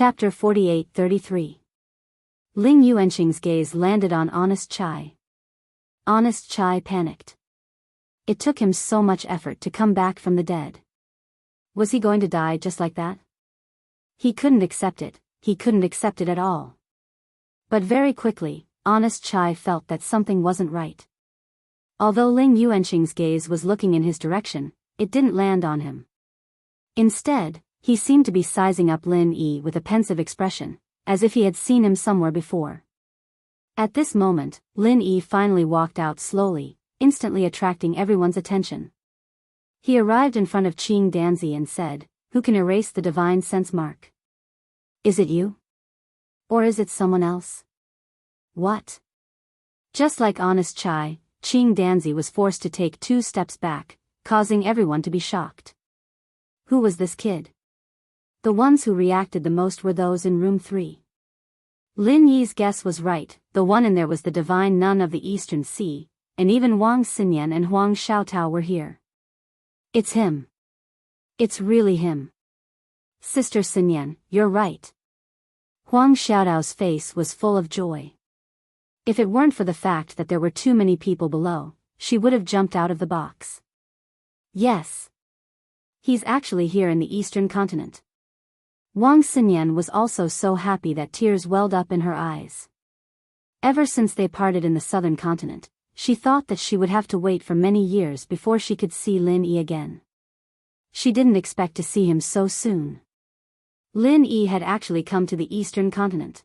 Chapter 48-33. Ling Yuanqing's gaze landed on Honest Chai. Honest Chai panicked. It took him so much effort to come back from the dead. Was he going to die just like that? He couldn't accept it, he couldn't accept it at all. But very quickly, Honest Chai felt that something wasn't right. Although Ling Yuanqing's gaze was looking in his direction, it didn't land on him. Instead, he seemed to be sizing up Lin Yi with a pensive expression, as if he had seen him somewhere before. At this moment, Lin Yi finally walked out slowly, instantly attracting everyone's attention. He arrived in front of Qing Danzi and said, "Who can erase the divine sense mark? Is it you? Or is it someone else?" What? Just like Honest Chai, Qing Danzi was forced to take 2 steps back, causing everyone to be shocked. Who was this kid? The ones who reacted the most were those in room 3. Lin Yi's guess was right, the one in there was the divine nun of the Eastern Sea, and even Wang Xinyan and Huang Xiaotao were here. It's him. It's really him. Sister Xinyan, you're right. Huang Xiaotao's face was full of joy. If it weren't for the fact that there were too many people below, she would have jumped out of the box. Yes. He's actually here in the Eastern continent. Wang Xinyan was also so happy that tears welled up in her eyes. Ever since they parted in the southern continent, she thought that she would have to wait for many years before she could see Lin Yi again. She didn't expect to see him so soon. Lin Yi had actually come to the Eastern continent.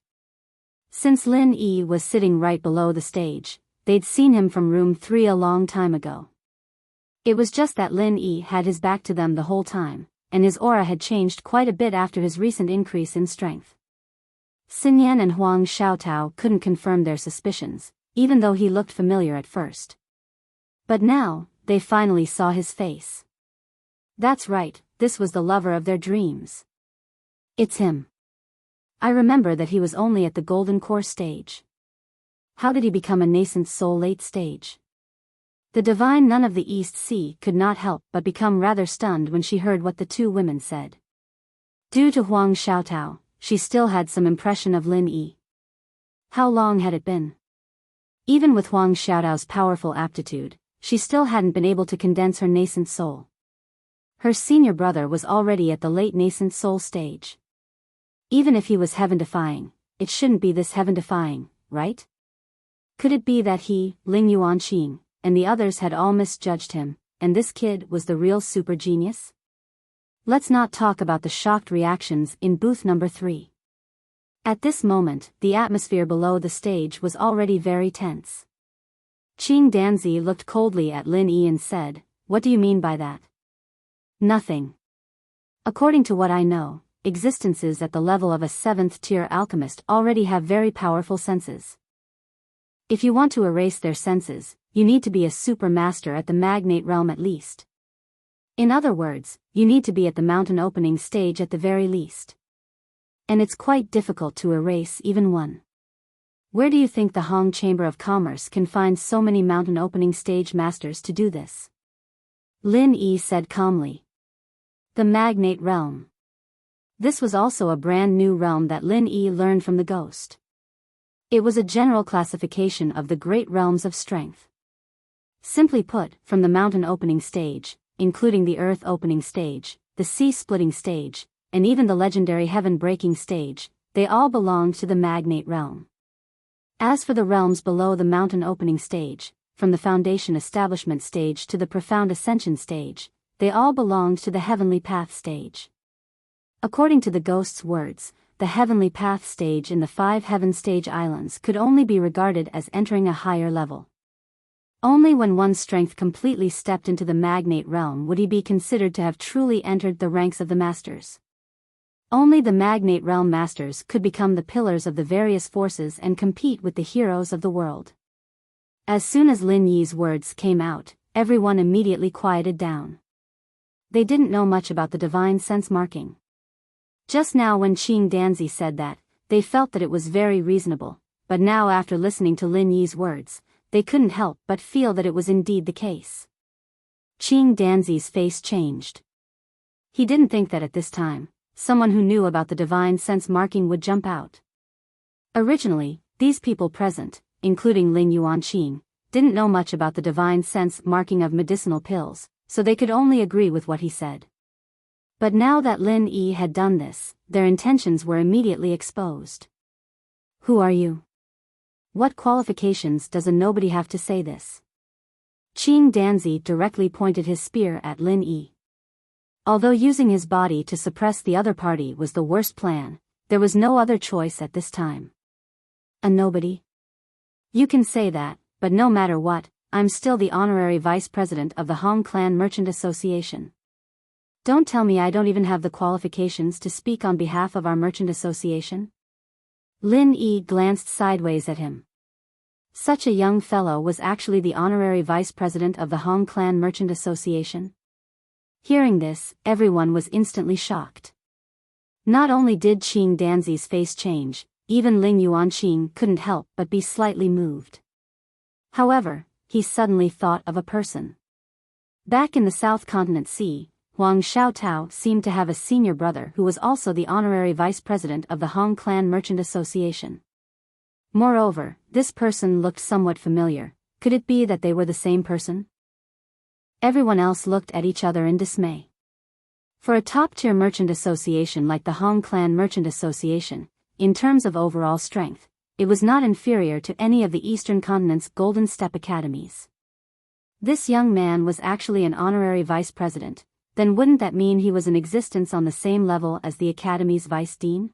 Since Lin Yi was sitting right below the stage, they'd seen him from room 3 a long time ago. It was just that Lin Yi had his back to them the whole time, and his aura had changed quite a bit after his recent increase in strength. Xinyan and Huang Xiaotao couldn't confirm their suspicions, even though he looked familiar at first. But now, they finally saw his face. That's right, this was the lover of their dreams. It's him. I remember that he was only at the Golden Core stage. How did he become a nascent soul late stage? The divine nun of the East Sea could not help but become rather stunned when she heard what the 2 women said. Due to Huang Xiaotao, she still had some impression of Lin Yi. How long had it been? Even with Huang Xiaotao's powerful aptitude, she still hadn't been able to condense her nascent soul. Her senior brother was already at the late nascent soul stage. Even if he was heaven-defying, it shouldn't be this heaven-defying, right? Could it be that he, Ling Yuanqing, and the others had all misjudged him, and this kid was the real super genius? Let's not talk about the shocked reactions in booth number 3. At this moment, the atmosphere below the stage was already very tense. Qing Danzi looked coldly at Lin Yi and said, "What do you mean by that?" "Nothing. According to what I know, existences at the level of a 7th-tier alchemist already have very powerful senses. If you want to erase their senses, you need to be a super master at the magnate realm at least. In other words, you need to be at the mountain opening stage at the very least. And it's quite difficult to erase even one. Where do you think the Hong Chamber of Commerce can find so many mountain opening stage masters to do this?" Lin Yi said calmly. The magnate realm. This was also a brand new realm that Lin Yi learned from the ghost. It was a general classification of the great realms of strength. Simply put, from the mountain opening stage, including the earth opening stage, the sea splitting stage, and even the legendary heaven breaking stage, they all belonged to the magnate realm. As for the realms below the mountain opening stage, from the foundation establishment stage to the profound ascension stage, they all belonged to the heavenly path stage. According to the ghost's words, the heavenly path stage in the 5 heaven stage islands could only be regarded as entering a higher level. Only when one's strength completely stepped into the magnate realm would he be considered to have truly entered the ranks of the masters. Only the magnate realm masters could become the pillars of the various forces and compete with the heroes of the world. As soon as Lin Yi's words came out, everyone immediately quieted down. They didn't know much about the divine sense marking. Just now when Qing Danzi said that, they felt that it was very reasonable, but now after listening to Lin Yi's words, they couldn't help but feel that it was indeed the case. Qing Danzi's face changed. He didn't think that at this time, someone who knew about the divine sense marking would jump out. Originally, these people present, including Ling Yuanqing, didn't know much about the divine sense marking of medicinal pills, so they could only agree with what he said. But now that Lin Yi had done this, their intentions were immediately exposed. Who are you? What qualifications does a nobody have to say this? Qing Danzi directly pointed his spear at Lin Yi. Although using his body to suppress the other party was the worst plan, there was no other choice at this time. A nobody? You can say that, but no matter what, I'm still the honorary vice president of the Hong Clan Merchant Association. Don't tell me I don't even have the qualifications to speak on behalf of our merchant association? Lin Yi glanced sideways at him. Such a young fellow was actually the honorary vice president of the Hong Clan Merchant Association. Hearing this, everyone was instantly shocked. Not only did Qing Danzi's face change, even Ling Yuanqing couldn't help but be slightly moved. However, he suddenly thought of a person. Back in the South Continent Sea, Huang Xiaotao seemed to have a senior brother who was also the honorary vice president of the Hong Clan Merchant Association. Moreover, this person looked somewhat familiar. Could it be that they were the same person? Everyone else looked at each other in dismay. For a top-tier merchant association like the Hong Clan Merchant Association, in terms of overall strength, it was not inferior to any of the Eastern Continent's Golden Step Academies. This young man was actually an honorary vice president, then wouldn't that mean he was in existence on the same level as the Academy's vice dean?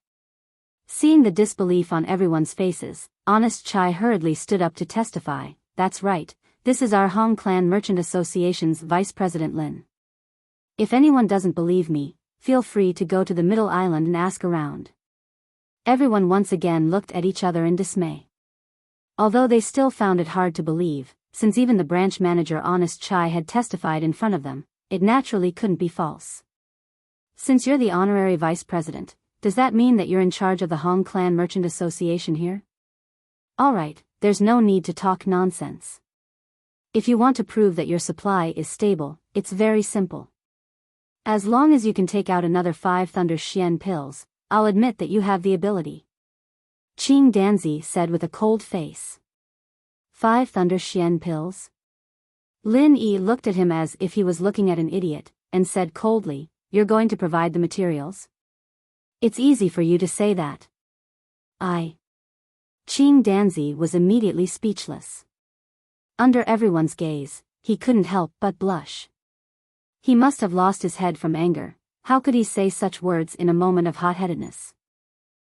Seeing the disbelief on everyone's faces, Honest Chai hurriedly stood up to testify. That's right, this is our Hong Clan Merchant Association's Vice President Lin. If anyone doesn't believe me, feel free to go to the Middle Island and ask around. Everyone once again looked at each other in dismay. Although they still found it hard to believe, since even the branch manager Honest Chai had testified in front of them, it naturally couldn't be false. Since you're the honorary vice president, does that mean that you're in charge of the Hong Clan Merchant Association here? Alright, there's no need to talk nonsense. If you want to prove that your supply is stable, it's very simple. As long as you can take out another 5 Thunder Xian pills, I'll admit that you have the ability. Qing Danzi said with a cold face. 5 Thunder Xian pills? Lin Yi looked at him as if he was looking at an idiot, and said coldly, You're going to provide the materials? It's easy for you to say that. Qing Danzi was immediately speechless. Under everyone's gaze, he couldn't help but blush. He must have lost his head from anger. How could he say such words in a moment of hot-headedness?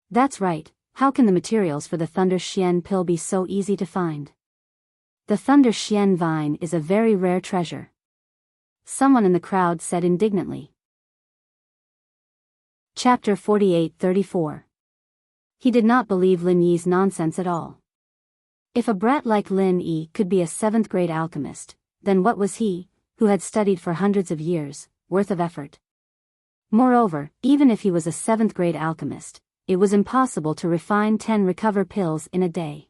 That's right, how can the materials for the Thunder Xian pill be so easy to find? The Thunder Xian vine is a very rare treasure. Someone in the crowd said indignantly. Chapter 48-34. He did not believe Lin Yi's nonsense at all. If a brat like Lin Yi could be a 7th-grade alchemist, then what was he, who had studied for hundreds of years, worth of effort? Moreover, even if he was a 7th-grade alchemist, it was impossible to refine 10 recover pills in a day.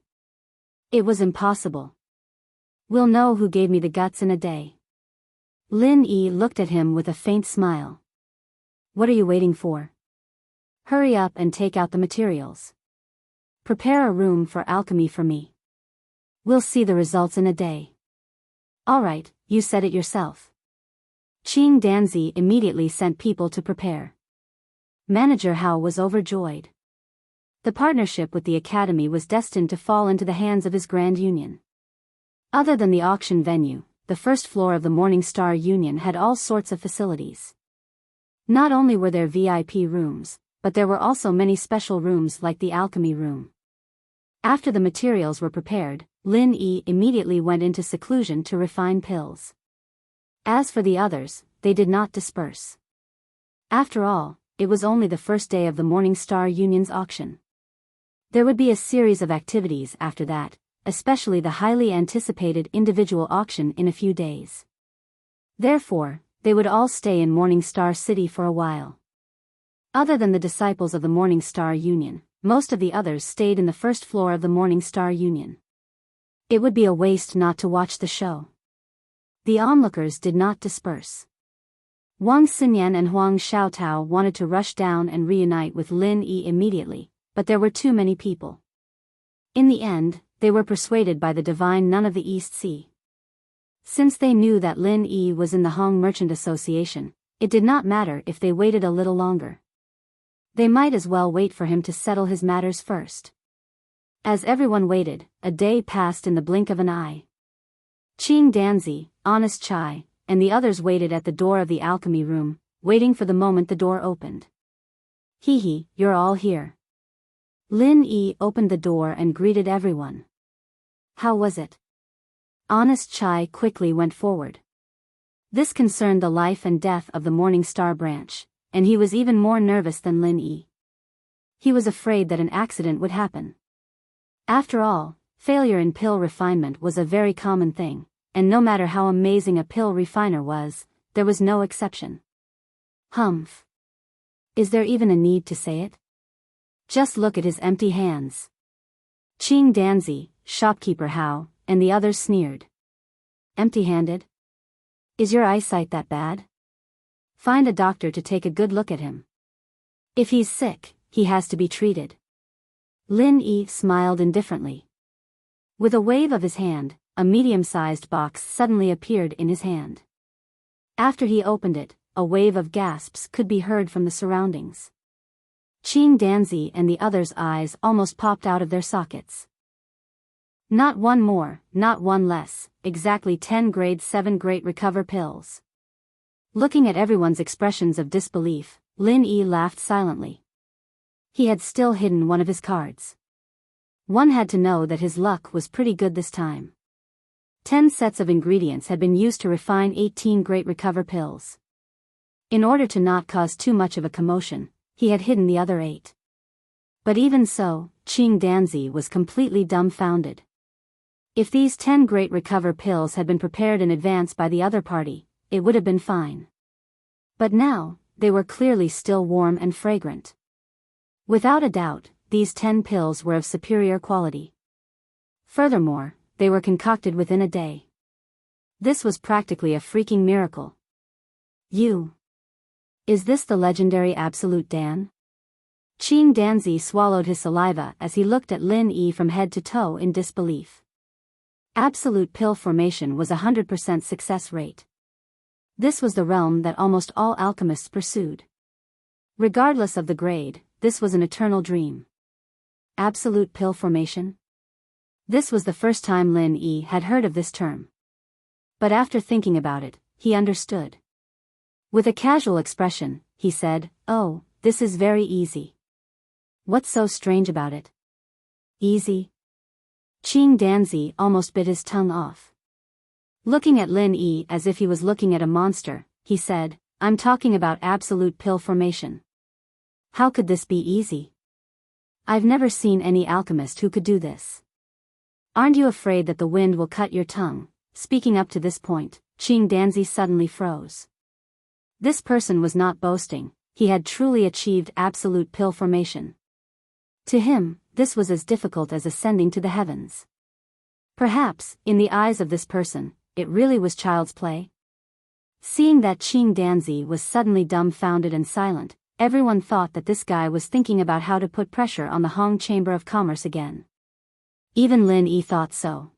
It was impossible. We'll know who gave me the guts in a day. Lin Yi looked at him with a faint smile. What are you waiting for? Hurry up and take out the materials. Prepare a room for alchemy for me. We'll see the results in a day. Alright, you said it yourself. Qing Danzi immediately sent people to prepare. Manager Hao was overjoyed. The partnership with the Academy was destined to fall into the hands of his Grand Union. Other than the auction venue, the first floor of the Morning Star Union had all sorts of facilities. Not only were there VIP rooms, but there were also many special rooms like the alchemy room. After the materials were prepared, Lin Yi immediately went into seclusion to refine pills. As for the others, they did not disperse. After all, it was only the first day of the Morning Star Union's auction. There would be a series of activities after that, especially the highly anticipated individual auction in a few days. Therefore, they would all stay in Morning Star City for a while. Other than the disciples of the Morning Star Union, most of the others stayed in the first floor of the Morning Star Union. It would be a waste not to watch the show. The onlookers did not disperse. Wang Xinyan and Huang Xiaotao wanted to rush down and reunite with Lin Yi immediately, but there were too many people. In the end, they were persuaded by the divine nun of the East Sea. Since they knew that Lin Yi was in the Hong Merchant Association, it did not matter if they waited a little longer. They might as well wait for him to settle his matters first. As everyone waited, a day passed in the blink of an eye. Qing Danzi, Honest Chai, and the others waited at the door of the alchemy room, waiting for the moment the door opened. Hee, you're all here. Lin Yi opened the door and greeted everyone. How was it? Honest Chai quickly went forward. This concerned the life and death of the Morning Star branch, and he was even more nervous than Lin Yi. He was afraid that an accident would happen. After all, failure in pill refinement was a very common thing, and no matter how amazing a pill refiner was, there was no exception. Humph. Is there even a need to say it? Just look at his empty hands. Qing Danzi, shopkeeper Hao, and the others sneered. Empty-handed? Is your eyesight that bad? Find a doctor to take a good look at him. If he's sick, he has to be treated. Lin Yi smiled indifferently. With a wave of his hand, a medium-sized box suddenly appeared in his hand. After he opened it, a wave of gasps could be heard from the surroundings. Qing Danzi and the others' eyes almost popped out of their sockets. Not one more, not one less, exactly 10 grade 7 Great Recover pills. Looking at everyone's expressions of disbelief, Lin Yi laughed silently. He had still hidden one of his cards. One had to know that his luck was pretty good this time. 10 sets of ingredients had been used to refine 18 Great Recover pills. In order to not cause too much of a commotion, he had hidden the other 8. But even so, Qing Danzi was completely dumbfounded. If these 10 Great Recover pills had been prepared in advance by the other party, it would have been fine. But now, they were clearly still warm and fragrant. Without a doubt, these 10 pills were of superior quality. Furthermore, they were concocted within a day. This was practically a freaking miracle. Is this the legendary Absolute Dan? Qing Danzi swallowed his saliva as he looked at Lin Yi from head to toe in disbelief. Absolute pill formation was 100% success rate. This was the realm that almost all alchemists pursued. Regardless of the grade, this was an eternal dream. Absolute pill formation? This was the first time Lin Yi had heard of this term. But after thinking about it, he understood. With a casual expression, he said, "Oh, this is very easy." What's so strange about it? Easy? Qing Danzi almost bit his tongue off. Looking at Lin Yi as if he was looking at a monster, he said, "I'm talking about absolute pill formation. How could this be easy? I've never seen any alchemist who could do this. Aren't you afraid that the wind will cut your tongue?" Speaking up to this point, Qing Danzi suddenly froze. This person was not boasting, he had truly achieved absolute pill formation. To him, this was as difficult as ascending to the heavens. Perhaps, in the eyes of this person, it really was child's play. Seeing that Qing Danzi was suddenly dumbfounded and silent, everyone thought that this guy was thinking about how to put pressure on the Hong Chamber of Commerce again. Even Lin Yi thought so.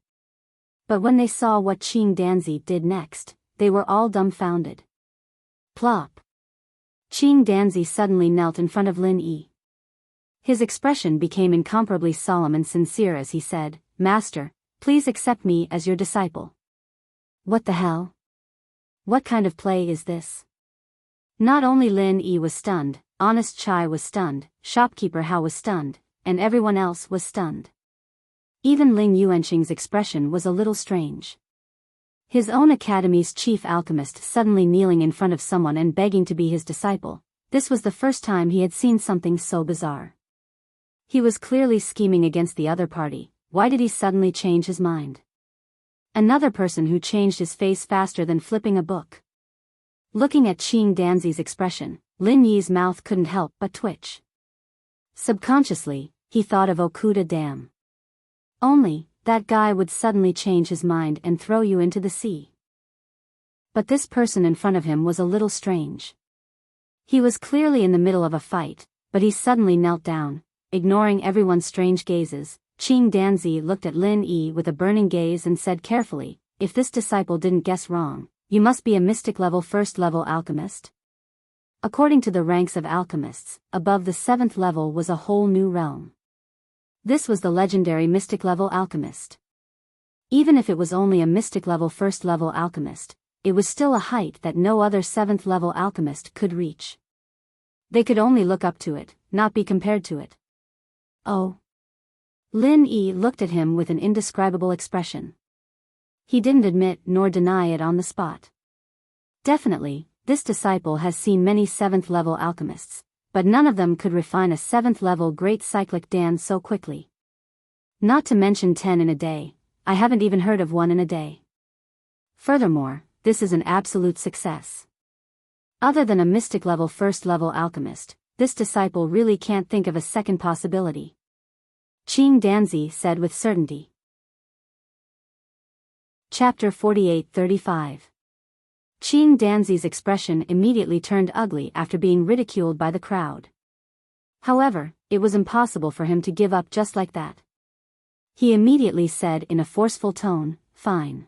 But when they saw what Qing Danzi did next, they were all dumbfounded. Plop. Qing Danzi suddenly knelt in front of Lin Yi. His expression became incomparably solemn and sincere as he said, "Master, please accept me as your disciple." What the hell? What kind of play is this? Not only Lin Yi was stunned, Honest Chai was stunned, shopkeeper Hao was stunned, and everyone else was stunned. Even Ling Yuanqing's expression was a little strange. His own academy's chief alchemist suddenly kneeling in front of someone and begging to be his disciple, this was the first time he had seen something so bizarre. He was clearly scheming against the other party. Why did he suddenly change his mind? Another person who changed his face faster than flipping a book. Looking at Qing Danzi's expression, Lin Yi's mouth couldn't help but twitch. Subconsciously, he thought of Okuda Dam. Only, that guy would suddenly change his mind and throw you into the sea. But this person in front of him was a little strange. He was clearly in the middle of a fight, but he suddenly knelt down, ignoring everyone's strange gazes. Qing Danzi looked at Lin Yi with a burning gaze and said carefully, "If this disciple didn't guess wrong, you must be a mystic level first level alchemist." According to the ranks of alchemists, above the 7th level was a whole new realm. This was the legendary mystic level alchemist. Even if it was only a mystic level first level alchemist, it was still a height that no other 7th level alchemist could reach. They could only look up to it, not be compared to it. Oh. Lin Yi looked at him with an indescribable expression. He didn't admit nor deny it on the spot. Definitely, this disciple has seen many 7th level alchemists, but none of them could refine a 7th level great cyclic dance so quickly. Not to mention 10 in a day, I haven't even heard of one in a day. Furthermore, this is an absolute success. Other than a mystic level first level alchemist, this disciple really can't think of a second possibility. Qing Danzi said with certainty. Chapter 48-35. Qing Danzi's expression immediately turned ugly after being ridiculed by the crowd. However, it was impossible for him to give up just like that. He immediately said in a forceful tone, "Fine.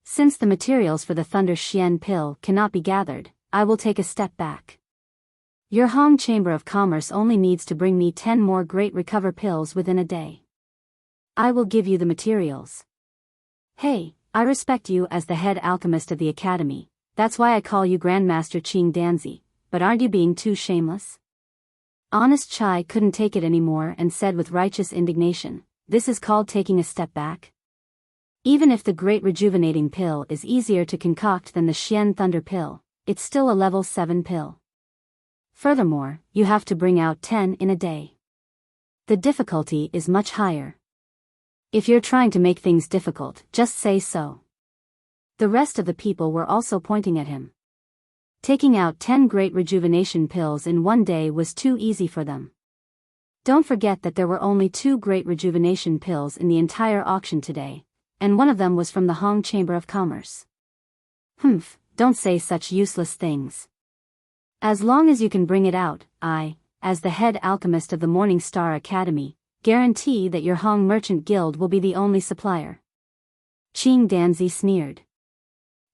Since the materials for the Thunder Xian pill cannot be gathered, I will take a step back. Your Hong Chamber of Commerce only needs to bring me 10 more Great Recover pills within a day. I will give you the materials. Hey, I respect you as the head alchemist of the academy, that's why I call you Grandmaster Qing Danzi, but aren't you being too shameless?" Honest Chai couldn't take it anymore and said with righteous indignation, "This is called taking a step back? Even if the Great Rejuvenating Pill is easier to concoct than the Xian Thunder Pill, it's still a level 7 pill. Furthermore, you have to bring out 10 in a day. The difficulty is much higher. If you're trying to make things difficult, just say so." The rest of the people were also pointing at him. Taking out 10 Great Rejuvenation pills in one day was too easy for them. Don't forget that there were only 2 Great Rejuvenation pills in the entire auction today, and one of them was from the Hong Chamber of Commerce. Humph, don't say such useless things. As long as you can bring it out, I, as the head alchemist of the Morning Star Academy, guarantee that your Hong Merchant Guild will be the only supplier. Qing Danzi sneered.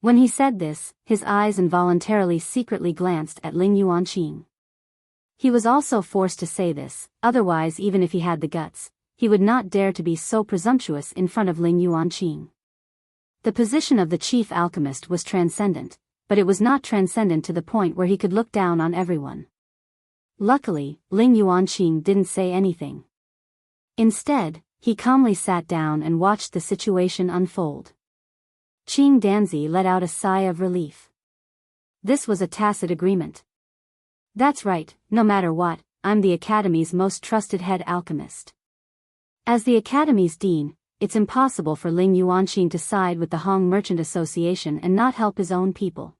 When he said this, his eyes involuntarily secretly glanced at Ling Yuanqing. He was also forced to say this, otherwise even if he had the guts, he would not dare to be so presumptuous in front of Ling Yuanqing. The position of the chief alchemist was transcendent, but it was not transcendent to the point where he could look down on everyone. Luckily, Ling Yuanqing didn't say anything. Instead, he calmly sat down and watched the situation unfold. Qing Danzi let out a sigh of relief. This was a tacit agreement. That's right, no matter what, I'm the Academy's most trusted head alchemist. As the Academy's dean, it's impossible for Ling Yuanqing to side with the Hong Merchant Association and not help his own people.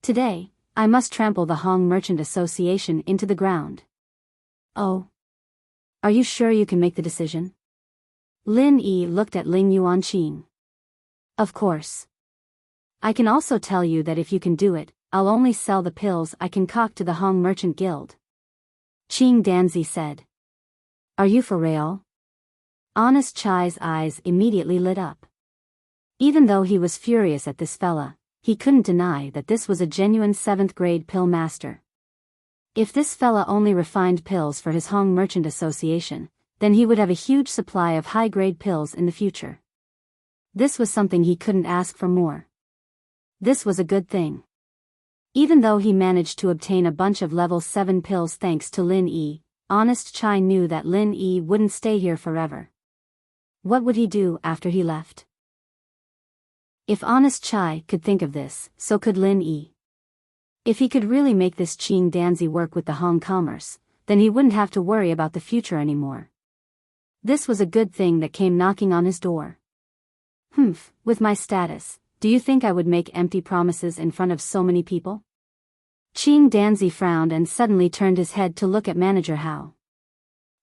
Today, I must trample the Hong Merchant Association into the ground. Oh. Are you sure you can make the decision? Lin Yi looked at Ling Yuanqing. Of course. I can also tell you that if you can do it, I'll only sell the pills I concoct to the Hong Merchant Guild. Qing Danzi said. Are you for real? Honest Chai's eyes immediately lit up. Even though he was furious at this fella, he couldn't deny that this was a genuine 7th grade pill master. If this fella only refined pills for his Hong Merchant Association, then he would have a huge supply of high-grade pills in the future. This was something he couldn't ask for more. This was a good thing. Even though he managed to obtain a bunch of level 7 pills thanks to Lin Yi, Honest Chai knew that Lin Yi wouldn't stay here forever. What would he do after he left? If Honest Chai could think of this, so could Lin Yi. If he could really make this Qing Danzi work with the Hong Commerce, then he wouldn't have to worry about the future anymore. This was a good thing that came knocking on his door. Humph, with my status, do you think I would make empty promises in front of so many people? Qing Danzi frowned and suddenly turned his head to look at Manager Hao.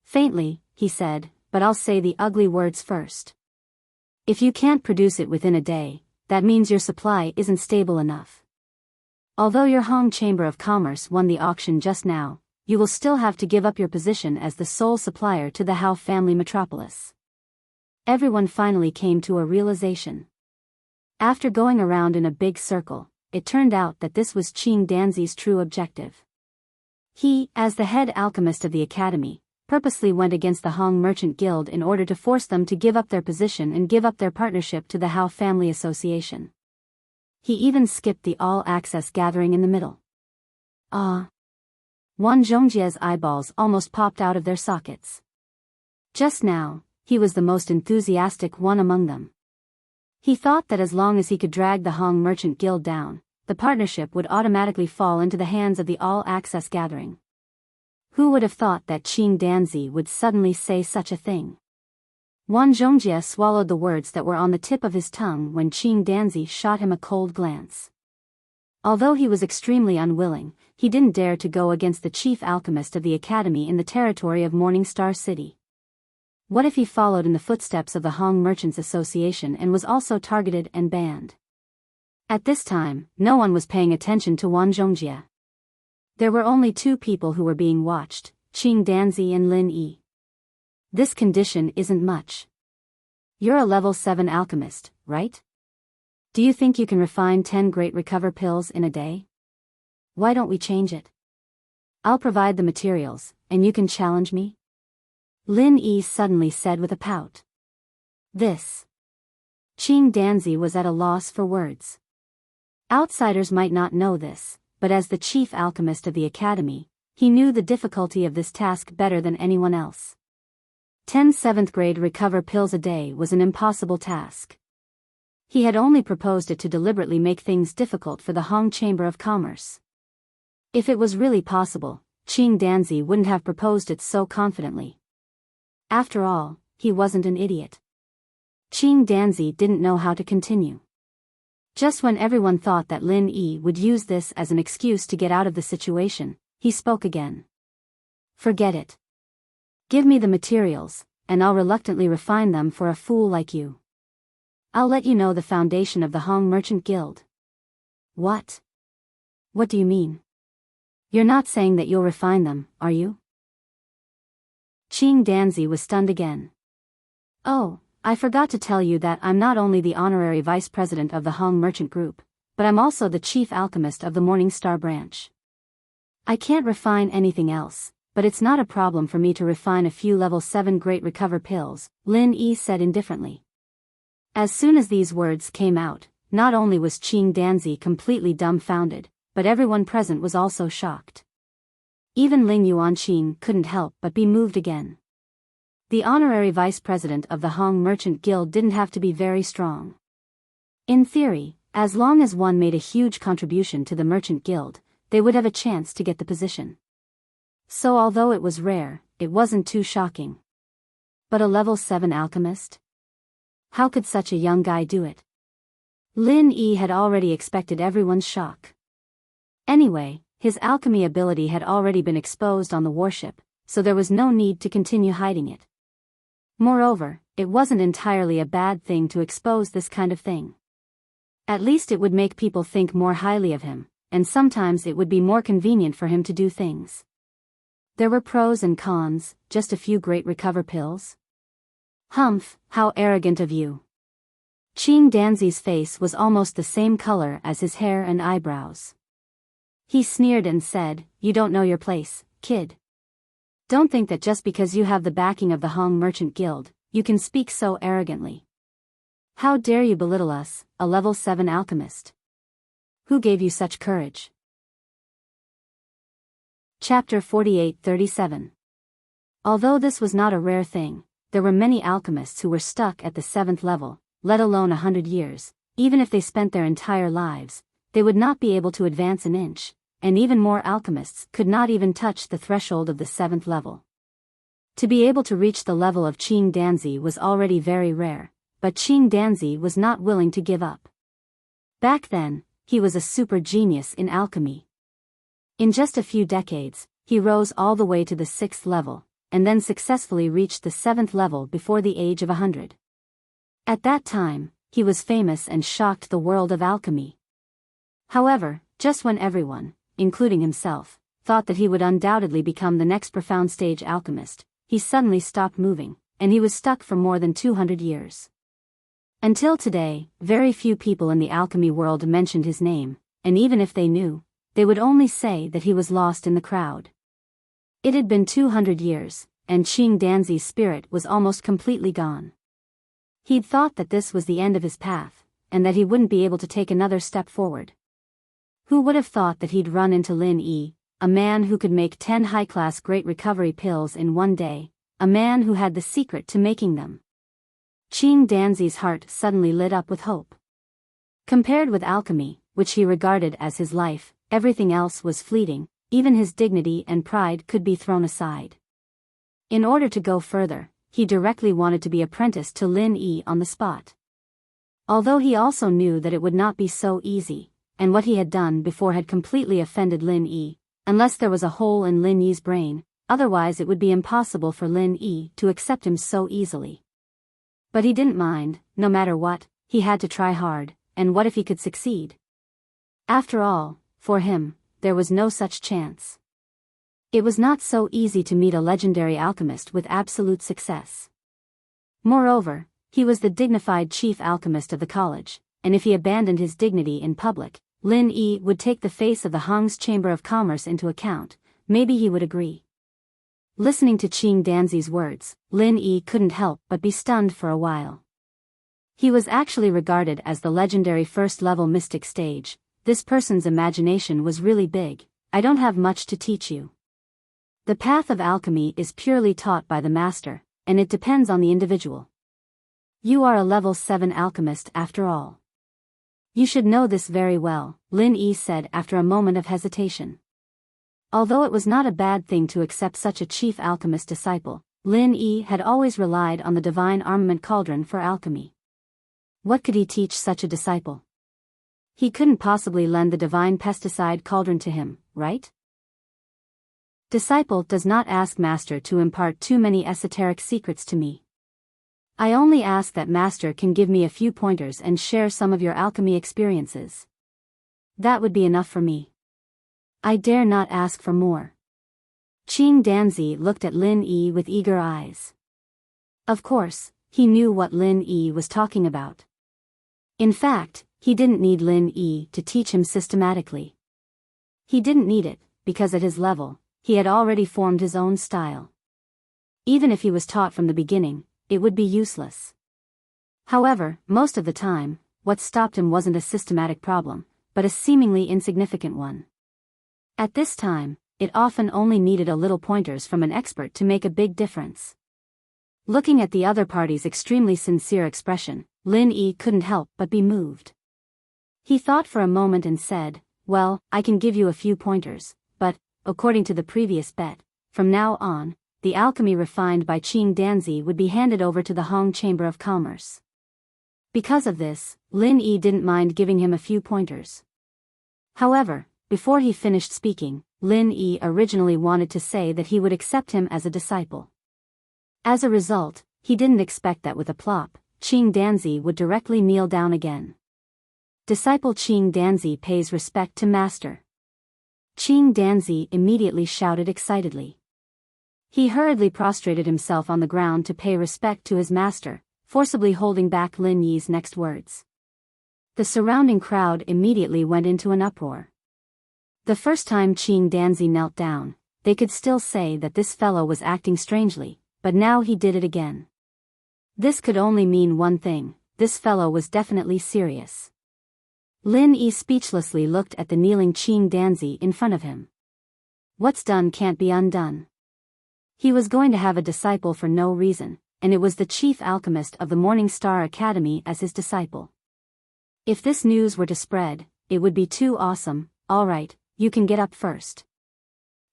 Faintly, he said, but I'll say the ugly words first. If you can't produce it within a day, that means your supply isn't stable enough. Although your Hong Chamber of Commerce won the auction just now, you will still have to give up your position as the sole supplier to the Hao family metropolis. Everyone finally came to a realization. After going around in a big circle, it turned out that this was Qing Danzi's true objective. He, as the head alchemist of the academy, purposely went against the Hong Merchant Guild in order to force them to give up their position and give up their partnership to the Hao Family Association. He even skipped the all-access gathering in the middle. Wan Zhongjie's eyeballs almost popped out of their sockets. Just now, he was the most enthusiastic one among them. He thought that as long as he could drag the Hong Merchant Guild down, the partnership would automatically fall into the hands of the all-access gathering. Who would have thought that Qing Danzi would suddenly say such a thing? Wan Zhongjie swallowed the words that were on the tip of his tongue when Qing Danzi shot him a cold glance. Although he was extremely unwilling, he didn't dare to go against the chief alchemist of the academy in the territory of Morningstar City. What if he followed in the footsteps of the Hong Merchants Association and was also targeted and banned? At this time, no one was paying attention to Wan Zhongjie. There were only two people who were being watched, Qing Danzi and Lin Yi. This condition isn't much. You're a level 7 alchemist, right? Do you think you can refine 10 great recover pills in a day? Why don't we change it? I'll provide the materials, and you can challenge me? Lin Yi suddenly said with a pout. This. Qing Danzi was at a loss for words. Outsiders might not know this, but as the chief alchemist of the academy, he knew the difficulty of this task better than anyone else. 10 7th-grade recover pills a day was an impossible task. He had only proposed it to deliberately make things difficult for the Hong Chamber of Commerce. If it was really possible, Qing Danzi wouldn't have proposed it so confidently. After all, he wasn't an idiot. Qing Danzi didn't know how to continue. Just when everyone thought that Lin Yi would use this as an excuse to get out of the situation, he spoke again. Forget it. Give me the materials, and I'll reluctantly refine them for a fool like you. I'll let you know the foundation of the Hong Merchant Guild. What? What do you mean? You're not saying that you'll refine them, are you? Qing Danzi was stunned again. Oh, I forgot to tell you that I'm not only the honorary vice president of the Hong Merchant Group, but I'm also the chief alchemist of the Morningstar branch. I can't refine anything else, but it's not a problem for me to refine a few level 7 great recover pills, Lin Yi said indifferently. As soon as these words came out, not only was Qing Danzi completely dumbfounded, but everyone present was also shocked. Even Ling Yuanqing couldn't help but be moved again. The honorary vice president of the Hong Merchant Guild didn't have to be very strong. In theory, as long as one made a huge contribution to the Merchant Guild, they would have a chance to get the position. So although it was rare, it wasn't too shocking. But a level 7 alchemist? How could such a young guy do it? Lin Yi had already expected everyone's shock. Anyway, his alchemy ability had already been exposed on the warship, so there was no need to continue hiding it. Moreover, it wasn't entirely a bad thing to expose this kind of thing. At least it would make people think more highly of him, and sometimes it would be more convenient for him to do things. There were pros and cons, just a few great recover pills. Humph, how arrogant of you. Qing Danzi's face was almost the same color as his hair and eyebrows. He sneered and said, "You don't know your place, kid. Don't think that just because you have the backing of the Hong Merchant Guild, you can speak so arrogantly. How dare you belittle us, a level 7 alchemist? Who gave you such courage?" Chapter 48-37. Although this was not a rare thing, there were many alchemists who were stuck at the 7th level, let alone 100 years. Even if they spent their entire lives, they would not be able to advance an inch, and even more alchemists could not even touch the threshold of the 7th level. To be able to reach the level of Qing Danzi was already very rare, but Qing Danzi was not willing to give up. Back then, he was a super genius in alchemy. In just a few decades, he rose all the way to the 6th level, and then successfully reached the 7th level before the age of 100. At that time, he was famous and shocked the world of alchemy. However, just when everyone, including himself, thought that he would undoubtedly become the next profound stage alchemist, he suddenly stopped moving, and he was stuck for more than 200 years. Until today, very few people in the alchemy world mentioned his name, and even if they knew, they would only say that he was lost in the crowd. It had been 200 years, and Qing Danzi's spirit was almost completely gone. He'd thought that this was the end of his path, and that he wouldn't be able to take another step forward. Who would have thought that he'd run into Lin Yi, a man who could make 10 high-class great recovery pills in one day, a man who had the secret to making them. Qing Danzi's heart suddenly lit up with hope. Compared with alchemy, which he regarded as his life, everything else was fleeting, even his dignity and pride could be thrown aside. In order to go further, he directly wanted to be apprenticed to Lin Yi on the spot. Although he also knew that it would not be so easy, and what he had done before had completely offended Lin Yi, unless there was a hole in Lin Yi's brain, otherwise it would be impossible for Lin Yi to accept him so easily. But he didn't mind, no matter what, he had to try hard, and what if he could succeed? After all, for him, there was no such chance. It was not so easy to meet a legendary alchemist with absolute success. Moreover, he was the dignified chief alchemist of the college, and if he abandoned his dignity in public, Lin Yi would take the face of the Hong's Chamber of Commerce into account. Maybe he would agree. Listening to Qing Danzi's words, Lin Yi couldn't help but be stunned for a while. He was actually regarded as the legendary first-level mystic stage. This person's imagination was really big. I don't have much to teach you. The path of alchemy is purely taught by the master, and it depends on the individual. You are a level 7 alchemist after all. You should know this very well, Lin Yi said after a moment of hesitation. Although it was not a bad thing to accept such a chief alchemist disciple, Lin Yi had always relied on the divine armament cauldron for alchemy. What could he teach such a disciple? He couldn't possibly lend the divine pesticide cauldron to him, right? Disciple does not ask master to impart too many esoteric secrets to me. I only ask that master can give me a few pointers and share some of your alchemy experiences. That would be enough for me. I dare not ask for more. Qing Danzi looked at Lin Yi with eager eyes. Of course, he knew what Lin Yi was talking about. In fact, he didn't need Lin Yi to teach him systematically. He didn't need it, because at his level, he had already formed his own style. Even if he was taught from the beginning, it would be useless. However, most of the time, what stopped him wasn't a systematic problem, but a seemingly insignificant one. At this time, it often only needed a little pointers from an expert to make a big difference. Looking at the other party's extremely sincere expression, Lin Yi couldn't help but be moved. He thought for a moment and said, "Well, I can give you a few pointers, but, according to the previous bet, from now on, the alchemy refined by Qing Danzi would be handed over to the Hong Chamber of Commerce." Because of this, Lin Yi didn't mind giving him a few pointers. However, before he finished speaking, Lin Yi originally wanted to say that he would accept him as a disciple. As a result, he didn't expect that with a plop, Qing Danzi would directly kneel down again. Disciple Qing Danzi pays respect to master. Qing Danzi immediately shouted excitedly. He hurriedly prostrated himself on the ground to pay respect to his master, forcibly holding back Lin Yi's next words. The surrounding crowd immediately went into an uproar. The first time Qing Danzi knelt down, they could still say that this fellow was acting strangely, but now he did it again. This could only mean one thing: this fellow was definitely serious. Lin Yi speechlessly looked at the kneeling Qing Danzi in front of him. What's done can't be undone. He was going to have a disciple for no reason, and it was the chief alchemist of the Morning Star Academy as his disciple. If this news were to spread, it would be too awesome. All right, you can get up first.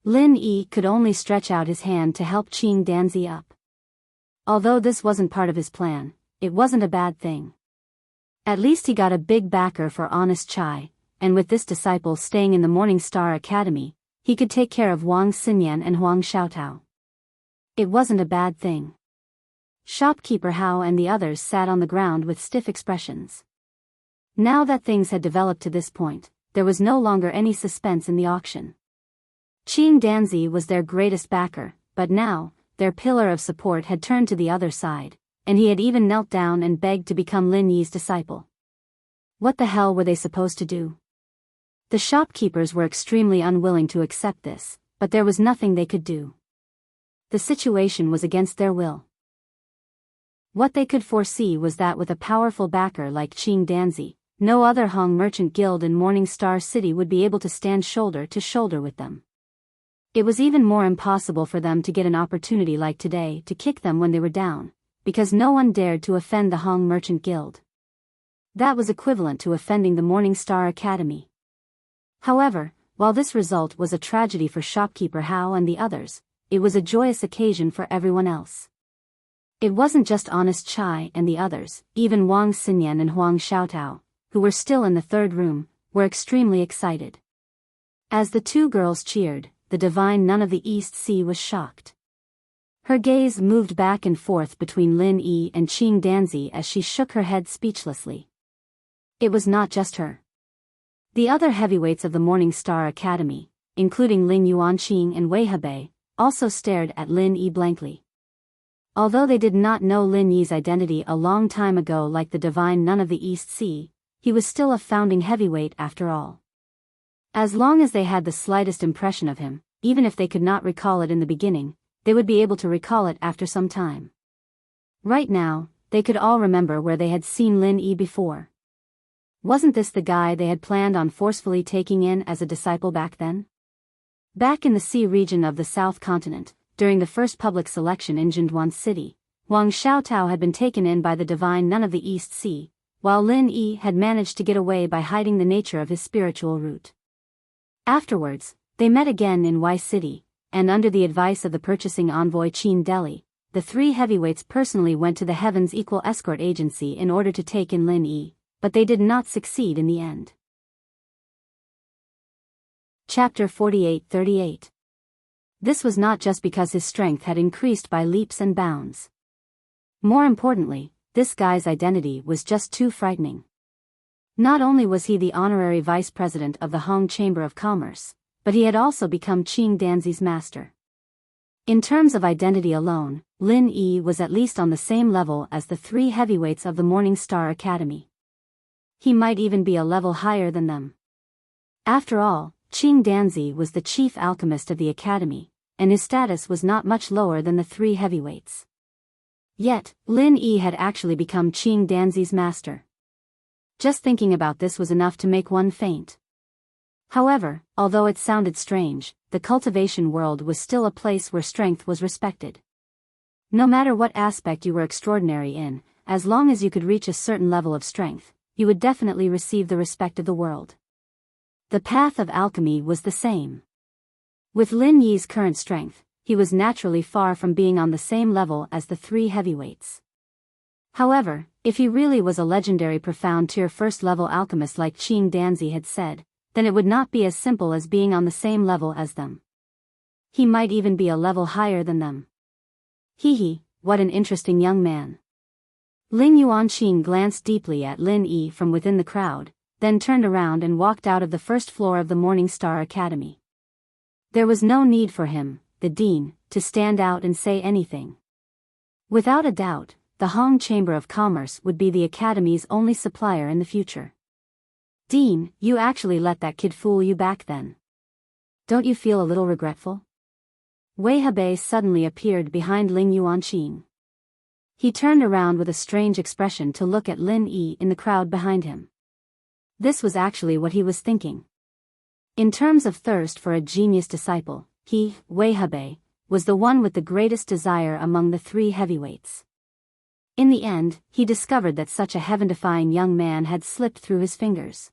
Lin Yi could only stretch out his hand to help Qing Danzi up. Although this wasn't part of his plan, it wasn't a bad thing. At least he got a big backer for honest chai, and with this disciple staying in the Morning Star Academy, he could take care of Wang Xinyan and Huang Xiaotao. It wasn't a bad thing. Shopkeeper Hao and the others sat on the ground with stiff expressions. Now that things had developed to this point, there was no longer any suspense in the auction. Qing Danzi was their greatest backer, but now, their pillar of support had turned to the other side, and he had even knelt down and begged to become Lin Yi's disciple. What the hell were they supposed to do? The shopkeepers were extremely unwilling to accept this, but there was nothing they could do. The situation was against their will. What they could foresee was that with a powerful backer like Qing Danzi, no other Hong merchant guild in Morning Star City would be able to stand shoulder to shoulder with them. It was even more impossible for them to get an opportunity like today to kick them when they were down, because no one dared to offend the Hong Merchant Guild. That was equivalent to offending the Morning Star Academy. However, while this result was a tragedy for shopkeeper Hao and the others, it was a joyous occasion for everyone else. It wasn't just Honest Chai and the others, even Wang Xinyan and Huang Xiaotao, who were still in the third room, were extremely excited. As the two girls cheered, the divine nun of the East Sea was shocked. Her gaze moved back and forth between Lin Yi and Qing Danzi as she shook her head speechlessly. It was not just her. The other heavyweights of the Morning Star Academy, including Ling Yuanqing and Wei Hebei, also stared at Lin Yi blankly. Although they did not know Lin Yi's identity a long time ago like the divine nun of the East Sea, he was still a founding heavyweight after all. As long as they had the slightest impression of him, even if they could not recall it in the beginning, they would be able to recall it after some time. Right now, they could all remember where they had seen Lin Yi before. Wasn't this the guy they had planned on forcefully taking in as a disciple back then? Back in the sea region of the South Continent, during the first public selection in Jindwan City, Wang Xiaotao had been taken in by the divine nun of the East Sea, while Lin Yi had managed to get away by hiding the nature of his spiritual root. Afterwards, they met again in Y City, and under the advice of the purchasing envoy Qin Deli, the three heavyweights personally went to the Heaven's Equal Escort Agency in order to take in Lin Yi, but they did not succeed in the end. Chapter 48-38. This was not just because his strength had increased by leaps and bounds. More importantly, this guy's identity was just too frightening. Not only was he the honorary vice president of the Hong Chamber of Commerce, but he had also become Qing Danzi's master. In terms of identity alone, Lin Yi was at least on the same level as the three heavyweights of the Morning Star Academy. He might even be a level higher than them. After all, Qing Danzi was the chief alchemist of the academy, and his status was not much lower than the three heavyweights. Yet, Lin Yi had actually become Qing Danzi's master. Just thinking about this was enough to make one faint. However, although it sounded strange, the cultivation world was still a place where strength was respected. No matter what aspect you were extraordinary in, as long as you could reach a certain level of strength, you would definitely receive the respect of the world. The path of alchemy was the same. With Lin Yi's current strength, he was naturally far from being on the same level as the three heavyweights. However, if he really was a legendary profound tier first level alchemist like Qing Danzi had said, then it would not be as simple as being on the same level as them. He might even be a level higher than them. Hee, what an interesting young man. Ling Yuanqing glanced deeply at Lin Yi from within the crowd, then turned around and walked out of the first floor of the Morning Star Academy. There was no need for him, the dean, to stand out and say anything. Without a doubt, the Hong Chamber of Commerce would be the academy's only supplier in the future. Dean, you actually let that kid fool you back then. Don't you feel a little regretful? Wei Hebei suddenly appeared behind Ling Yuanqing. He turned around with a strange expression to look at Lin Yi in the crowd behind him. This was actually what he was thinking. In terms of thirst for a genius disciple, he, Wei Hebei, was the one with the greatest desire among the three heavyweights. In the end, he discovered that such a heaven-defying young man had slipped through his fingers.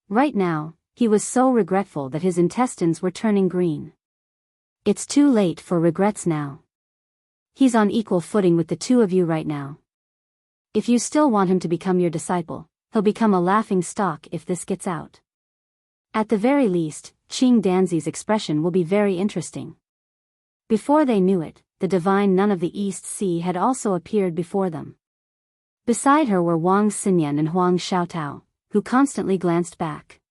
Right now, he was so regretful that his intestines were turning green. It's too late for regrets now. He's on equal footing with the two of you right now. If you still want him to become your disciple, he'll become a laughing stock if this gets out. At the very least, Qing Danzi's expression will be very interesting. Before they knew it, the divine nun of the East Sea had also appeared before them. Beside her were Wang Xinyan and Huang Xiaotao, who constantly glanced back.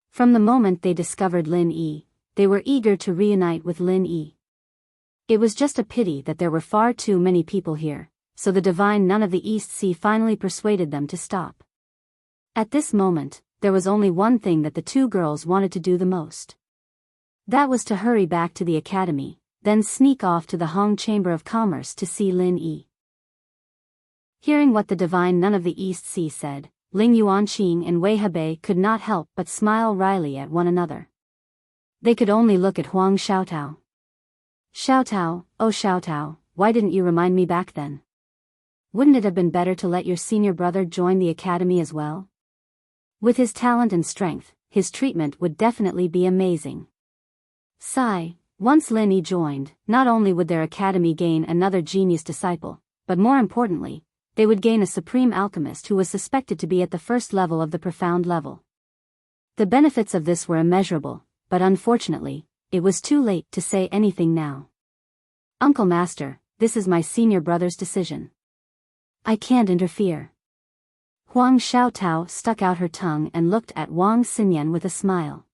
From the moment they discovered Lin Yi, they were eager to reunite with Lin Yi. It was just a pity that there were far too many people here, so the divine nun of the East Sea finally persuaded them to stop. At this moment, there was only one thing that the two girls wanted to do the most. That was to hurry back to the academy, then sneak off to the Hong Chamber of Commerce to see Lin Yi. Hearing what the divine nun of the East Sea said, Ling Yuanqing and Wei Hebei could not help but smile wryly at one another. They could only look at Huang Xiaotao. Xiaotao, oh Xiaotao, why didn't you remind me back then? Wouldn't it have been better to let your senior brother join the academy as well? With his talent and strength, his treatment would definitely be amazing. Sigh, once Lin Yi joined, not only would their academy gain another genius disciple, but more importantly, they would gain a supreme alchemist who was suspected to be at the first level of the profound level. The benefits of this were immeasurable, but unfortunately, it was too late to say anything now. Uncle Master, this is my senior brother's decision. I can't interfere. Huang Xiaotao stuck out her tongue and looked at Wang Xinyan with a smile.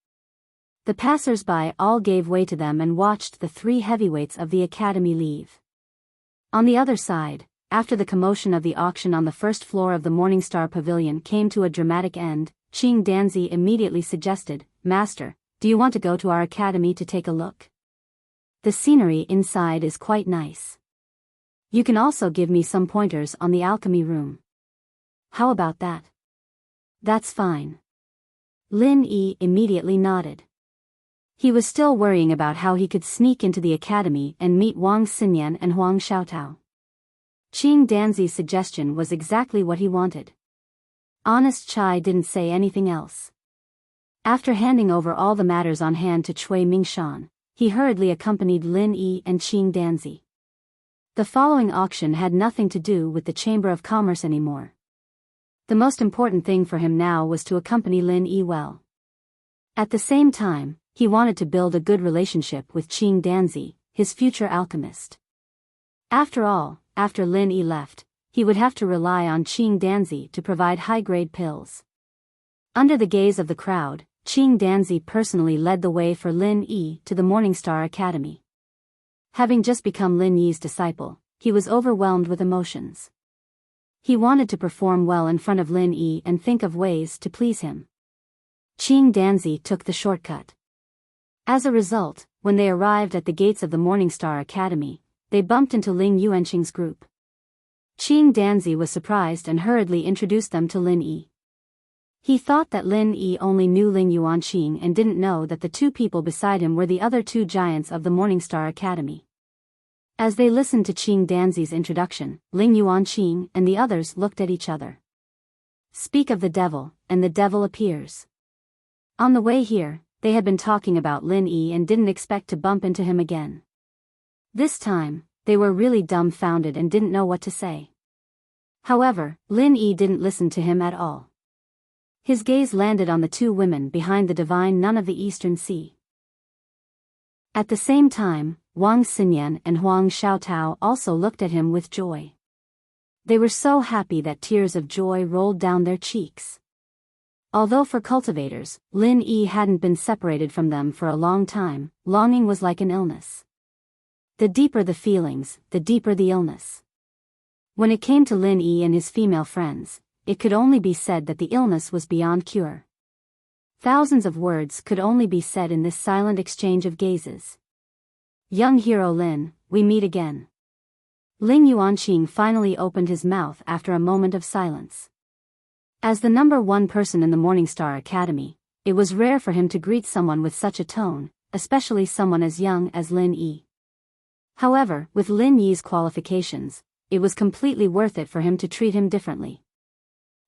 The passers-by all gave way to them and watched the three heavyweights of the academy leave. On the other side, after the commotion of the auction on the first floor of the Morningstar Pavilion came to a dramatic end, Qing Danzi immediately suggested, Master, do you want to go to our academy to take a look? The scenery inside is quite nice. You can also give me some pointers on the alchemy room. How about that? That's fine. Lin Yi immediately nodded. He was still worrying about how he could sneak into the academy and meet Wang Xinyan and Huang Xiaotao. Qing Danzi's suggestion was exactly what he wanted. Honest Chai didn't say anything else. After handing over all the matters on hand to Cui Mingshan, he hurriedly accompanied Lin Yi and Qing Danzi. The following auction had nothing to do with the Chamber of Commerce anymore. The most important thing for him now was to accompany Lin Yi well. At the same time, he wanted to build a good relationship with Qing Danzi, his future alchemist. After all, after Lin Yi left, he would have to rely on Qing Danzi to provide high-grade pills. Under the gaze of the crowd, Qing Danzi personally led the way for Lin Yi to the Morningstar Academy. Having just become Lin Yi's disciple, he was overwhelmed with emotions. He wanted to perform well in front of Lin Yi and think of ways to please him. Qing Danzi took the shortcut. As a result, when they arrived at the gates of the Morningstar Academy, they bumped into Ling Yuanqing's group. Qing Danzi was surprised and hurriedly introduced them to Lin Yi. He thought that Lin Yi only knew Ling Yuanqing and didn't know that the two people beside him were the other two giants of the Morningstar Academy. As they listened to Qing Danzi's introduction, Ling Yuanqing and the others looked at each other. Speak of the devil, and the devil appears. On the way here, they had been talking about Lin Yi and didn't expect to bump into him again. This time, they were really dumbfounded and didn't know what to say. However, Lin Yi didn't listen to him at all. His gaze landed on the two women behind the divine nun of the Eastern Sea. At the same time, Wang Xinyan and Huang Xiaotao also looked at him with joy. They were so happy that tears of joy rolled down their cheeks. Although for cultivators, Lin Yi hadn't been separated from them for a long time, longing was like an illness. The deeper the feelings, the deeper the illness. When it came to Lin Yi and his female friends, it could only be said that the illness was beyond cure. Thousands of words could only be said in this silent exchange of gazes. Young hero Lin, we meet again. Ling Yuanqing finally opened his mouth after a moment of silence. As the number one person in the Morningstar Academy, it was rare for him to greet someone with such a tone, especially someone as young as Lin Yi. However, with Lin Yi's qualifications, it was completely worth it for him to treat him differently.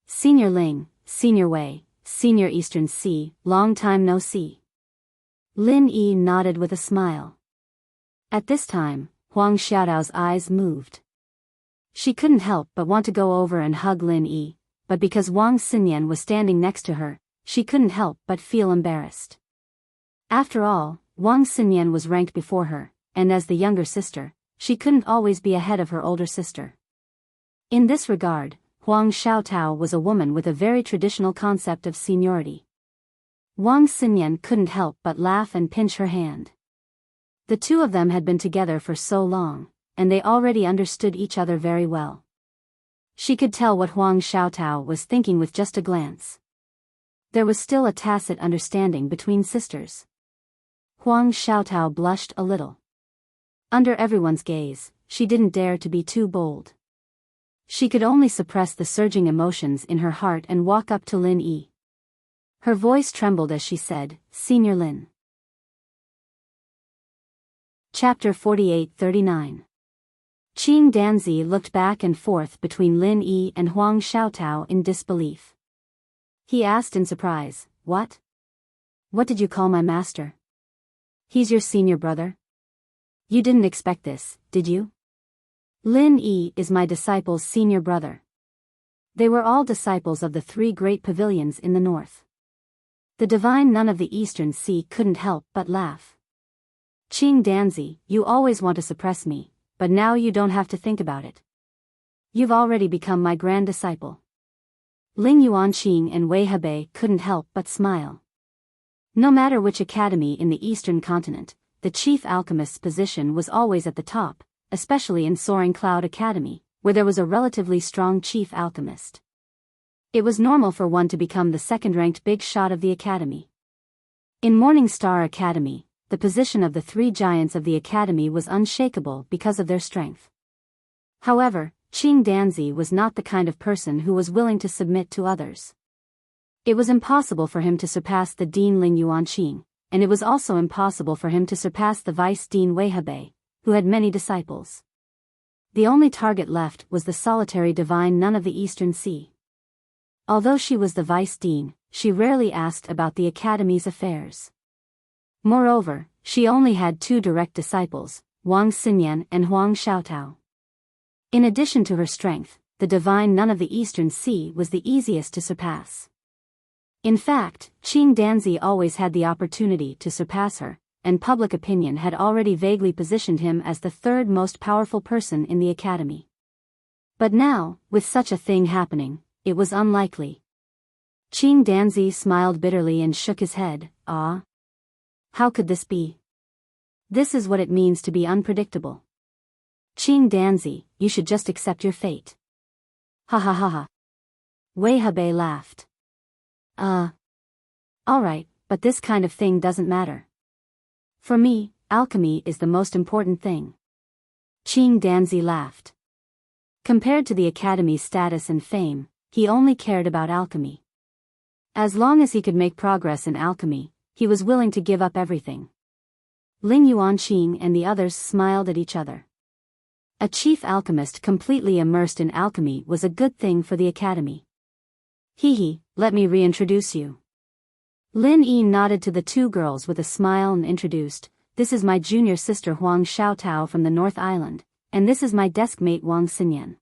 Senior Ling, Senior Wei, Senior Eastern Sea, long time no see. Lin Yi nodded with a smile. At this time, Huang Xiaodao's eyes moved. She couldn't help but want to go over and hug Lin Yi, but because Wang Xinyan was standing next to her, she couldn't help but feel embarrassed. After all, Wang Xinyan was ranked before her, and as the younger sister, she couldn't always be ahead of her older sister. In this regard, Huang Xiaotao was a woman with a very traditional concept of seniority. Wang Xinyan couldn't help but laugh and pinch her hand. The two of them had been together for so long, and they already understood each other very well. She could tell what Huang Xiaotao was thinking with just a glance. There was still a tacit understanding between sisters. Huang Xiaotao blushed a little. Under everyone's gaze, she didn't dare to be too bold. She could only suppress the surging emotions in her heart and walk up to Lin Yi. Her voice trembled as she said, "Senior Lin." Chapter 48-39. Qing Danzi looked back and forth between Lin Yi and Huang Xiaotao in disbelief. He asked in surprise, "What? What did you call my master? He's your senior brother? You didn't expect this, did you? Lin Yi is my disciple's senior brother." They were all disciples of the three great pavilions in the north. The divine nun of the Eastern Sea couldn't help but laugh. "Qing Danzi, you always want to suppress me, but now you don't have to think about it. You've already become my grand disciple." Ling Yuanqing and Wei Hebei couldn't help but smile. No matter which academy in the Eastern continent, the chief alchemist's position was always at the top, especially in Soaring Cloud Academy, where there was a relatively strong chief alchemist. It was normal for one to become the second-ranked big shot of the academy. In Morning Star Academy, the position of the three giants of the academy was unshakable because of their strength. However, Qing Danzi was not the kind of person who was willing to submit to others. It was impossible for him to surpass the Dean Ling Yuanqing, and it was also impossible for him to surpass the Vice Dean Wei Hebei, who had many disciples. The only target left was the solitary divine nun of the Eastern Sea. Although she was the Vice Dean, she rarely asked about the academy's affairs. Moreover, she only had two direct disciples, Wang Xinyan and Huang Xiaotao. In addition to her strength, the divine nun of the Eastern Sea was the easiest to surpass. In fact, Qing Danzi always had the opportunity to surpass her, and public opinion had already vaguely positioned him as the third most powerful person in the academy. But now, with such a thing happening, it was unlikely. Qing Danzi smiled bitterly and shook his head. "Ah. How could this be? This is what it means to be unpredictable. Qing Danzi, you should just accept your fate." "Ha ha ha ha." Wei Hebei laughed. Alright, but this kind of thing doesn't matter. For me, alchemy is the most important thing." Qing Danzi laughed. Compared to the academy's status and fame, he only cared about alchemy. As long as he could make progress in alchemy, he was willing to give up everything. Ling Yuanqing and the others smiled at each other. A chief alchemist completely immersed in alchemy was a good thing for the academy. "Hee, let me reintroduce you." Lin Yi nodded to the two girls with a smile and introduced, "This is my junior sister Huang Xiaotao from the North Island, and this is my desk mate Wang Xinyan."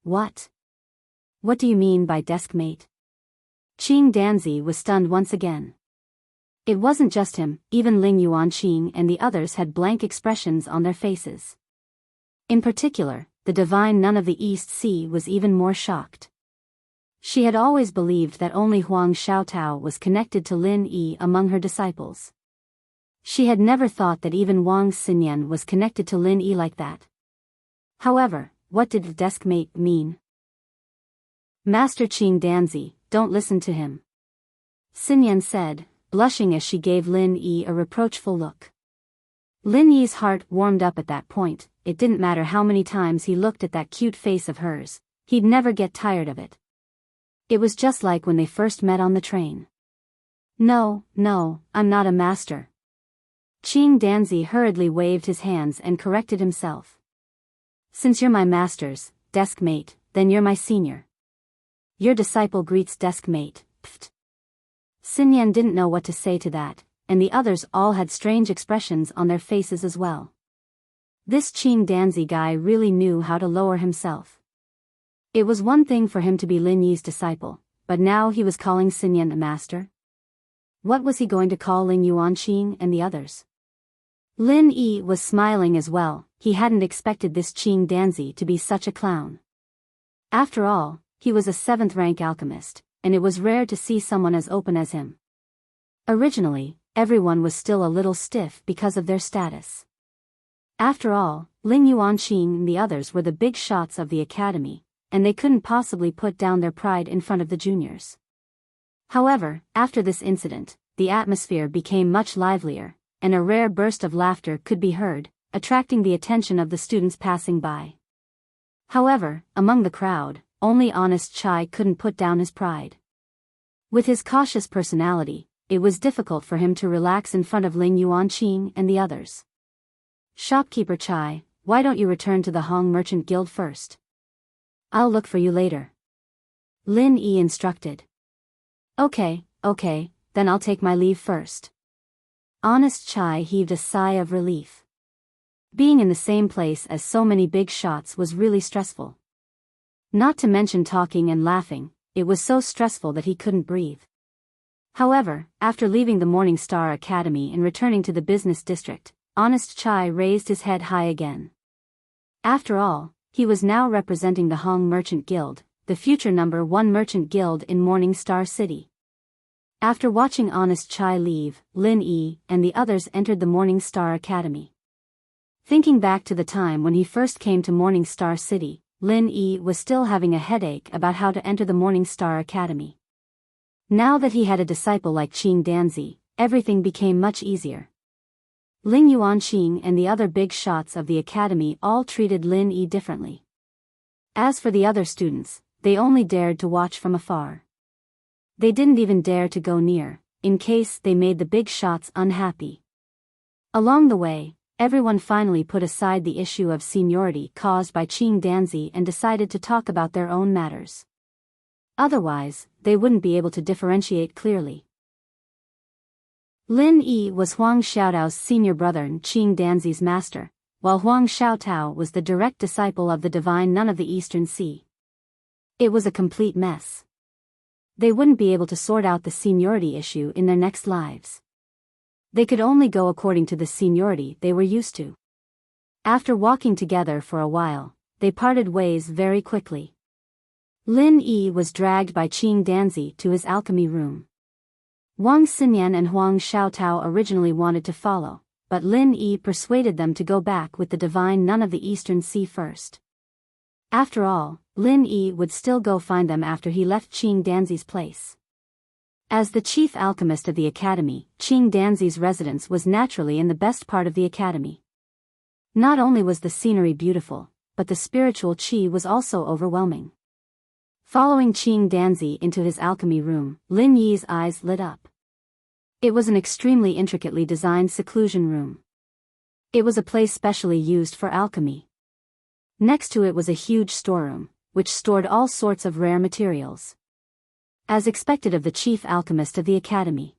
"What? What do you mean by desk mate?" Qing Danzi was stunned once again. It wasn't just him, even Ling Yuanqing and the others had blank expressions on their faces. In particular, the divine nun of the East Sea was even more shocked. She had always believed that only Huang Xiaotao was connected to Lin Yi among her disciples. She had never thought that even Wang Xinyan was connected to Lin Yi like that. However, what did the desk mate mean? "Master Qing Danzi, don't listen to him," Xinyan said, blushing as she gave Lin Yi a reproachful look. Lin Yi's heart warmed up at that point. It didn't matter how many times he looked at that cute face of hers, he'd never get tired of it. It was just like when they first met on the train. No, I'm not a master." Qing Danzi hurriedly waved his hands and corrected himself. "Since you're my master's desk mate, then you're my senior. Your disciple greets desk mate, pft." Xinyan didn't know what to say to that, and the others all had strange expressions on their faces as well. This Qing Danzi guy really knew how to lower himself. It was one thing for him to be Lin Yi's disciple, but now he was calling Xinyan a master? What was he going to call Ling Yuanqing and the others? Lin Yi was smiling as well. He hadn't expected this Qing Danzi to be such a clown. After all, he was a 7th-rank alchemist, and it was rare to see someone as open as him. Originally, everyone was still a little stiff because of their status. After all, Ling Yuanqing and the others were the big shots of the academy, and they couldn't possibly put down their pride in front of the juniors. However, after this incident, the atmosphere became much livelier, and a rare burst of laughter could be heard, attracting the attention of the students passing by. However, among the crowd, only Honest Chai couldn't put down his pride. With his cautious personality, it was difficult for him to relax in front of Ling Yuanqing and the others. "Shopkeeper Chai, why don't you return to the Hong Merchant Guild first? I'll look for you later," Lin Yi instructed. Okay, then I'll take my leave first." Honest Chai heaved a sigh of relief. Being in the same place as so many big shots was really stressful. Not to mention talking and laughing, it was so stressful that he couldn't breathe. However, after leaving the Morning Star Academy and returning to the business district, Honest Chai raised his head high again. After all, he was now representing the Hong Merchant Guild, the future #1 merchant guild in Morning Star City. After watching Honest Chai leave, Lin Yi and the others entered the Morning Star Academy. Thinking back to the time when he first came to Morning Star City, Lin Yi was still having a headache about how to enter the Morning Star Academy. Now that he had a disciple like Qing Danzi, everything became much easier. Ling Yuanqing and the other big shots of the academy all treated Lin Yi differently. As for the other students, they only dared to watch from afar. They didn't even dare to go near, in case they made the big shots unhappy. Along the way, everyone finally put aside the issue of seniority caused by Qing Danzi and decided to talk about their own matters. Otherwise, they wouldn't be able to differentiate clearly. Lin Yi was Huang Xiaotao's senior brother and Qing Danzi's master, while Huang Xiaotao was the direct disciple of the divine nun of the Eastern Sea. It was a complete mess. They wouldn't be able to sort out the seniority issue in their next lives. They could only go according to the seniority they were used to. After walking together for a while, they parted ways very quickly. Lin Yi was dragged by Qing Danzi to his alchemy room. Wang Xinyan and Huang Xiaotao originally wanted to follow, but Lin Yi persuaded them to go back with the divine nun of the Eastern Sea first. After all, Lin Yi would still go find them after he left Qing Danzi's place. As the chief alchemist of the academy, Qing Danzi's residence was naturally in the best part of the academy. Not only was the scenery beautiful, but the spiritual qi was also overwhelming. Following Qing Danzi into his alchemy room, Lin Yi's eyes lit up. It was an extremely intricately designed seclusion room. It was a place specially used for alchemy. Next to it was a huge storeroom, which stored all sorts of rare materials. As expected of the chief alchemist of the academy.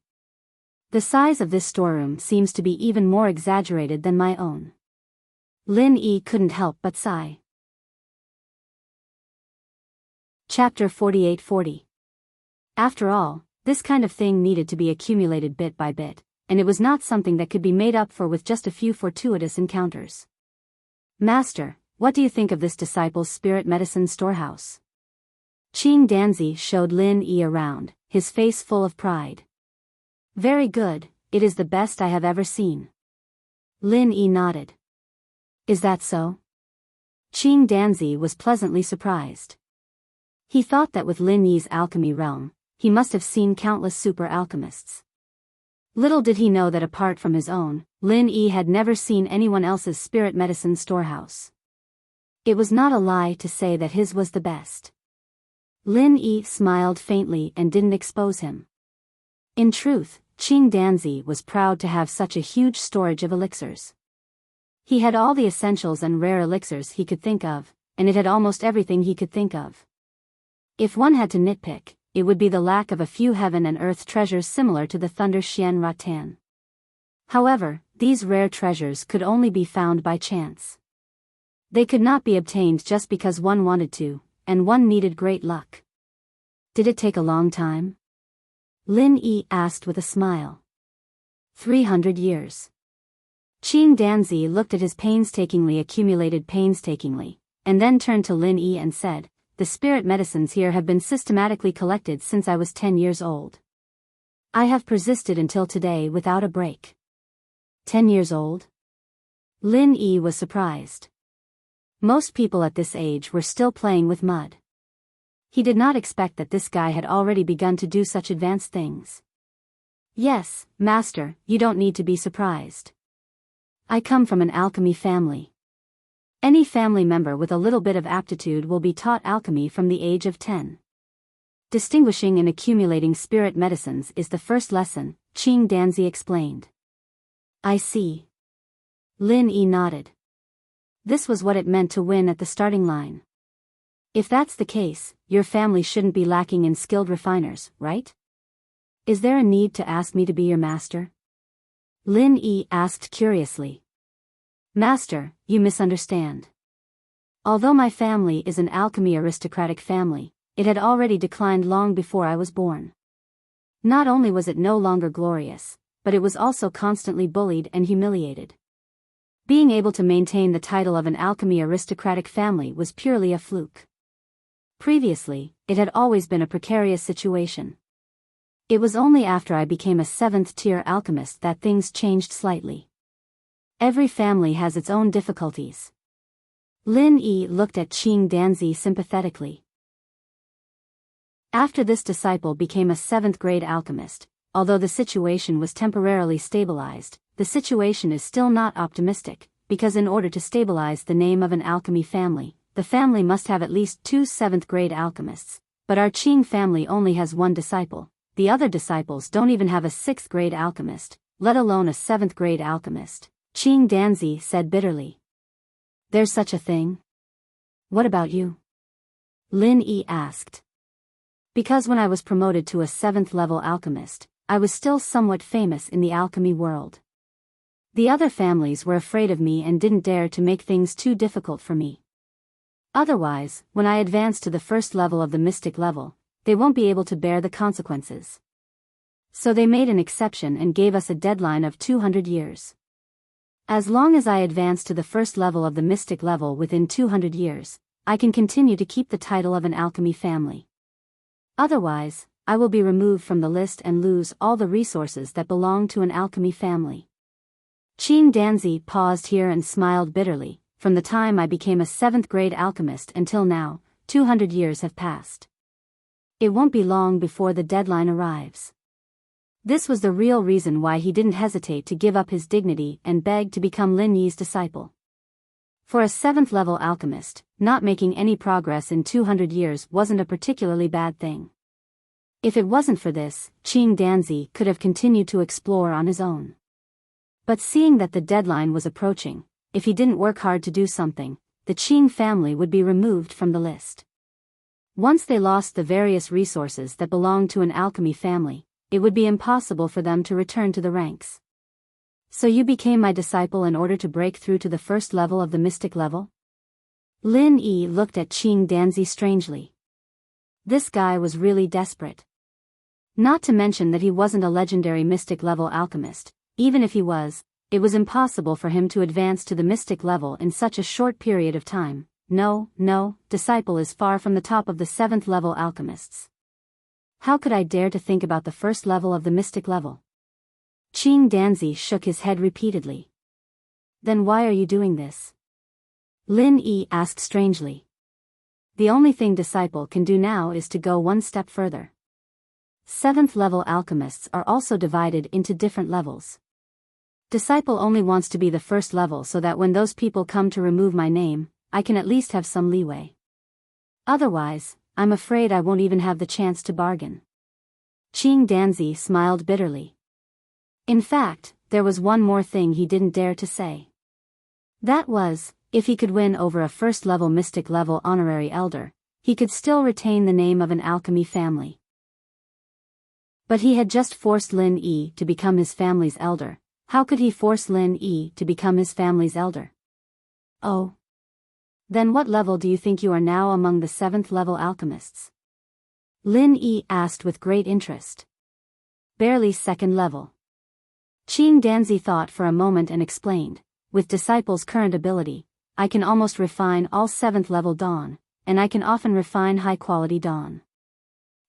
The size of this storeroom seems to be even more exaggerated than my own. Lin Yi couldn't help but sigh. Chapter 4840. After all, this kind of thing needed to be accumulated bit by bit, and it was not something that could be made up for with just a few fortuitous encounters. "Master, what do you think of this disciple's spirit medicine storehouse?" Qing Danzi showed Lin Yi around, his face full of pride. "Very good, it is the best I have ever seen." Lin Yi nodded. "Is that so?" Qing Danzi was pleasantly surprised. He thought that with Lin Yi's alchemy realm, he must have seen countless super alchemists. Little did he know that apart from his own, Lin Yi had never seen anyone else's spirit medicine storehouse. It was not a lie to say that his was the best. Lin Yi smiled faintly and didn't expose him. In truth, Qing Danzi was proud to have such a huge storage of elixirs. He had all the essentials and rare elixirs he could think of, and it had almost everything he could think of. If one had to nitpick, it would be the lack of a few heaven and earth treasures similar to the Thunder Xian Ratan. However, these rare treasures could only be found by chance. They could not be obtained just because one wanted to, and one needed great luck. "Did it take a long time?" Lin Yi asked with a smile. 300 years. Qing Danzi looked at his painstakingly, and then turned to Lin Yi and said, "The spirit medicines here have been systematically collected since I was 10 years old. I have persisted until today without a break." 10 years old? Lin Yi was surprised. Most people at this age were still playing with mud. He did not expect that this guy had already begun to do such advanced things. "Yes, master, you don't need to be surprised. I come from an alchemy family. Any family member with a little bit of aptitude will be taught alchemy from the age of 10. Distinguishing and accumulating spirit medicines is the first lesson," Qing Danzi explained. "I see." Lin Yi nodded. This was what it meant to win at the starting line. If that's the case, your family shouldn't be lacking in skilled refiners, right? Is there a need to ask me to be your master? Lin Yi asked curiously. "Master, you misunderstand. Although my family is an alchemy aristocratic family, it had already declined long before I was born. Not only was it no longer glorious, but it was also constantly bullied and humiliated. Being able to maintain the title of an alchemy aristocratic family was purely a fluke. Previously, it had always been a precarious situation. It was only after I became a 7th-tier alchemist that things changed slightly. Every family has its own difficulties." Lin Yi looked at Qing Danzi sympathetically. After this disciple became a 7th-grade alchemist, although the situation was temporarily stabilized, the situation is still not optimistic, because in order to stabilize the name of an alchemy family, the family must have at least 2 7th-grade alchemists, but our Qing family only has 1 disciple. The other disciples don't even have a 6th-grade alchemist, let alone a 7th-grade alchemist, Qing Danzi said bitterly. "There's such a thing? What about you?" Lin Yi asked. "Because when I was promoted to a 7th-level alchemist, I was still somewhat famous in the alchemy world. The other families were afraid of me and didn't dare to make things too difficult for me. Otherwise, when I advance to the first level of the mystic level, they won't be able to bear the consequences. So they made an exception and gave us a deadline of 200 years. As long as I advance to the first level of the mystic level within 200 years, I can continue to keep the title of an alchemy family. Otherwise, I will be removed from the list and lose all the resources that belong to an alchemy family." Qing Danzi paused here and smiled bitterly. "From the time I became a 7th-grade alchemist until now, 200 years have passed. It won't be long before the deadline arrives." This was the real reason why he didn't hesitate to give up his dignity and beg to become Lin Yi's disciple. For a 7th-level alchemist, not making any progress in 200 years wasn't a particularly bad thing. If it wasn't for this, Qing Danzi could have continued to explore on his own. But seeing that the deadline was approaching, if he didn't work hard to do something, the Qing family would be removed from the list. Once they lost the various resources that belonged to an alchemy family, it would be impossible for them to return to the ranks. "So you became my disciple in order to break through to the first level of the mystic level?" Lin Yi looked at Qing Danzi strangely. This guy was really desperate. Not to mention that he wasn't a legendary mystic level alchemist. Even if he was, it was impossible for him to advance to the mystic level in such a short period of time. No, disciple is far from the top of the 7th-level alchemists. How could I dare to think about the first level of the mystic level? Qing Danzi shook his head repeatedly. "Then why are you doing this?" Lin Yi asked strangely. "The only thing disciple can do now is to go one step further. 7th-level alchemists are also divided into different levels. Disciple only wants to be the first level so that when those people come to remove my name, I can at least have some leeway. Otherwise, I'm afraid I won't even have the chance to bargain." Qing Danzi smiled bitterly. In fact, there was one more thing he didn't dare to say. That was, if he could win over a first-level mystic level honorary elder, he could still retain the name of an alchemy family. But he had just forced Lin Yi to become his family's elder. How could he force Lin Yi to become his family's elder? "Oh. Then what level do you think you are now among the 7th-level alchemists?" Lin Yi asked with great interest. "Barely 2nd level. Qing Danzi thought for a moment and explained, with disciples' current ability, I can almost refine all 7th level dawn, and I can often refine high-quality dawn.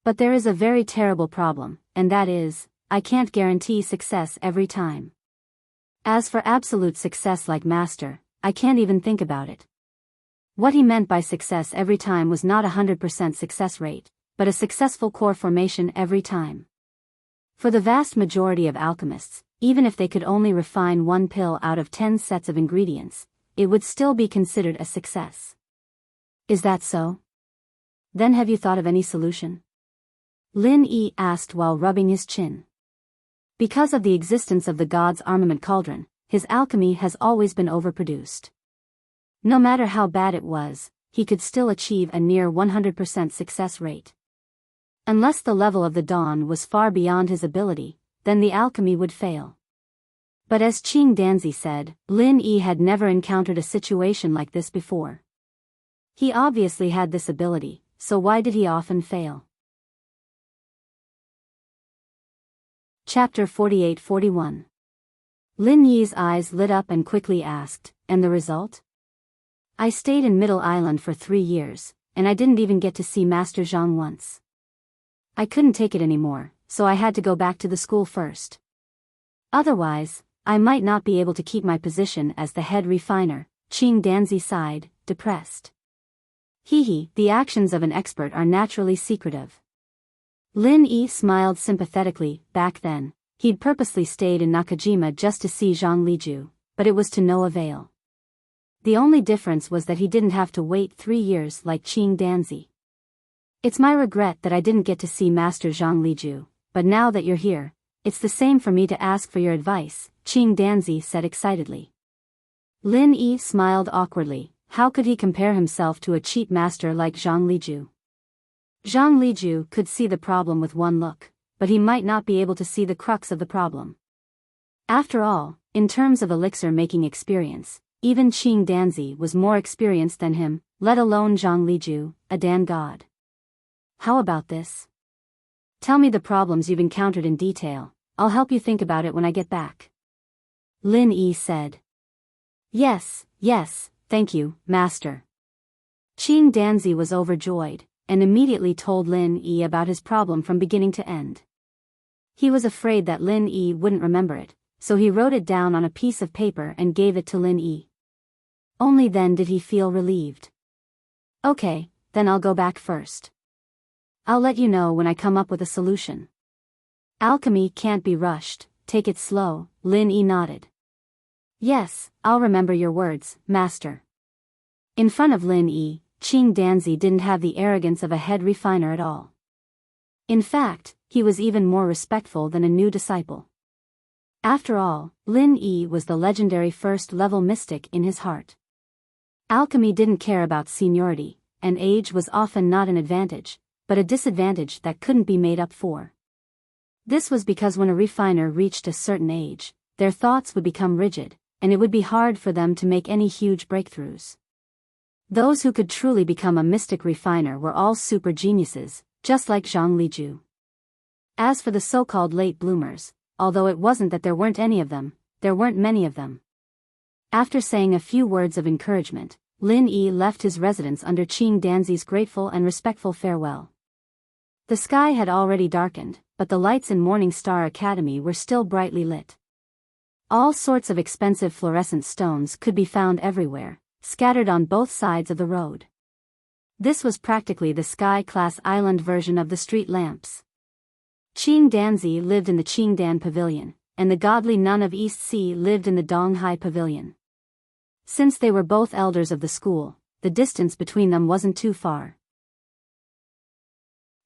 But there is a very terrible problem, and that is, I can't guarantee success every time. As for absolute success like Master, I can't even think about it. What he meant by success every time was not 100% success rate, but a successful core formation every time. For the vast majority of alchemists, even if they could only refine 1 pill out of 10 sets of ingredients, it would still be considered a success. Is that so? Then have you thought of any solution? Lin Yi asked while rubbing his chin. Because of the existence of the god's armament cauldron, his alchemy has always been overproduced. No matter how bad it was, he could still achieve a near 100% success rate. Unless the level of the dawn was far beyond his ability, then the alchemy would fail. But as Qing Danzi said, Lin Yi had never encountered a situation like this before. He obviously had this ability, so why did he often fail? Chapter 48-41. Lin Yi's eyes lit up and quickly asked, and the result? I stayed in Middle Island for 3 years, and I didn't even get to see Master Zhang once. I couldn't take it anymore, so I had to go back to the school first. Otherwise, I might not be able to keep my position as the head refiner. Qing Danzi sighed, depressed. The actions of an expert are naturally secretive. Lin Yi smiled sympathetically. Back then, he'd purposely stayed in Nakajima just to see Zhang Liju, but it was to no avail. The only difference was that he didn't have to wait 3 years like Qing Danzi. It's my regret that I didn't get to see Master Zhang Liju, but now that you're here, it's the same for me to ask for your advice, Qing Danzi said excitedly. Lin Yi smiled awkwardly. How could he compare himself to a cheap master like Zhang Liju? Zhang Liju could see the problem with one look, but he might not be able to see the crux of the problem. After all, in terms of elixir-making experience, even Qing Danzi was more experienced than him, let alone Zhang Liju, a Dan god. How about this? Tell me the problems you've encountered in detail, I'll help you think about it when I get back. Lin Yi said. Yes, thank you, Master. Qing Danzi was overjoyed, and immediately told Lin Yi about his problem from beginning to end. He was afraid that Lin Yi wouldn't remember it, so he wrote it down on a piece of paper and gave it to Lin Yi. Only then did he feel relieved. Okay, then I'll go back first. I'll let you know when I come up with a solution. Alchemy can't be rushed, take it slow, Lin Yi nodded. Yes, I'll remember your words, Master. In front of Lin Yi, Qing Danzi didn't have the arrogance of a head refiner at all. In fact, he was even more respectful than a new disciple. After all, Lin Yi was the legendary first-level mystic in his heart. Alchemy didn't care about seniority, and age was often not an advantage, but a disadvantage that couldn't be made up for. This was because when a refiner reached a certain age, their thoughts would become rigid, and it would be hard for them to make any huge breakthroughs. Those who could truly become a mystic refiner were all super geniuses, just like Zhang Liju. As for the so-called late bloomers, although it wasn't that there weren't any of them, there weren't many of them. After saying a few words of encouragement, Lin Yi left his residence under Qing Danzi's grateful and respectful farewell. The sky had already darkened, but the lights in Morning Star Academy were still brightly lit. All sorts of expensive fluorescent stones could be found everywhere, scattered on both sides of the road. This was practically the sky-class island version of the street lamps. Qing Danzi lived in the Qingdan Pavilion, and the godly nun of East Sea lived in the Donghai Pavilion. Since they were both elders of the school, the distance between them wasn't too far.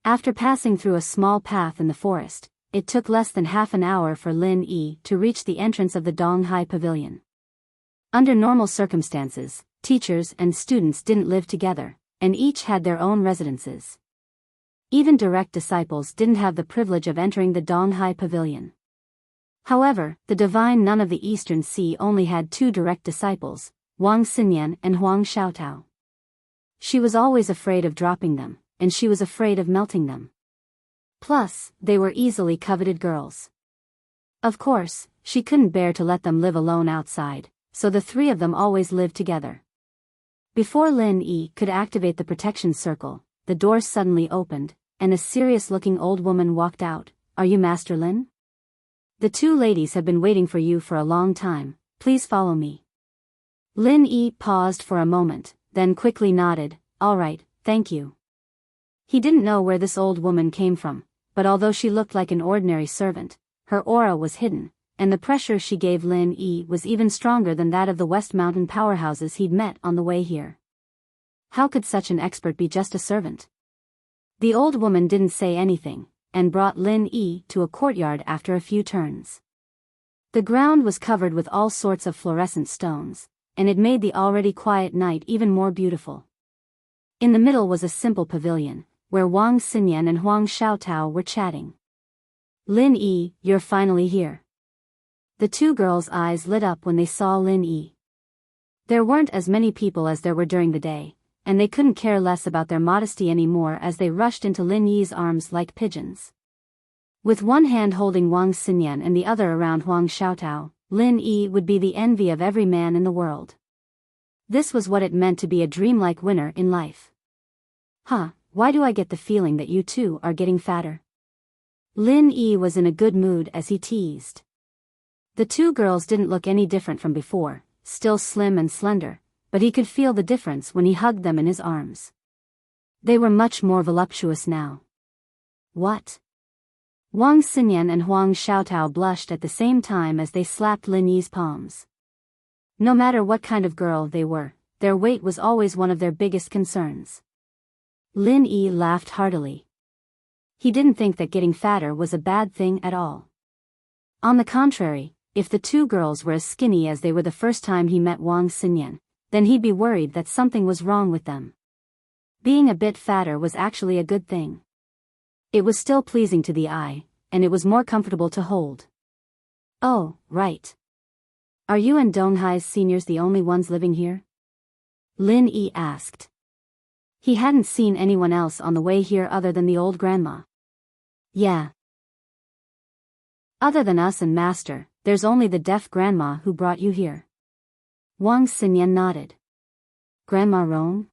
After passing through a small path in the forest, it took less than half an hour for Lin Yi to reach the entrance of the Donghai Pavilion. Under normal circumstances, teachers and students didn't live together, and each had their own residences. Even direct disciples didn't have the privilege of entering the Donghai Pavilion. However, the divine nun of the Eastern Sea only had 2 direct disciples, Wang Xinyan and Huang Xiaotao. She was always afraid of dropping them, and she was afraid of melting them. Plus, they were easily coveted girls. Of course, she couldn't bear to let them live alone outside, so the three of them always lived together. Before Lin Yi could activate the protection circle, the door suddenly opened, and a serious-looking old woman walked out. "Are you Master Lin? The two ladies have been waiting for you for a long time, please follow me." Lin Yi paused for a moment, then quickly nodded, "All right, thank you." He didn't know where this old woman came from, but although she looked like an ordinary servant, her aura was hidden, and the pressure she gave Lin Yi was even stronger than that of the West Mountain powerhouses he'd met on the way here. How could such an expert be just a servant? The old woman didn't say anything, and brought Lin Yi to a courtyard after a few turns. The ground was covered with all sorts of fluorescent stones, and it made the already quiet night even more beautiful. In the middle was a simple pavilion, where Wang Xinyan and Huang Xiaotao were chatting. "Lin Yi, you're finally here." The two girls' eyes lit up when they saw Lin Yi. There weren't as many people as there were during the day, and they couldn't care less about their modesty anymore as they rushed into Lin Yi's arms like pigeons. With one hand holding Wang Xinyan and the other around Huang Xiaotao, Lin Yi would be the envy of every man in the world. This was what it meant to be a dreamlike winner in life. Why do I get the feeling that you two are getting fatter?" Lin Yi was in a good mood as he teased. The two girls didn't look any different from before, still slim and slender, but he could feel the difference when he hugged them in his arms. They were much more voluptuous now. "What?" Wang Xinyan and Huang Xiaotao blushed at the same time as they slapped Lin Yi's palms. No matter what kind of girl they were, their weight was always one of their biggest concerns. Lin Yi laughed heartily. He didn't think that getting fatter was a bad thing at all. On the contrary, if the two girls were as skinny as they were the first time he met Wang Xinyan, then he'd be worried that something was wrong with them. Being a bit fatter was actually a good thing. It was still pleasing to the eye, and it was more comfortable to hold. "Oh, right. Are you and Donghai's seniors the only ones living here?" Lin Yi asked. He hadn't seen anyone else on the way here other than the old grandma. "Yeah. Other than us and Master, there's only the deaf grandma who brought you here." Wang Xinyan nodded. "Grandma Rong?"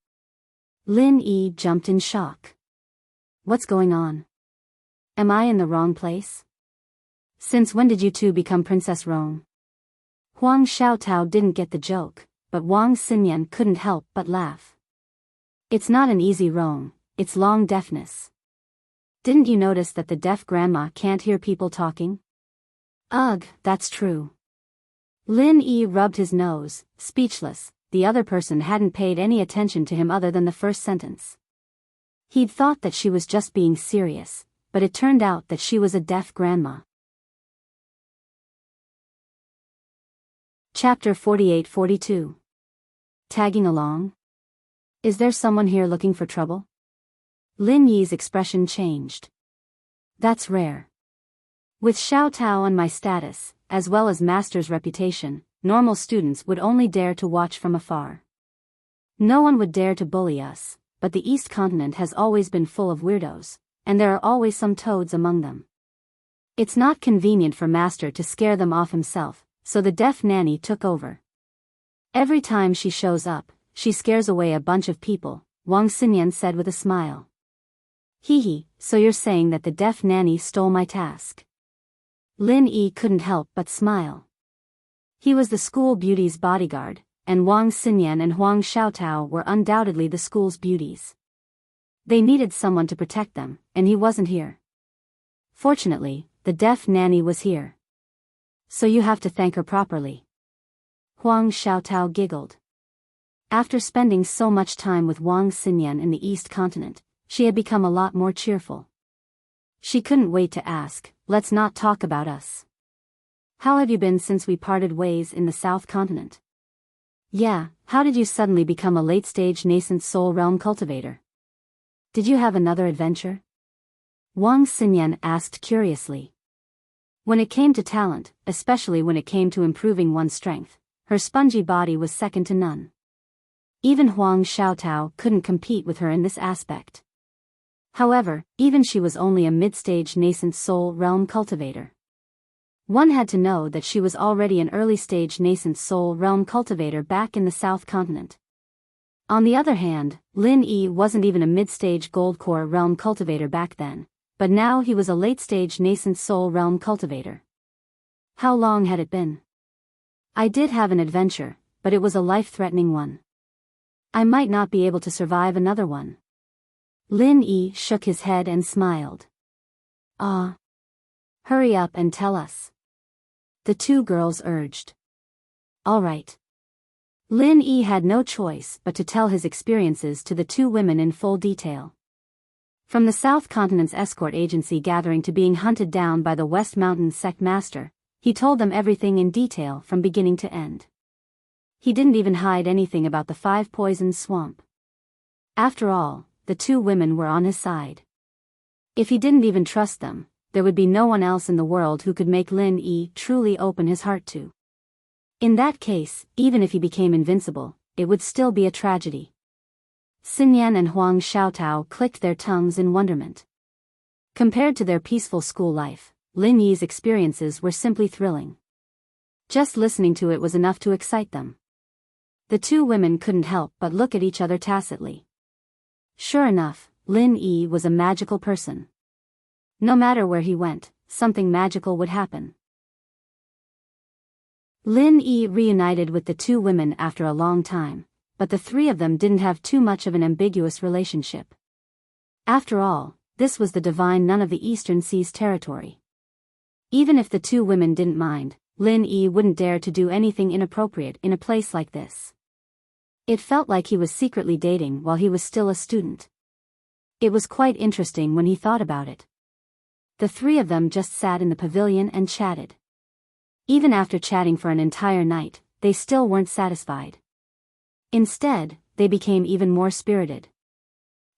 Lin Yi jumped in shock. "What's going on? Am I in the wrong place? Since when did you two become Princess Rong?" Huang Xiaotao didn't get the joke, but Wang Xinyan couldn't help but laugh. "It's not an easy Rong, it's long deafness. Didn't you notice that the deaf grandma can't hear people talking?" "Ugh, that's true." Lin Yi rubbed his nose, speechless. The other person hadn't paid any attention to him other than the first sentence. He'd thought that she was just being serious, but it turned out that she was a deaf grandma. Chapter 48-42. Tagging along? Is there someone here looking for trouble? Lin Yi's expression changed. That's rare. With Xiao Tao and my status, as well as Master's reputation, normal students would only dare to watch from afar. No one would dare to bully us, but the East Continent has always been full of weirdos, and there are always some toads among them. It's not convenient for Master to scare them off himself, so the deaf nanny took over. Every time she shows up, she scares away a bunch of people, Wang Xinyan said with a smile. Hee, so you're saying that the deaf nanny stole my task? Lin Yi couldn't help but smile. He was the school beauty's bodyguard, and Wang Xinyan and Huang Xiaotao were undoubtedly the school's beauties. They needed someone to protect them, and he wasn't here. Fortunately, the deaf nanny was here. So you have to thank her properly. Huang Xiaotao giggled. After spending so much time with Wang Xinyan in the East Continent, she had become a lot more cheerful. She couldn't wait to ask, let's not talk about us. How have you been since we parted ways in the South Continent? Yeah, how did you suddenly become a late-stage nascent soul realm cultivator? Did you have another adventure? Wang Xinyan asked curiously. When it came to talent, especially when it came to improving one's strength, her spongy body was second to none. Even Huang Xiaotao couldn't compete with her in this aspect. However, even she was only a mid-stage nascent soul realm cultivator. One had to know that she was already an early-stage nascent soul realm cultivator back in the South Continent. On the other hand, Lin Yi wasn't even a mid-stage gold core realm cultivator back then, but now he was a late-stage nascent soul realm cultivator. How long had it been? I did have an adventure, but it was a life-threatening one. I might not be able to survive another one. Lin Yi shook his head and smiled. Ah. Hurry up and tell us. The two girls urged. All right. Lin Yi had no choice but to tell his experiences to the two women in full detail. From the South Continent's escort agency gathering to being hunted down by the West Mountain sect master, he told them everything in detail from beginning to end. He didn't even hide anything about the 5 poisoned swamp. After all, the two women were on his side. If he didn't even trust them, there would be no one else in the world who could make Lin Yi truly open his heart to. In that case, even if he became invincible, it would still be a tragedy. Xinyan and Huang Xiaotao clicked their tongues in wonderment. Compared to their peaceful school life, Lin Yi's experiences were simply thrilling. Just listening to it was enough to excite them. The two women couldn't help but look at each other tacitly. Sure enough, Lin Yi was a magical person. No matter where he went, something magical would happen. Lin Yi reunited with the two women after a long time, but the three of them didn't have too much of an ambiguous relationship. After all, this was the divine nun of the Eastern Seas territory. Even if the two women didn't mind, Lin Yi wouldn't dare to do anything inappropriate in a place like this. It felt like he was secretly dating while he was still a student. It was quite interesting when he thought about it. The three of them just sat in the pavilion and chatted. Even after chatting for an entire night, they still weren't satisfied. Instead, they became even more spirited.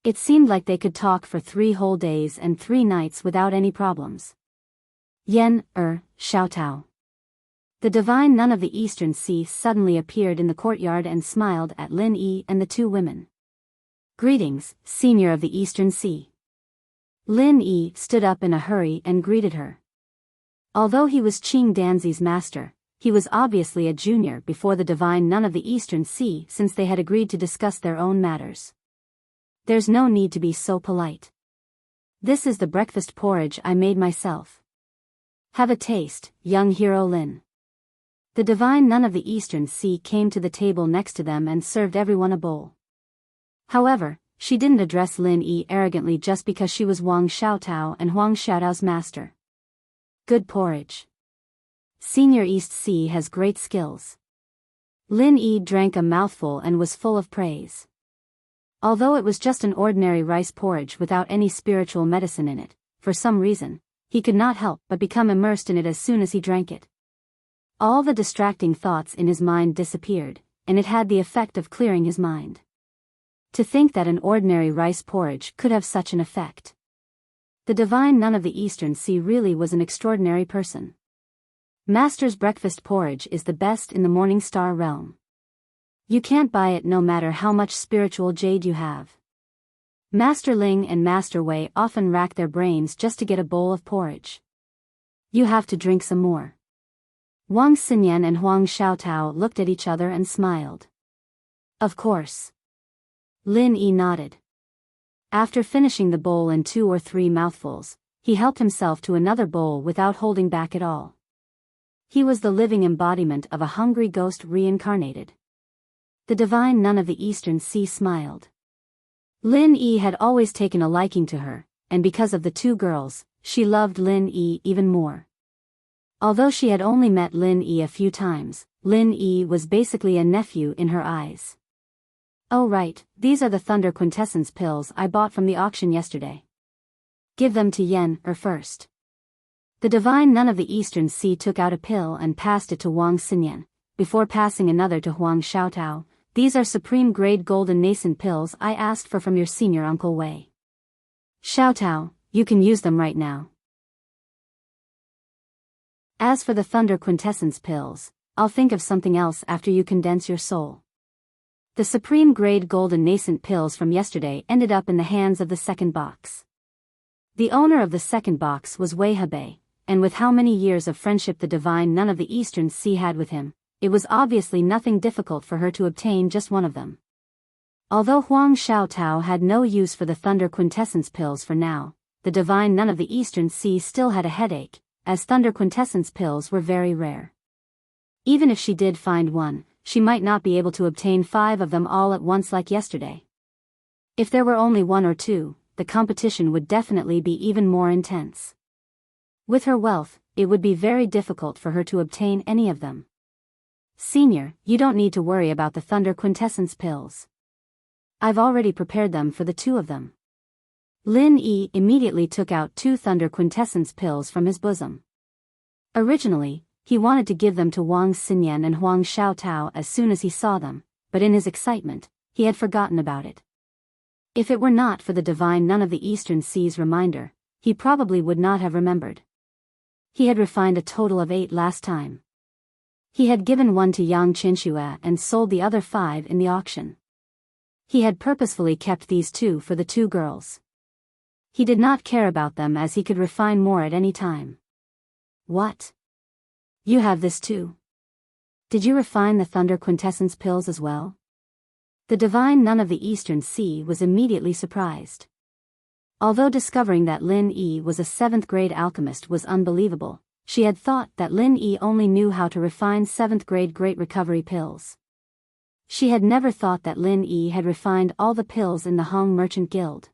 It seemed like they could talk for 3 whole days and 3 nights without any problems. Xiaotao. The divine nun of the Eastern Sea suddenly appeared in the courtyard and smiled at Lin Yi and the two women. Greetings, Senior of the Eastern Sea. Lin Yi stood up in a hurry and greeted her. Although he was Qing Danzi's master, he was obviously a junior before the divine nun of the Eastern Sea since they had agreed to discuss their own matters. There's no need to be so polite. This is the breakfast porridge I made myself. Have a taste, young hero Lin. The divine nun of the Eastern Sea came to the table next to them and served everyone a bowl. However, she didn't address Lin Yi arrogantly just because she was Huang Xiaotao and Huang Xiaotao's master. Good porridge. Senior East Sea has great skills. Lin Yi drank a mouthful and was full of praise. Although it was just an ordinary rice porridge without any spiritual medicine in it, for some reason, he could not help but become immersed in it as soon as he drank it. All the distracting thoughts in his mind disappeared, and it had the effect of clearing his mind. To think that an ordinary rice porridge could have such an effect. The divine nun of the Eastern Sea really was an extraordinary person. Master's breakfast porridge is the best in the Morning Star realm. You can't buy it no matter how much spiritual jade you have. Master Ling and Master Wei often rack their brains just to get a bowl of porridge. You have to drink some more. Wang Xinyan and Huang Xiaotao looked at each other and smiled. Of course. Lin Yi nodded. After finishing the bowl in 2 or 3 mouthfuls, he helped himself to another bowl without holding back at all. He was the living embodiment of a hungry ghost reincarnated. The divine nun of the Eastern Sea smiled. Lin Yi had always taken a liking to her, and because of the two girls, she loved Lin Yi even more. Although she had only met Lin Yi a few times, Lin Yi was basically a nephew in her eyes. Oh right, these are the Thunder Quintessence pills I bought from the auction yesterday. Give them to Yen first. The divine nun of the Eastern Sea took out a pill and passed it to Wang Xinyan, before passing another to Huang Xiaotao. These are supreme grade golden nascent pills I asked for from your senior Uncle Wei. Xiaotao, you can use them right now. As for the Thunder Quintessence pills, I'll think of something else after you condense your soul. The supreme grade golden nascent pills from yesterday ended up in the hands of the second box. The owner of the second box was Wei Hebei, and with how many years of friendship the divine nun of the Eastern Sea had with him, it was obviously nothing difficult for her to obtain just one of them. Although Huang Xiaotao had no use for the Thunder Quintessence pills for now, the divine nun of the Eastern Sea still had a headache, as Thunder Quintessence pills were very rare. Even if she did find one, she might not be able to obtain 5 of them all at once like yesterday. If there were only 1 or 2, the competition would definitely be even more intense. With her wealth, it would be very difficult for her to obtain any of them. Senior, you don't need to worry about the Thunder Quintessence pills. I've already prepared them for the 2 of them. Lin Yi immediately took out 2 Thunder Quintessence pills from his bosom. Originally, he wanted to give them to Wang Xinyan and Huang Xiaotao as soon as he saw them, but in his excitement, he had forgotten about it. If it were not for the divine nun of the Eastern Sea's reminder, he probably would not have remembered. He had refined a total of 8 last time. He had given 1 to Yang Qinxue and sold the other 5 in the auction. He had purposefully kept these 2 for the 2 girls. He did not care about them as he could refine more at any time. What? You have this too? Did you refine the Thunder Quintessence pills as well? The divine nun of the Eastern Sea was immediately surprised. Although discovering that Lin Yi was a 7th-grade alchemist was unbelievable, she had thought that Lin Yi only knew how to refine 7th-grade Great Recovery pills. She had never thought that Lin Yi had refined all the pills in the Hong Merchant Guild.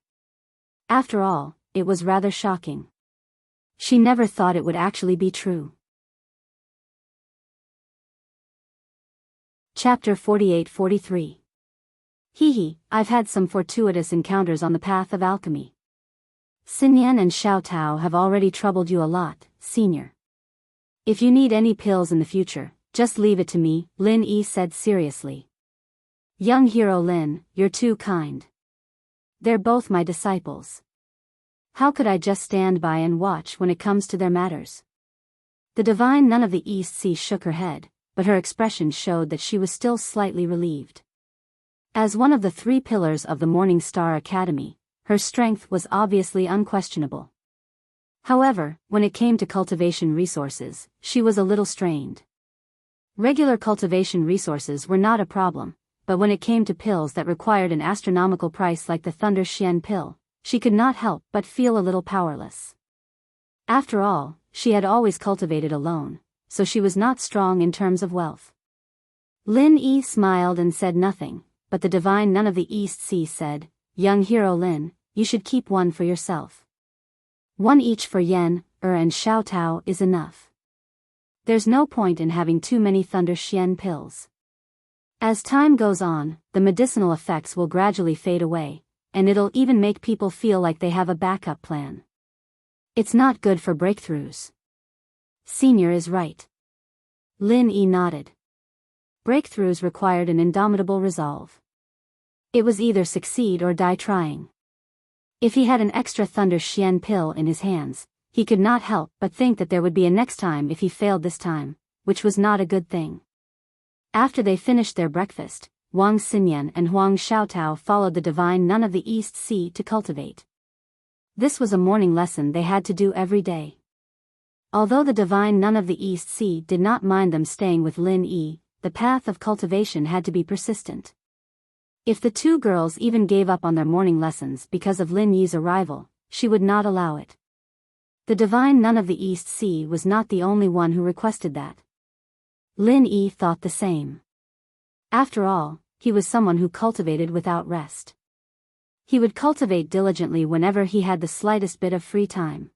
After all, it was rather shocking. She never thought it would actually be true. Chapter 48-43. Hee, I've had some fortuitous encounters on the path of alchemy. Xinyan and Xiaotao have already troubled you a lot, senior. If you need any pills in the future, just leave it to me, Lin Yi said seriously. Young hero Lin, you're too kind. They're both my disciples. How could I just stand by and watch when it comes to their matters? The divine nun of the East Sea shook her head, but her expression showed that she was still slightly relieved. As one of the 3 pillars of the Morning Star Academy, her strength was obviously unquestionable. However, when it came to cultivation resources, she was a little strained. Regular cultivation resources were not a problem, but when it came to pills that required an astronomical price like the Thunder Xian pill, she could not help but feel a little powerless. After all, she had always cultivated alone, so she was not strong in terms of wealth. Lin Yi smiled and said nothing, but the divine nun of the East Sea said, Young hero Lin, you should keep 1 for yourself. 1 each for Yan, and Xiaotao is enough. There's no point in having too many Thunder Xian pills. As time goes on, the medicinal effects will gradually fade away, and it'll even make people feel like they have a backup plan. It's not good for breakthroughs. Senior is right. Lin Yi nodded. Breakthroughs required an indomitable resolve. It was either succeed or die trying. If he had an extra Thunder Xian pill in his hands, he could not help but think that there would be a next time if he failed this time, which was not a good thing. After they finished their breakfast, Wang Xinyan and Huang Xiaotao followed the divine nun of the East Sea to cultivate. This was a morning lesson they had to do every day. Although the divine nun of the East Sea did not mind them staying with Lin Yi, the path of cultivation had to be persistent. If the 2 girls even gave up on their morning lessons because of Lin Yi's arrival, she would not allow it. The divine nun of the East Sea was not the only one who requested that. Lin Yi thought the same. After all, he was someone who cultivated without rest. He would cultivate diligently whenever he had the slightest bit of free time.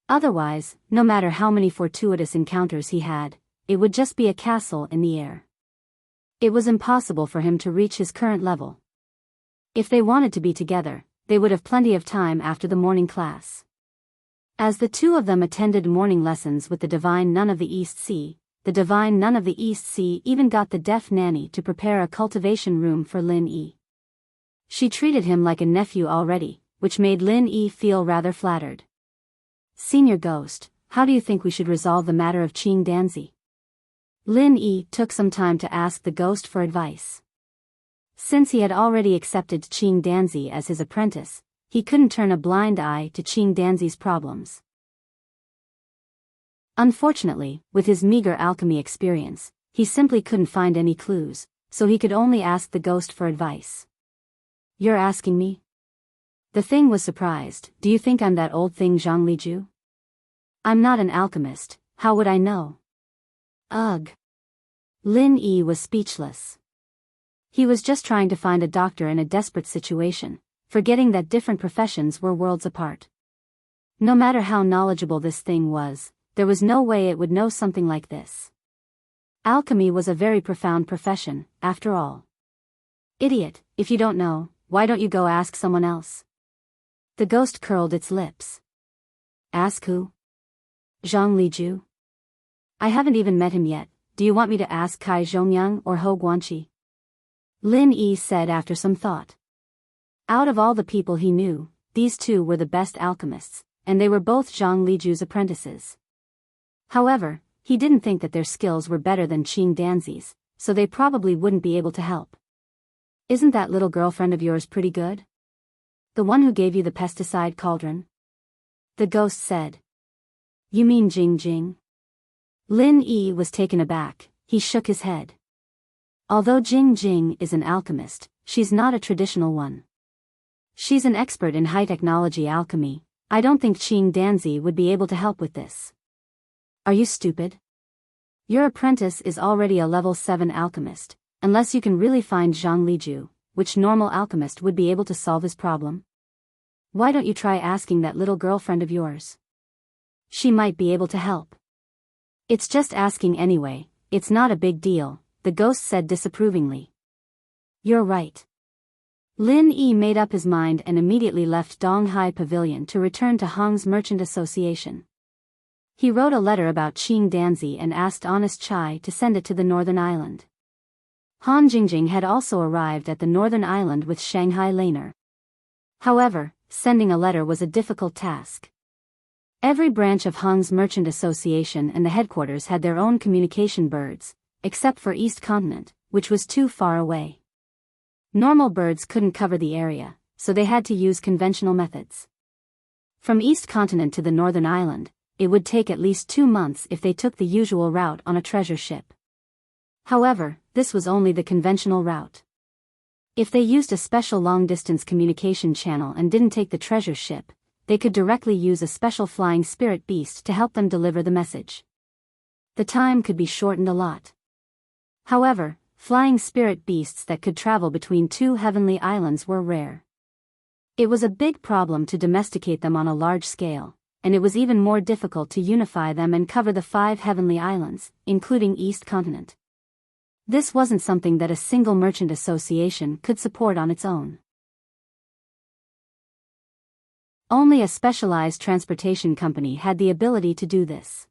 Otherwise, no matter how many fortuitous encounters he had, it would just be a castle in the air. It was impossible for him to reach his current level. If they wanted to be together, they would have plenty of time after the morning class. As the 2 of them attended morning lessons with the divine nun of the East Sea, the divine nun of the East Sea even got the deaf nanny to prepare a cultivation room for Lin Yi. She treated him like a nephew already, which made Lin Yi feel rather flattered. Senior Ghost, how do you think we should resolve the matter of Qing Danzi? Lin Yi took some time to ask the ghost for advice. Since he had already accepted Qing Danzi as his apprentice, he couldn't turn a blind eye to Qing Danzi's problems. Unfortunately, with his meager alchemy experience, he simply couldn't find any clues, so he could only ask the ghost for advice. "You're asking me?" The thing was surprised. "Do you think I'm that old thing, Zhang Liju? I'm not an alchemist, how would I know?" Ugh. Lin Yi was speechless. He was just trying to find a doctor in a desperate situation, forgetting that different professions were worlds apart. No matter how knowledgeable this thing was, there was no way it would know something like this. Alchemy was a very profound profession, after all. "Idiot, if you don't know, why don't you go ask someone else?" The ghost curled its lips. "Ask who? Zhang Liju? I haven't even met him yet. Do you want me to ask Kai Zhongyang or Ho Guanqi?" Lin Yi said after some thought. Out of all the people he knew, these two were the best alchemists, and they were both Zhang Liju's apprentices. However, he didn't think that their skills were better than Qing Danzi's, so they probably wouldn't be able to help. "Isn't that little girlfriend of yours pretty good? The one who gave you the pesticide cauldron?" The ghost said. "You mean Jing Jing?" Lin Yi was taken aback. He shook his head. Although Jing Jing is an alchemist, she's not a traditional one. She's an expert in high-technology alchemy. I don't think Qing Danzi would be able to help with this. Are you stupid? Your apprentice is already a level 7 alchemist, unless you can really find Zhang Liju, which normal alchemist would be able to solve his problem. Why don't you try asking that little girlfriend of yours? She might be able to help. It's just asking anyway, it's not a big deal, the ghost said disapprovingly. You're right. Lin Yi made up his mind and immediately left Donghai Pavilion to return to Hong's Merchant Association. He wrote a letter about Qing Danzi and asked Honest Chai to send it to the Northern Island. Han Jingjing had also arrived at the Northern Island with Shanghai Laner. However, sending a letter was a difficult task. Every branch of Hong's Merchant Association and the headquarters had their own communication birds, except for East Continent, which was too far away. Normal birds couldn't cover the area, so they had to use conventional methods. From East Continent to the Northern Island, it would take at least 2 months if they took the usual route on a treasure ship. However, this was only the conventional route. If they used a special long-distance communication channel and didn't take the treasure ship, they could directly use a special flying spirit beast to help them deliver the message. The time could be shortened a lot. However, flying spirit beasts that could travel between 2 heavenly islands were rare. It was a big problem to domesticate them on a large scale, and it was even more difficult to unify them and cover the 5 heavenly islands, including East Continent. This wasn't something that a single merchant association could support on its own. Only a specialized transportation company had the ability to do this.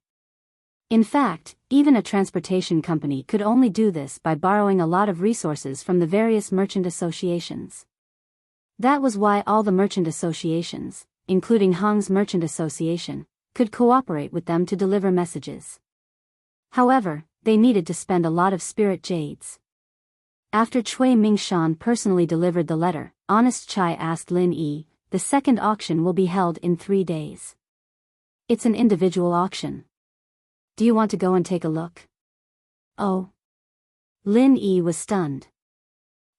In fact, even a transportation company could only do this by borrowing a lot of resources from the various merchant associations. That was why all the merchant associations, including Hong's Merchant Association, could cooperate with them to deliver messages. However, they needed to spend a lot of spirit jades. After Cui Mingshan personally delivered the letter, Honest Chai asked Lin Yi, "The second auction will be held in 3 days. It's an individual auction. Do you want to go and take a look?" Oh. Lin Yi was stunned.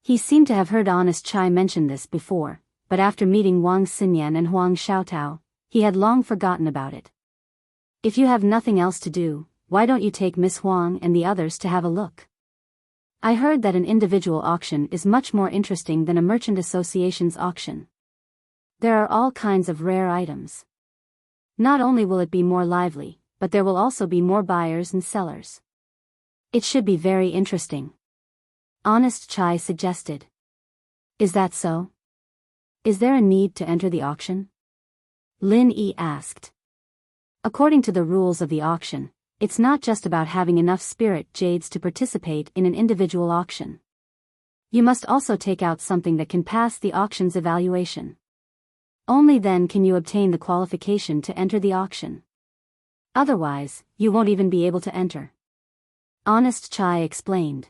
He seemed to have heard Honest Chai mention this before, but after meeting Wang Xinyan and Huang Xiaotao, he had long forgotten about it. "If you have nothing else to do, why don't you take Miss Huang and the others to have a look? I heard that an individual auction is much more interesting than a merchant association's auction. There are all kinds of rare items. Not only will it be more lively, but there will also be more buyers and sellers. It should be very interesting," Honest Chai suggested. "Is that so? Is there a need to enter the auction?" Lin Yi asked. According to the rules of the auction, it's not just about having enough spirit jades to participate in an individual auction. You must also take out something that can pass the auction's evaluation. Only then can you obtain the qualification to enter the auction. Otherwise, you won't even be able to enter," Honest Chai explained.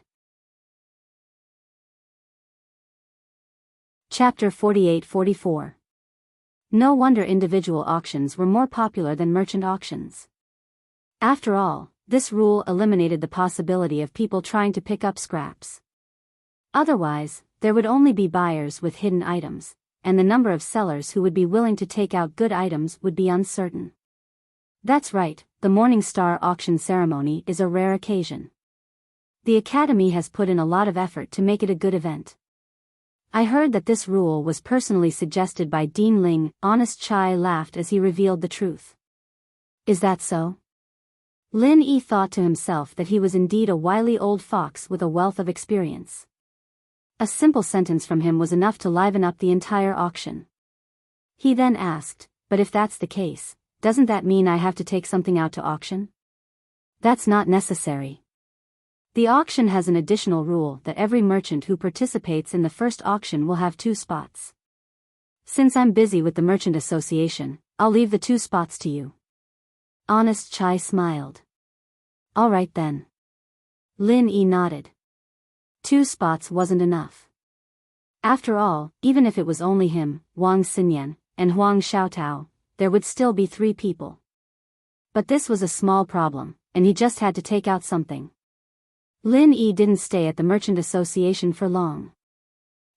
Chapter 48-44. No wonder individual auctions were more popular than merchant auctions. After all, this rule eliminated the possibility of people trying to pick up scraps. Otherwise, there would only be buyers with hidden items, and the number of sellers who would be willing to take out good items would be uncertain. That's right, the Morning Star auction ceremony is a rare occasion. The Academy has put in a lot of effort to make it a good event. I heard that this rule was personally suggested by Dean Ling. Honest Chai laughed as he revealed the truth. Is that so? Lin Yi thought to himself that he was indeed a wily old fox with a wealth of experience. A simple sentence from him was enough to liven up the entire auction. He then asked, but if that's the case, doesn't that mean I have to take something out to auction? That's not necessary. The auction has an additional rule that every merchant who participates in the first auction will have 2 spots. Since I'm busy with the Merchant Association, I'll leave the 2 spots to you. Honest Chai smiled. All right then. Lin Yi nodded. 2 spots wasn't enough. After all, even if it was only him, Wang Xinyan, and Huang Xiaotao, there would still be 3 people. But this was a small problem, and he just had to take out something. Lin Yi didn't stay at the Merchant Association for long.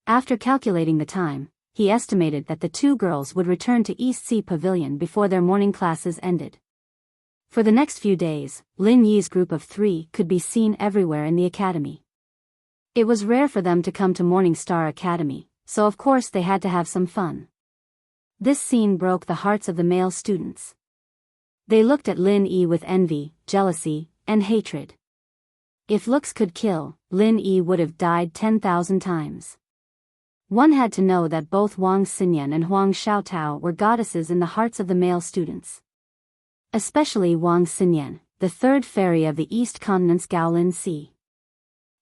After calculating the time, he estimated that the 2 girls would return to East Sea Pavilion before their morning classes ended. For the next few days, Lin Yi's group of 3 could be seen everywhere in the academy. It was rare for them to come to Morning Star Academy, so of course they had to have some fun. This scene broke the hearts of the male students. They looked at Lin Yi with envy, jealousy, and hatred. If looks could kill, Lin Yi would have died 10,000 times. One had to know that both Wang Xinyan and Huang Xiaotao were goddesses in the hearts of the male students. Especially Wang Xinyan, the 3rd fairy of the East Continent's Gaolin Sea.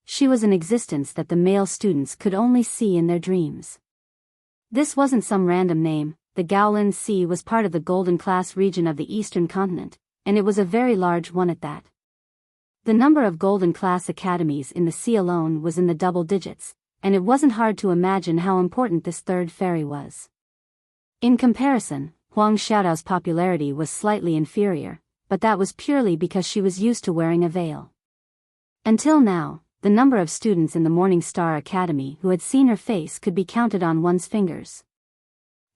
She was an existence that the male students could only see in their dreams. This wasn't some random name. The Gaolin Sea was part of the Golden Class region of the Eastern Continent, and it was a very large one at that. The number of Golden Class academies in the sea alone was in the double digits, and it wasn't hard to imagine how important this 3rd fairy was. In comparison, Huang Xiaotao's popularity was slightly inferior, but that was purely because she was used to wearing a veil. Until now, the number of students in the Morning Star Academy who had seen her face could be counted on one's fingers.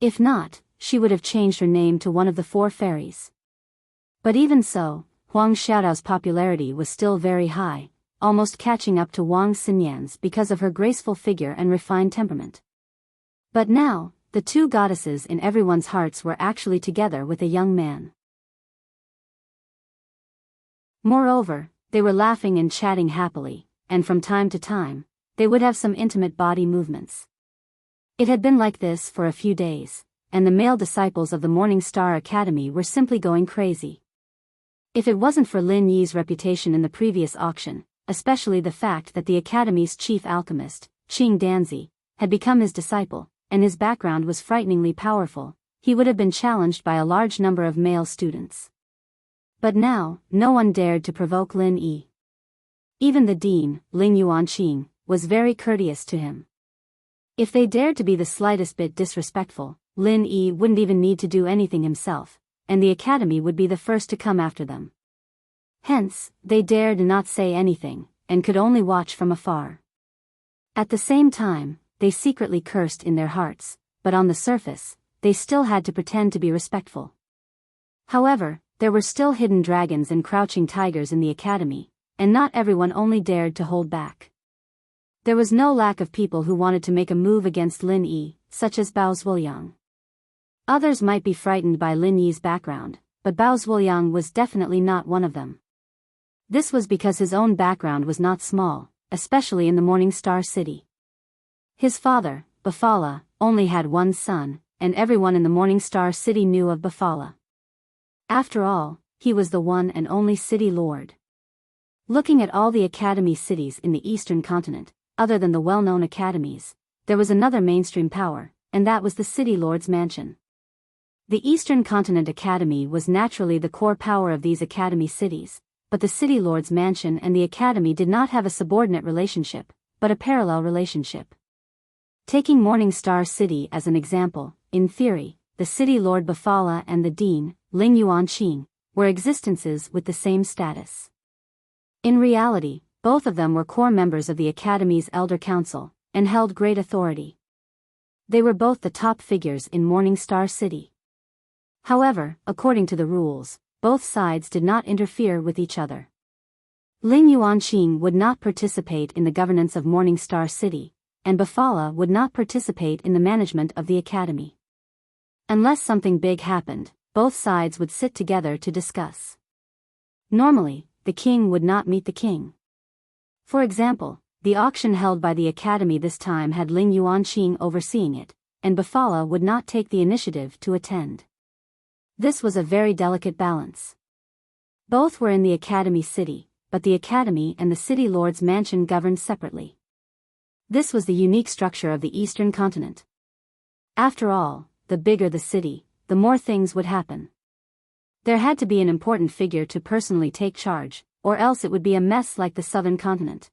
If not, she would have changed her name to one of the 4 fairies. But even so, Huang Xiaotao's popularity was still very high, almost catching up to Wang Xinyan's because of her graceful figure and refined temperament. But now, the 2 goddesses in everyone's hearts were actually together with a young man. Moreover, they were laughing and chatting happily, and from time to time, they would have some intimate body movements. It had been like this for a few days, and the male disciples of the Morning Star Academy were simply going crazy. If it wasn't for Lin Yi's reputation in the previous auction, especially the fact that the Academy's chief alchemist, Qing Danzi, had become his disciple, and his background was frighteningly powerful, he would have been challenged by a large number of male students. But now, no one dared to provoke Lin Yi. Even the dean, Ling Yuanqing, was very courteous to him. If they dared to be the slightest bit disrespectful, Lin Yi wouldn't even need to do anything himself, and the academy would be the first to come after them. Hence, they dared not say anything, and could only watch from afar. At the same time, they secretly cursed in their hearts, but on the surface, they still had to pretend to be respectful. However, there were still hidden dragons and crouching tigers in the academy, and not everyone only dared to hold back. There was no lack of people who wanted to make a move against Lin Yi, such as Bao Zhuoyang. Others might be frightened by Lin Yi's background, but Bao Zhuoyang was definitely not one of them. This was because his own background was not small, especially in the Morning Star City. His father, Bafala, only had 1 son, and everyone in the Morning Star City knew of Bafala. After all, he was the one and only city lord. Looking at all the academy cities in the Eastern Continent, other than the well-known academies, there was another mainstream power, and that was the city lord's mansion. The Eastern Continent Academy was naturally the core power of these academy cities, but the city lord's mansion and the academy did not have a subordinate relationship, but a parallel relationship. Taking Morning Star City as an example, in theory, the city lord Bafala and the dean, Ling Yuanqing, were existences with the same status. In reality, both of them were core members of the Academy's Elder Council, and held great authority. They were both the top figures in Morningstar City. However, according to the rules, both sides did not interfere with each other. Ling Yuanqing would not participate in the governance of Morningstar City, and Bafala would not participate in the management of the Academy. Unless something big happened, both sides would sit together to discuss. Normally, the king would not meet the king. For example, the auction held by the Academy this time had Ling Yuanqing overseeing it, and Bafala would not take the initiative to attend. This was a very delicate balance. Both were in the Academy city, but the Academy and the City Lord's mansion governed separately. This was the unique structure of the Eastern continent. After all, the bigger the city, the more things would happen. There had to be an important figure to personally take charge, or else it would be a mess like the Southern continent.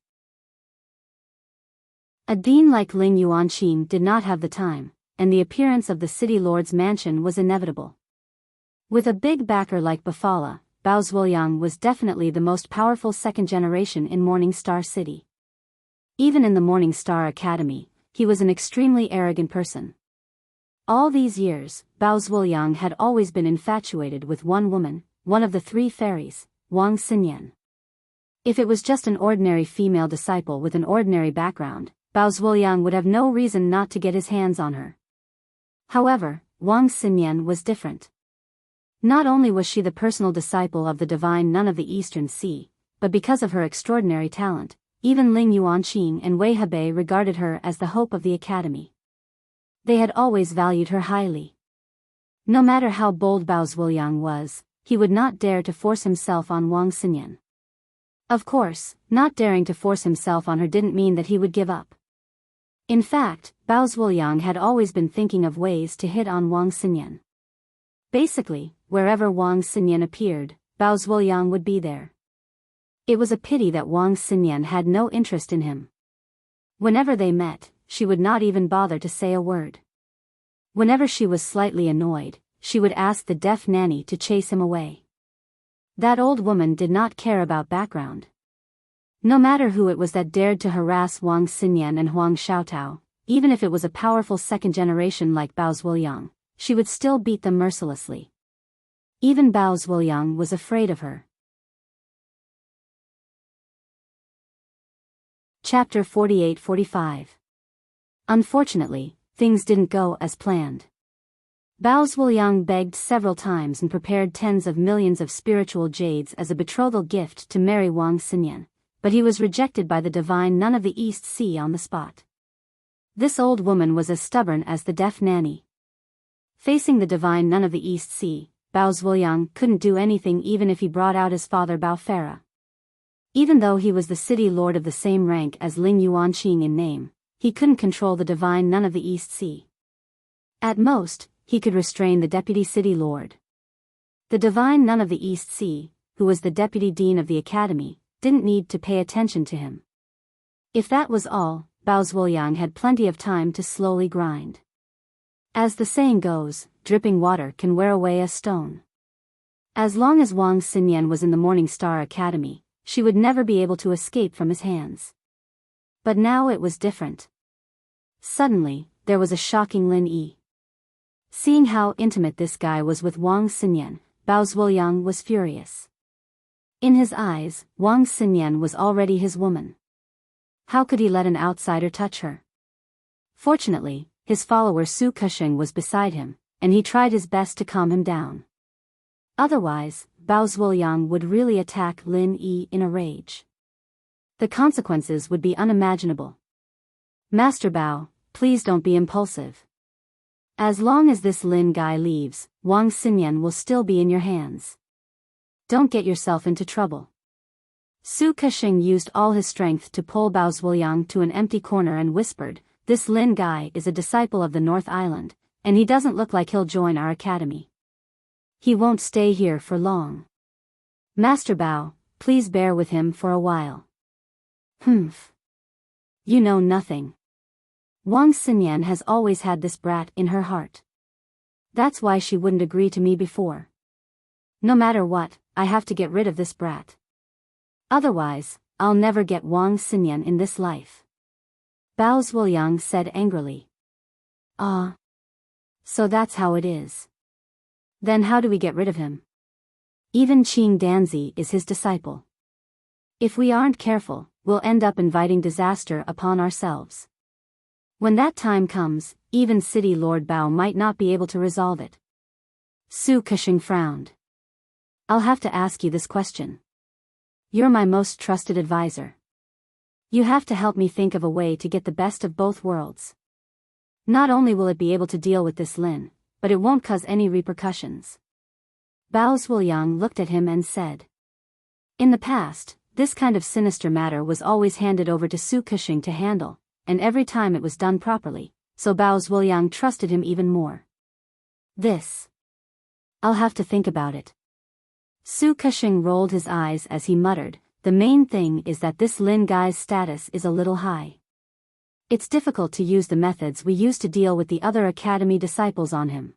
A dean like Ling Yuanqing did not have the time, and the appearance of the City Lord's mansion was inevitable. With a big backer like Bafala, Bao Zhuoyang was definitely the most powerful second generation in Morningstar City. Even in the Morningstar Academy, he was an extremely arrogant person. All these years, Bao Zhuoyang had always been infatuated with one woman, one of the three fairies, Wang Xinyan. If it was just an ordinary female disciple with an ordinary background, Bao Zhuoyang would have no reason not to get his hands on her. However, Wang Xinyan was different. Not only was she the personal disciple of the divine nun of the Eastern Sea, but because of her extraordinary talent, even Ling Yuanqing and Wei Hebei regarded her as the hope of the Academy. They had always valued her highly. No matter how bold Bao Zhuoyang was, he would not dare to force himself on Wang Xinyan. Of course, not daring to force himself on her didn't mean that he would give up. In fact, Bao Zhuoyang had always been thinking of ways to hit on Wang Xinyan. Basically, wherever Wang Xinyan appeared, Bao Zhuoyang would be there. It was a pity that Wang Xinyan had no interest in him. Whenever they met, she would not even bother to say a word. Whenever she was slightly annoyed, she would ask the deaf nanny to chase him away. That old woman did not care about background. No matter who it was that dared to harass Wang Xinyan and Huang Xiaotao, even if it was a powerful second generation like Bao Zhuoyang, she would still beat them mercilessly. Even Bao Zhuoyang was afraid of her. Chapter 48-45. Unfortunately, things didn't go as planned. Bao Zhuoyang begged several times and prepared tens of millions of spiritual jades as a betrothal gift to marry Wang Xinyan, but he was rejected by the divine nun of the East Sea on the spot. This old woman was as stubborn as the deaf nanny. Facing the divine nun of the East Sea, Bao Zhuoyang couldn't do anything even if he brought out his father Bao Farah. Even though he was the city lord of the same rank as Ling Yuanqing in name, he couldn't control the divine nun of the East Sea. At most, he could restrain the deputy city lord. The divine nun of the East Sea, who was the deputy dean of the academy, didn't need to pay attention to him. If that was all, Bao Zhuoyang had plenty of time to slowly grind. As the saying goes, dripping water can wear away a stone. As long as Wang Xinyan was in the Morningstar Academy, she would never be able to escape from his hands. But now it was different. Suddenly, there was a shocking Lin Yi. Seeing how intimate this guy was with Wang Xinyan, Bao Zhuoyang was furious. In his eyes, Wang Xinyan was already his woman. How could he let an outsider touch her? Fortunately, his follower Su Kesheng was beside him, and he tried his best to calm him down. Otherwise, Bao Zhuoyang would really attack Lin Yi in a rage. The consequences would be unimaginable. Master Bao, please don't be impulsive. As long as this Lin guy leaves, Wang Xinyan will still be in your hands. Don't get yourself into trouble. Su Kesheng used all his strength to pull Bao Zhuoyang to an empty corner and whispered, "This Lin guy is a disciple of the North Island, and he doesn't look like he'll join our academy. He won't stay here for long. Master Bao, please bear with him for a while." Humph. You know nothing. Wang Xinyan has always had this brat in her heart. That's why she wouldn't agree to me before. No matter what, I have to get rid of this brat. Otherwise, I'll never get Wang Xinyan in this life. Bao Zhuoyang said angrily. Ah. So that's how it is. Then how do we get rid of him? Even Qing Danzi is his disciple. If we aren't careful, we'll end up inviting disaster upon ourselves. When that time comes, even City Lord Bao might not be able to resolve it. Su Kexing frowned. I'll have to ask you this question. You're my most trusted advisor. You have to help me think of a way to get the best of both worlds. Not only will it be able to deal with this Lin, but it won't cause any repercussions. Bao Zhuoyang looked at him and said. In the past, this kind of sinister matter was always handed over to Su Kexing to handle, and every time it was done properly, so Bao Zhuoyang trusted him even more. I'll have to think about it. Su Kexing rolled his eyes as he muttered, the main thing is that this Lin guy's status is a little high. It's difficult to use the methods we used to deal with the other academy disciples on him.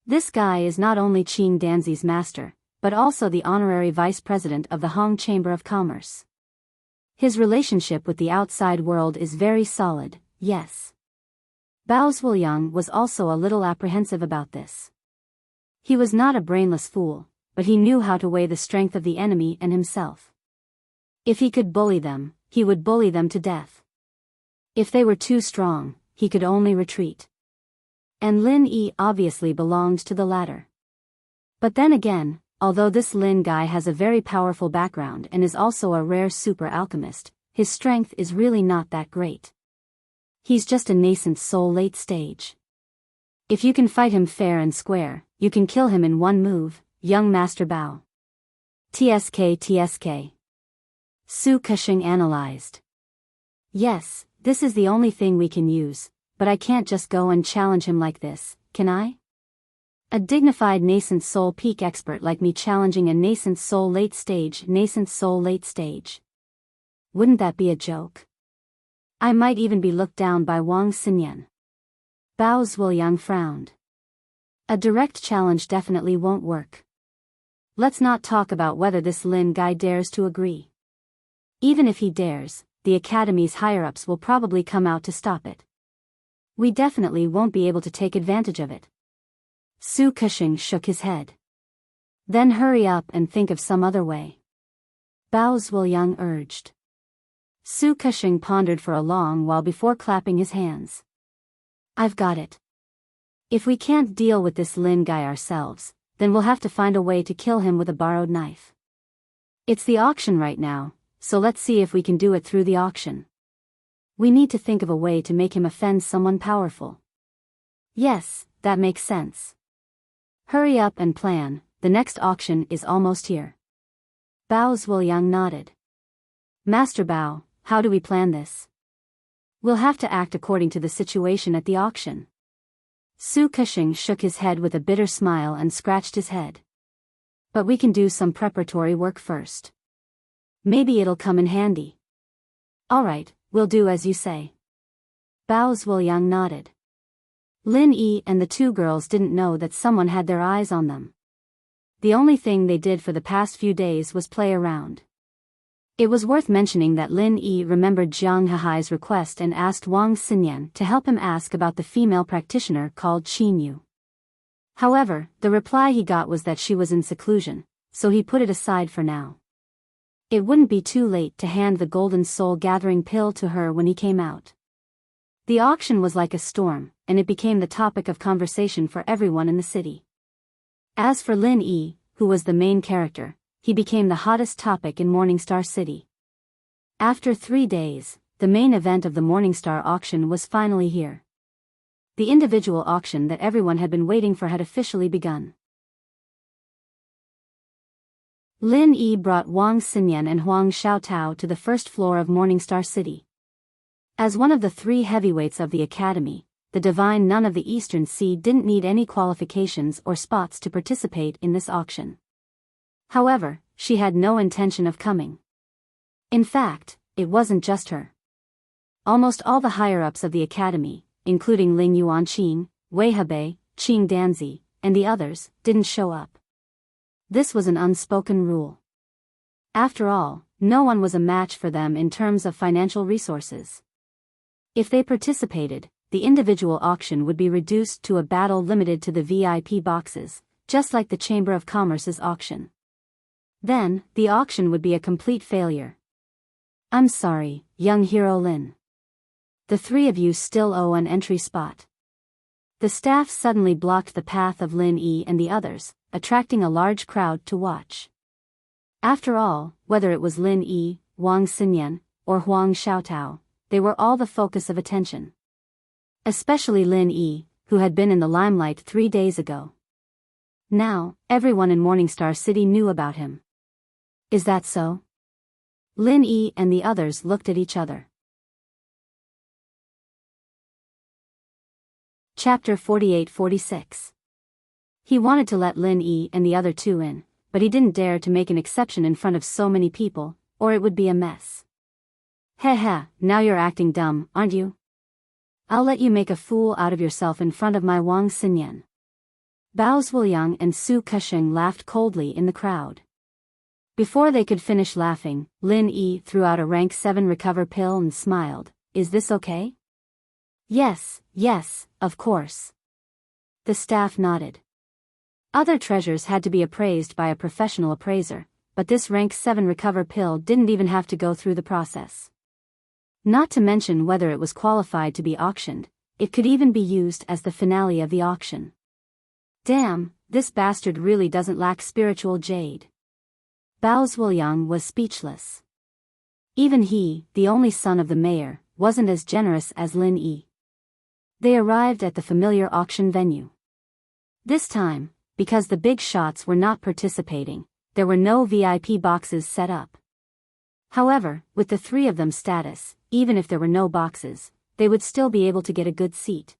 This guy is not only Qing Danzi's master, but also the honorary vice president of the Hong Chamber of Commerce. His relationship with the outside world is very solid, yes. Bao Zhuoyang was also a little apprehensive about this. He was not a brainless fool, but he knew how to weigh the strength of the enemy and himself. If he could bully them, he would bully them to death. If they were too strong, he could only retreat. And Lin Yi obviously belonged to the latter. But then again, although this Lin guy has a very powerful background and is also a rare super alchemist, his strength is really not that great. He's just a nascent soul late stage. If you can fight him fair and square, you can kill him in one move, young Master Bao. TSK. Su Kexing analyzed. Yes, this is the only thing we can use, but I can't just go and challenge him like this, can I? A dignified nascent soul peak expert like me challenging a nascent soul late stage. Wouldn't that be a joke? I might even be looked down by Wang Xinyan. Bao Zhuoyang frowned. A direct challenge definitely won't work. Let's not talk about whether this Lin guy dares to agree. Even if he dares, the Academy's higher-ups will probably come out to stop it. We definitely won't be able to take advantage of it. Su Kexing shook his head. Then hurry up and think of some other way. Bao Zhuoyang urged. Su Kexing pondered for a long while before clapping his hands. I've got it. If we can't deal with this Lin guy ourselves, then we'll have to find a way to kill him with a borrowed knife. It's the auction right now, so let's see if we can do it through the auction. We need to think of a way to make him offend someone powerful. Yes, that makes sense. Hurry up and plan, the next auction is almost here. Bao Zhuoyang nodded. Master Bao, how do we plan this? We'll have to act according to the situation at the auction. Su Kexing shook his head with a bitter smile and scratched his head. But we can do some preparatory work first. Maybe it'll come in handy. Alright, we'll do as you say. Bao Zhuoyang nodded. Lin Yi and the two girls didn't know that someone had their eyes on them. The only thing they did for the past few days was play around. It was worth mentioning that Lin Yi remembered Jiang Hehai's request and asked Wang Xinyan to help him ask about the female practitioner called Qin Yu. However, the reply he got was that she was in seclusion, so he put it aside for now. It wouldn't be too late to hand the golden soul gathering pill to her when he came out. The auction was like a storm, and it became the topic of conversation for everyone in the city. As for Lin Yi, who was the main character, he became the hottest topic in Morningstar City. After 3 days, the main event of the Morningstar auction was finally here. The individual auction that everyone had been waiting for had officially begun. Lin Yi brought Wang Xinyan and Huang Xiaotao to the first floor of Morningstar City. As one of the 3 heavyweights of the Academy, the Divine Nun of the Eastern Sea didn't need any qualifications or spots to participate in this auction. However, she had no intention of coming. In fact, it wasn't just her. Almost all the higher-ups of the Academy, including Ling Yuanqing, Wei Hebei, Qing Danzi, and the others, didn't show up. This was an unspoken rule. After all, no one was a match for them in terms of financial resources. If they participated, the individual auction would be reduced to a battle limited to the VIP boxes, just like the Chamber of Commerce's auction. Then, the auction would be a complete failure. I'm sorry, young hero Lin. The three of you still owe an entry spot. The staff suddenly blocked the path of Lin Yi and the others, attracting a large crowd to watch. After all, whether it was Lin Yi, Wang Xinyan, or Huang Xiaotao, they were all the focus of attention. Especially Lin Yi, who had been in the limelight 3 days ago. Now, everyone in Morningstar City knew about him. Is that so? Lin Yi and the others looked at each other. Chapter 48-46. He wanted to let Lin Yi and the other two in, but he didn't dare to make an exception in front of so many people, or it would be a mess. Heh, now you're acting dumb, aren't you? I'll let you make a fool out of yourself in front of my Wang Xinyan. Bao Zuoyang and Su Kesheng laughed coldly in the crowd. Before they could finish laughing, Lin Yi threw out a rank 7 recover pill and smiled. Is this okay? Yes, of course. The staff nodded. Other treasures had to be appraised by a professional appraiser, but this rank 7 recover pill didn't even have to go through the process. Not to mention whether it was qualified to be auctioned, it could even be used as the finale of the auction. Damn, this bastard really doesn't lack spiritual jade. Bao Zuoyang was speechless. Even he, the only son of the mayor, wasn't as generous as Lin Yi. They arrived at the familiar auction venue. This time, because the big shots were not participating, there were no VIP boxes set up. However, with the three of them status, even if there were no boxes, they would still be able to get a good seat.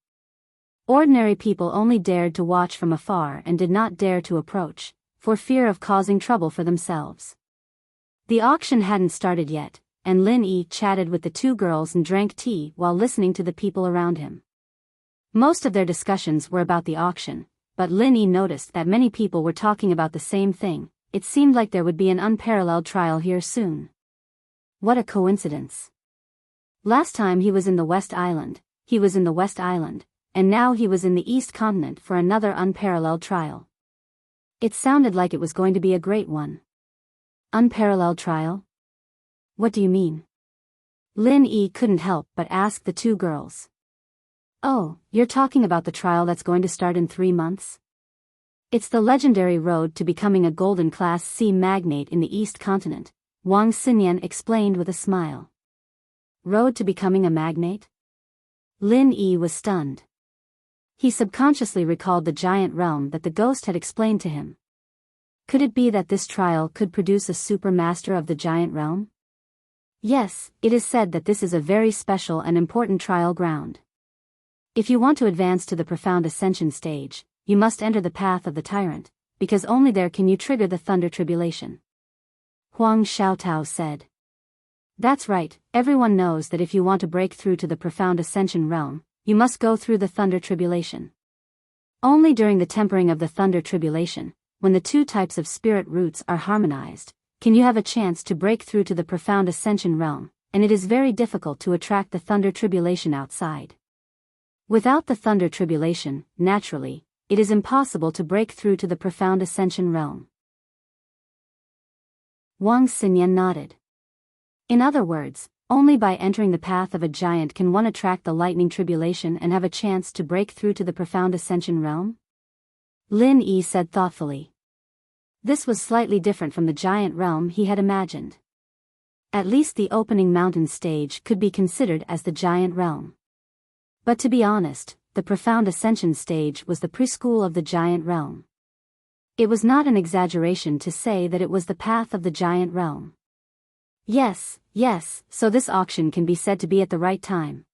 Ordinary people only dared to watch from afar and did not dare to approach, for fear of causing trouble for themselves. The auction hadn't started yet, and Lin Yi chatted with the two girls and drank tea while listening to the people around him. Most of their discussions were about the auction, but Lin Yi noticed that many people were talking about the same thing. It seemed like there would be an unparalleled trial here soon. What a coincidence. Last time he was in the West Island, and now he was in the East Continent for another unparalleled trial. It sounded like it was going to be a great one. Unparalleled trial? What do you mean? Lin Yi couldn't help but ask the two girls. Oh, you're talking about the trial that's going to start in 3 months? It's the legendary road to becoming a golden Class C magnate in the East Continent, Wang Xinyan explained with a smile. Road to becoming a magnate? Lin Yi was stunned. He subconsciously recalled the giant realm that the ghost had explained to him. Could it be that this trial could produce a super master of the giant realm? Yes, it is said that this is a very special and important trial ground. If you want to advance to the profound ascension stage, you must enter the path of the tyrant, because only there can you trigger the thunder tribulation. Huang Xiaotao said. That's right, everyone knows that if you want to break through to the profound ascension realm, you must go through the thunder tribulation. Only during the tempering of the thunder tribulation, when the two types of spirit roots are harmonized, can you have a chance to break through to the profound ascension realm, and it is very difficult to attract the thunder tribulation outside. Without the thunder tribulation, naturally, it is impossible to break through to the profound ascension realm. Wang Xinyan nodded. In other words, only by entering the path of a giant can one attract the lightning tribulation and have a chance to break through to the profound ascension realm? Lin Yi said thoughtfully. This was slightly different from the giant realm he had imagined. At least the opening mountain stage could be considered as the giant realm. But to be honest, the profound ascension stage was the preschool of the giant realm. It was not an exaggeration to say that it was the path of the giant realm. Yes, so this auction can be said to be at the right time.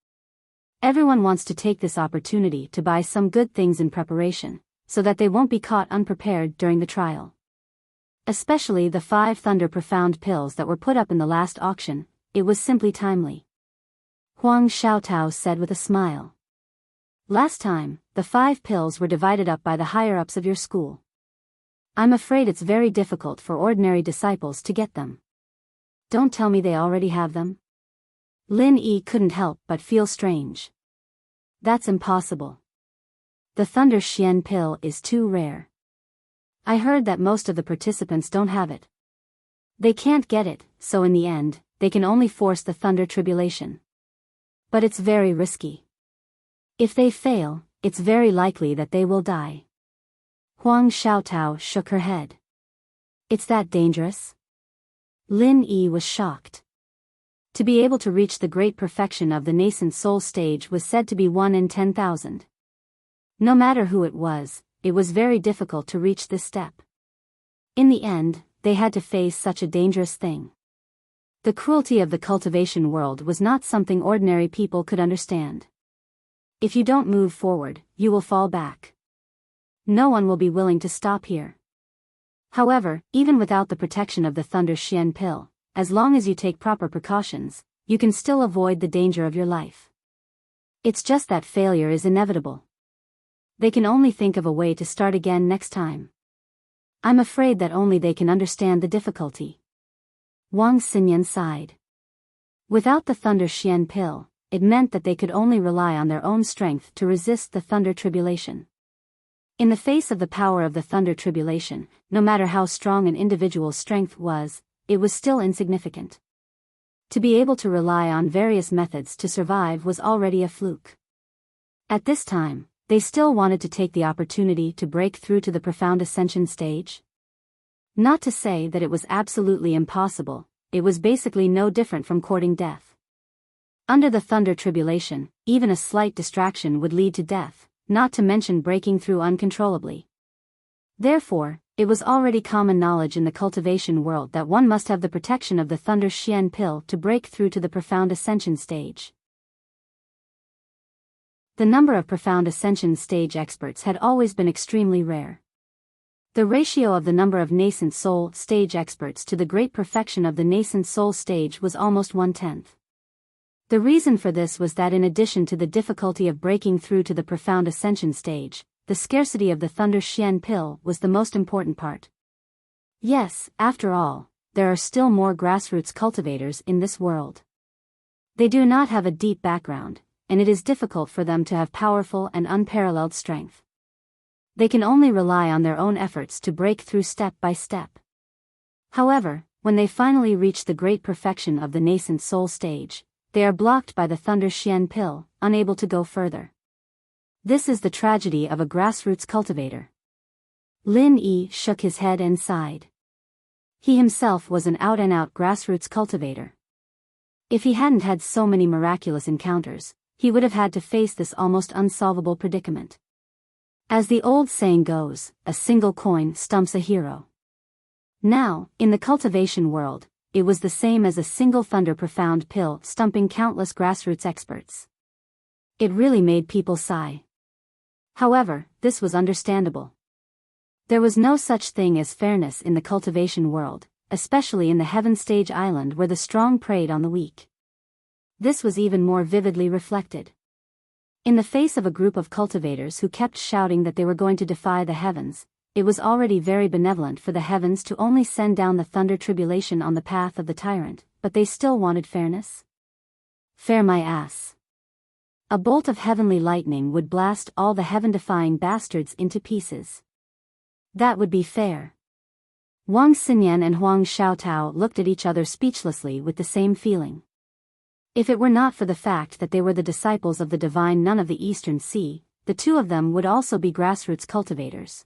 Everyone wants to take this opportunity to buy some good things in preparation, so that they won't be caught unprepared during the trial. Especially the 5 Thunder Profound pills that were put up in the last auction, it was simply timely. Huang Xiaotao said with a smile. Last time, the 5 pills were divided up by the higher-ups of your school. I'm afraid it's very difficult for ordinary disciples to get them. Don't tell me they already have them. Lin Yi couldn't help but feel strange. That's impossible. The Thunder Xian pill is too rare. I heard that most of the participants don't have it. They can't get it, so in the end, they can only force the Thunder Tribulation. But it's very risky. If they fail, it's very likely that they will die. Huang Xiaotao shook her head. It's that dangerous? Lin Yi was shocked. To be able to reach the great perfection of the nascent soul stage was said to be 1 in 10,000. No matter who it was very difficult to reach this step. In the end, they had to face such a dangerous thing. The cruelty of the cultivation world was not something ordinary people could understand. If you don't move forward, you will fall back. No one will be willing to stop here. However, even without the protection of the Thunder Xian pill, as long as you take proper precautions, you can still avoid the danger of your life. It's just that failure is inevitable. They can only think of a way to start again next time. I'm afraid that only they can understand the difficulty. Wang Xinyan sighed. Without the Thunder Xian pill, it meant that they could only rely on their own strength to resist the Thunder Tribulation. In the face of the power of the Thunder Tribulation, no matter how strong an individual's strength was, it was still insignificant. To be able to rely on various methods to survive was already a fluke. At this time, they still wanted to take the opportunity to break through to the profound ascension stage. Not to say that it was absolutely impossible, it was basically no different from courting death. Under the Thunder Tribulation, even a slight distraction would lead to death, not to mention breaking through uncontrollably. Therefore, it was already common knowledge in the cultivation world that one must have the protection of the Thunder Xian pill to break through to the profound ascension stage. The number of profound ascension stage experts had always been extremely rare. The ratio of the number of nascent soul stage experts to the great perfection of the nascent soul stage was almost 1/10. The reason for this was that in addition to the difficulty of breaking through to the profound ascension stage, the scarcity of the Thunder Xian pill was the most important part. Yes, after all, there are still more grassroots cultivators in this world. They do not have a deep background, and it is difficult for them to have powerful and unparalleled strength. They can only rely on their own efforts to break through step by step. However, when they finally reach the great perfection of the nascent soul stage, they are blocked by the Thunder Xian pill, unable to go further. This is the tragedy of a grassroots cultivator. Lin Yi shook his head and sighed. He himself was an out-and-out grassroots cultivator. If he hadn't had so many miraculous encounters, he would have had to face this almost unsolvable predicament. As the old saying goes, a single coin stumps a hero. Now, in the cultivation world, it was the same as a single Thunder Profound pill stumping countless grassroots experts. It really made people sigh. However, this was understandable. There was no such thing as fairness in the cultivation world, especially in the Heaven Stage Island where the strong preyed on the weak. This was even more vividly reflected. In the face of a group of cultivators who kept shouting that they were going to defy the heavens, it was already very benevolent for the heavens to only send down the Thunder Tribulation on the path of the tyrant, but they still wanted fairness? Fair my ass. A bolt of heavenly lightning would blast all the heaven-defying bastards into pieces. That would be fair. Wang Xinyan and Huang Xiaotao looked at each other speechlessly with the same feeling. If it were not for the fact that they were the disciples of the divine nun of the Eastern Sea, the two of them would also be grassroots cultivators.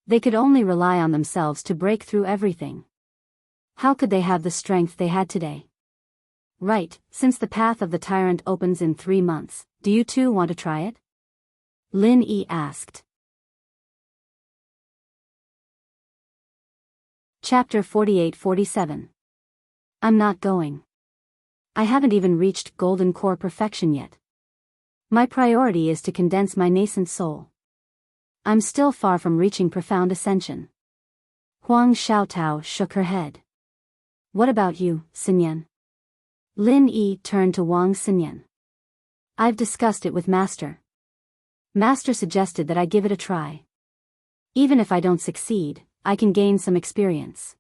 They could only rely on themselves to break through everything. How could they have the strength they had today? Right, since the path of the tyrant opens in 3 months, do you two want to try it? Lin Yi asked. Chapter 48-47. I'm not going. I haven't even reached Golden Core perfection yet. My priority is to condense my nascent soul. I'm still far from reaching profound ascension. Huang Xiaotao shook her head. What about you, Xinyan? Lin Yi turned to Wang Xinyan. I've discussed it with Master. Master suggested that I give it a try. Even if I don't succeed, I can gain some experience.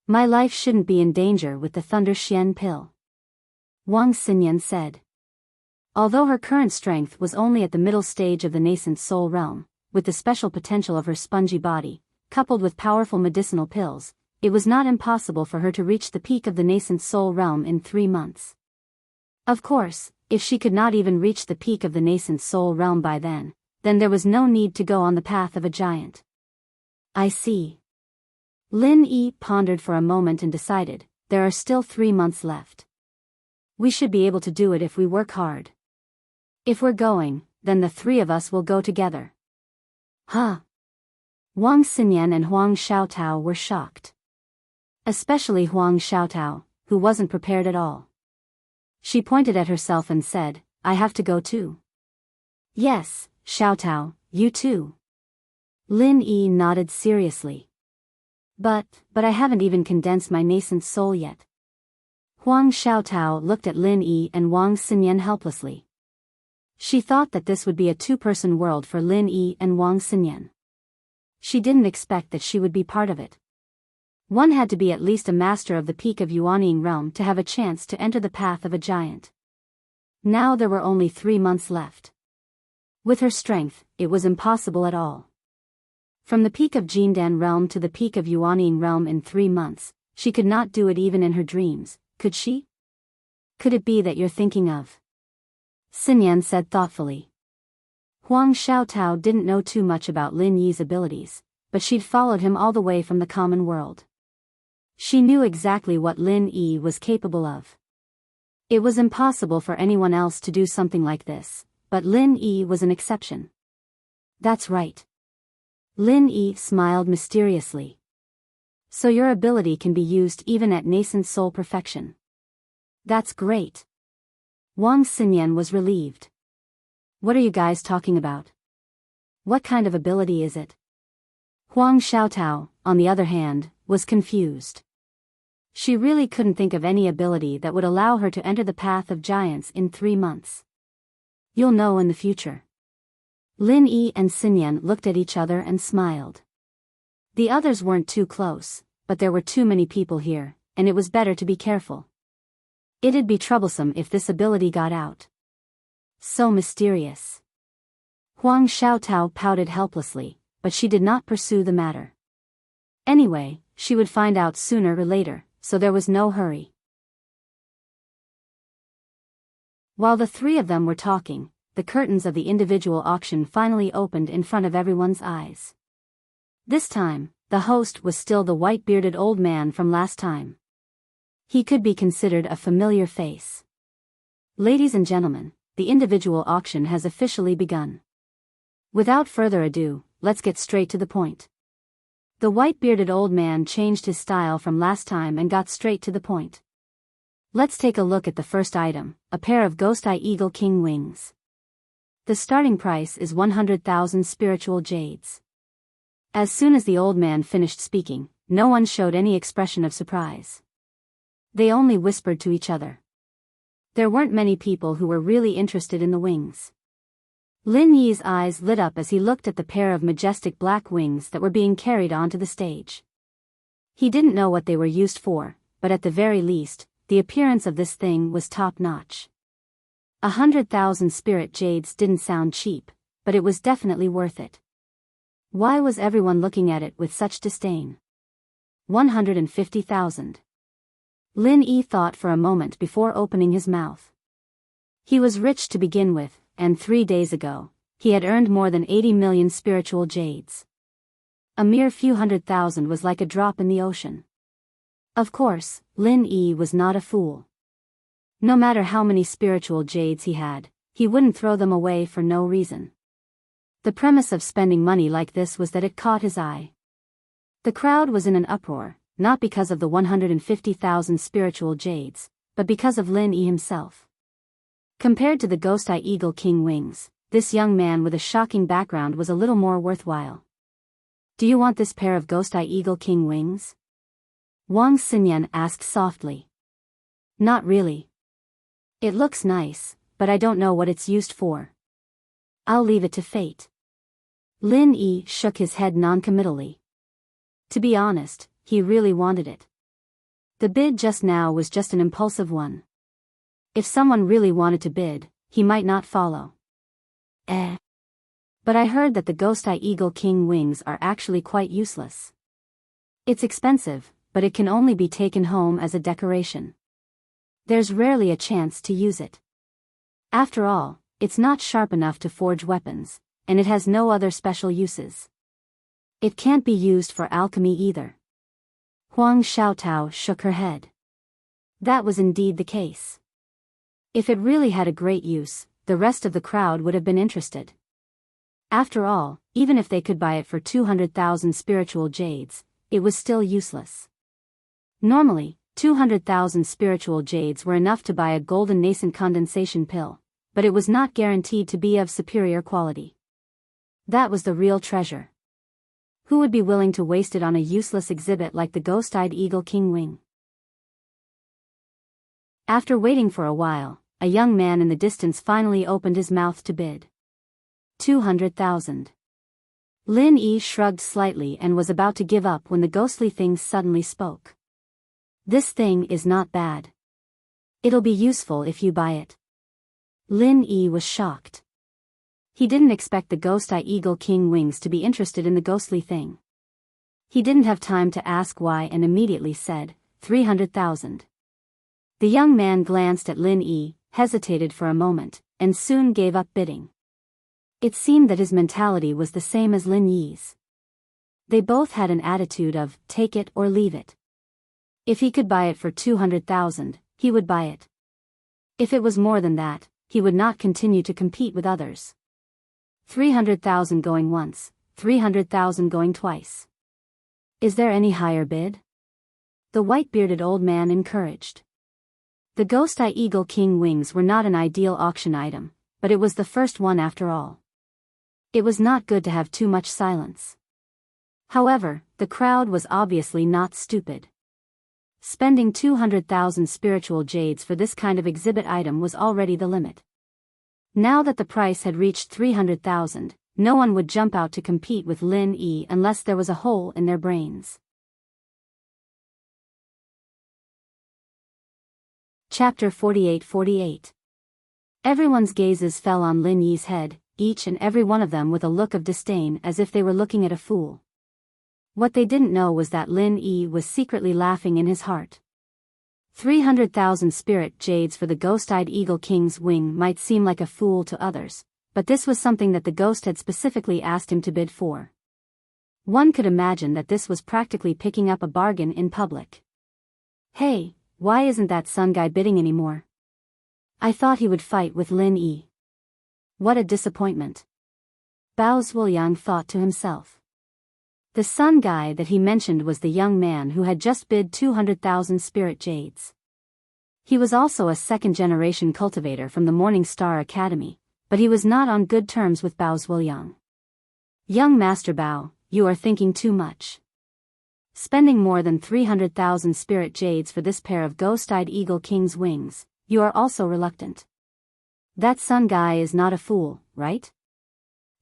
My life shouldn't be in danger with the Thunder Xian pill. Wang Xinyan said. Although her current strength was only at the middle stage of the nascent soul realm, with the special potential of her spongy body, coupled with powerful medicinal pills, it was not impossible for her to reach the peak of the nascent soul realm in 3 months. Of course, if she could not even reach the peak of the nascent soul realm by then there was no need to go on the path of a giant. I see. Lin Yi pondered for a moment and decided, there are still 3 months left. We should be able to do it if we work hard. If we're going, then the 3 of us will go together. Huh? Wang Xinyan and Huang Xiaotao were shocked. Especially Huang Xiaotao, who wasn't prepared at all. She pointed at herself and said, I have to go too. Yes, Xiaotao, you too. Lin Yi nodded seriously. But I haven't even condensed my nascent soul yet. Huang Xiaotao looked at Lin Yi and Wang Xinyan helplessly. She thought that this would be a 2-person world for Lin Yi and Wang Xinyan. She didn't expect that she would be part of it. One had to be at least a master of the peak of Yuanying realm to have a chance to enter the path of a giant. Now there were only 3 months left. With her strength, it was impossible at all. From the peak of Jindan realm to the peak of Yuanying realm in 3 months, she could not do it even in her dreams, could she? Could it be that you're thinking of? Xinyan said thoughtfully. Huang Xiaotao didn't know too much about Lin Yi's abilities, but she'd followed him all the way from the common world. She knew exactly what Lin Yi was capable of. It was impossible for anyone else to do something like this, but Lin Yi was an exception. That's right. Lin Yi smiled mysteriously. So your ability can be used even at nascent soul perfection. That's great. Wang Xinyan was relieved. What are you guys talking about? What kind of ability is it? Huang Xiaotao, on the other hand, was confused. She really couldn't think of any ability that would allow her to enter the path of giants in 3 months. You'll know in the future. Lin Yi and Xinyan looked at each other and smiled. The others weren't too close, but there were too many people here, and it was better to be careful. It'd be troublesome if this ability got out. So mysterious. Huang Xiaotao pouted helplessly, but she did not pursue the matter. Anyway, she would find out sooner or later, so there was no hurry. While the 3 of them were talking, the curtains of the individual auction finally opened in front of everyone's eyes. This time, the host was still the white-bearded old man from last time. He could be considered a familiar face. Ladies and gentlemen, the individual auction has officially begun. Without further ado, let's get straight to the point. The white-bearded old man changed his style from last time and got straight to the point. Let's take a look at the first item, a pair of Ghost Eye Eagle King wings. The starting price is 100,000 spiritual jades. As soon as the old man finished speaking, no one showed any expression of surprise. They only whispered to each other. There weren't many people who were really interested in the wings. Lin Yi's eyes lit up as he looked at the pair of majestic black wings that were being carried onto the stage. He didn't know what they were used for, but at the very least, the appearance of this thing was top-notch. 100,000 spirit jades didn't sound cheap, but it was definitely worth it. Why was everyone looking at it with such disdain? 150,000. Lin Yi thought for a moment before opening his mouth. He was rich to begin with, and 3 days ago, he had earned more than 80 million spiritual jades. A mere few 100,000 was like a drop in the ocean. Of course, Lin Yi was not a fool. No matter how many spiritual jades he had, he wouldn't throw them away for no reason. The premise of spending money like this was that it caught his eye. The crowd was in an uproar, not because of the 150,000 spiritual jades, but because of Lin Yi himself. Compared to the Ghost Eye Eagle King wings, this young man with a shocking background was a little more worthwhile. Do you want this pair of Ghost Eye Eagle King wings? Wang Xinyan asked softly. Not really. It looks nice, but I don't know what it's used for. I'll leave it to fate. Lin Yi shook his head noncommittally. To be honest, he really wanted it. The bid just now was just an impulsive one. If someone really wanted to bid, he might not follow. But I heard that the Ghost-Eye Eagle King wings are actually quite useless. It's expensive, but it can only be taken home as a decoration. There's rarely a chance to use it. After all, it's not sharp enough to forge weapons, and it has no other special uses. It can't be used for alchemy either. Huang Xiaotao shook her head. That was indeed the case. If it really had a great use, the rest of the crowd would have been interested. After all, even if they could buy it for 200,000 spiritual jades, it was still useless. Normally, 200,000 spiritual jades were enough to buy a golden nascent condensation pill, but it was not guaranteed to be of superior quality. That was the real treasure. Who would be willing to waste it on a useless exhibit like the Ghost-Eyed Eagle King wing? After waiting for a while, a young man in the distance finally opened his mouth to bid. 200,000. Lin Yi shrugged slightly and was about to give up when the ghostly thing suddenly spoke. This thing is not bad. It'll be useful if you buy it. Lin Yi was shocked. He didn't expect the Ghost-Eye Eagle King wings to be interested in the ghostly thing. He didn't have time to ask why and immediately said, 300,000. The young man glanced at Lin Yi, hesitated for a moment, and soon gave up bidding. It seemed that his mentality was the same as Lin Yi's. They both had an attitude of, take it or leave it. If he could buy it for 200,000, he would buy it. If it was more than that, he would not continue to compete with others. 300,000 going once, 300,000 going twice. Is there any higher bid? The white-bearded old man encouraged. The Ghost-Eye Eagle King wings were not an ideal auction item, but it was the first one after all. It was not good to have too much silence. However, the crowd was obviously not stupid. Spending 200,000 spiritual jades for this kind of exhibit item was already the limit. Now that the price had reached 300,000, no one would jump out to compete with Lin Yi unless there was a hole in their brains. Chapter 48-48. Everyone's gazes fell on Lin Yi's head, each and every one of them with a look of disdain as if they were looking at a fool. What they didn't know was that Lin Yi was secretly laughing in his heart. 300,000 spirit jades for the Ghost-Eyed Eagle King's wing might seem like a fool to others, but this was something that the ghost had specifically asked him to bid for. One could imagine that this was practically picking up a bargain in public. Hey, why isn't that Sun guy bidding anymore? I thought he would fight with Lin Yi. What a disappointment. Bao Zhuliang thought to himself. The Sun guy that he mentioned was the young man who had just bid 200,000 spirit jades. He was also a second-generation cultivator from the Morning Star Academy, but he was not on good terms with Bao Zhuliang. Young Master Bao, you are thinking too much. Spending more than 300,000 spirit jades for this pair of Ghost-Eyed Eagle King's wings, you are also reluctant. That Sun guy is not a fool, right?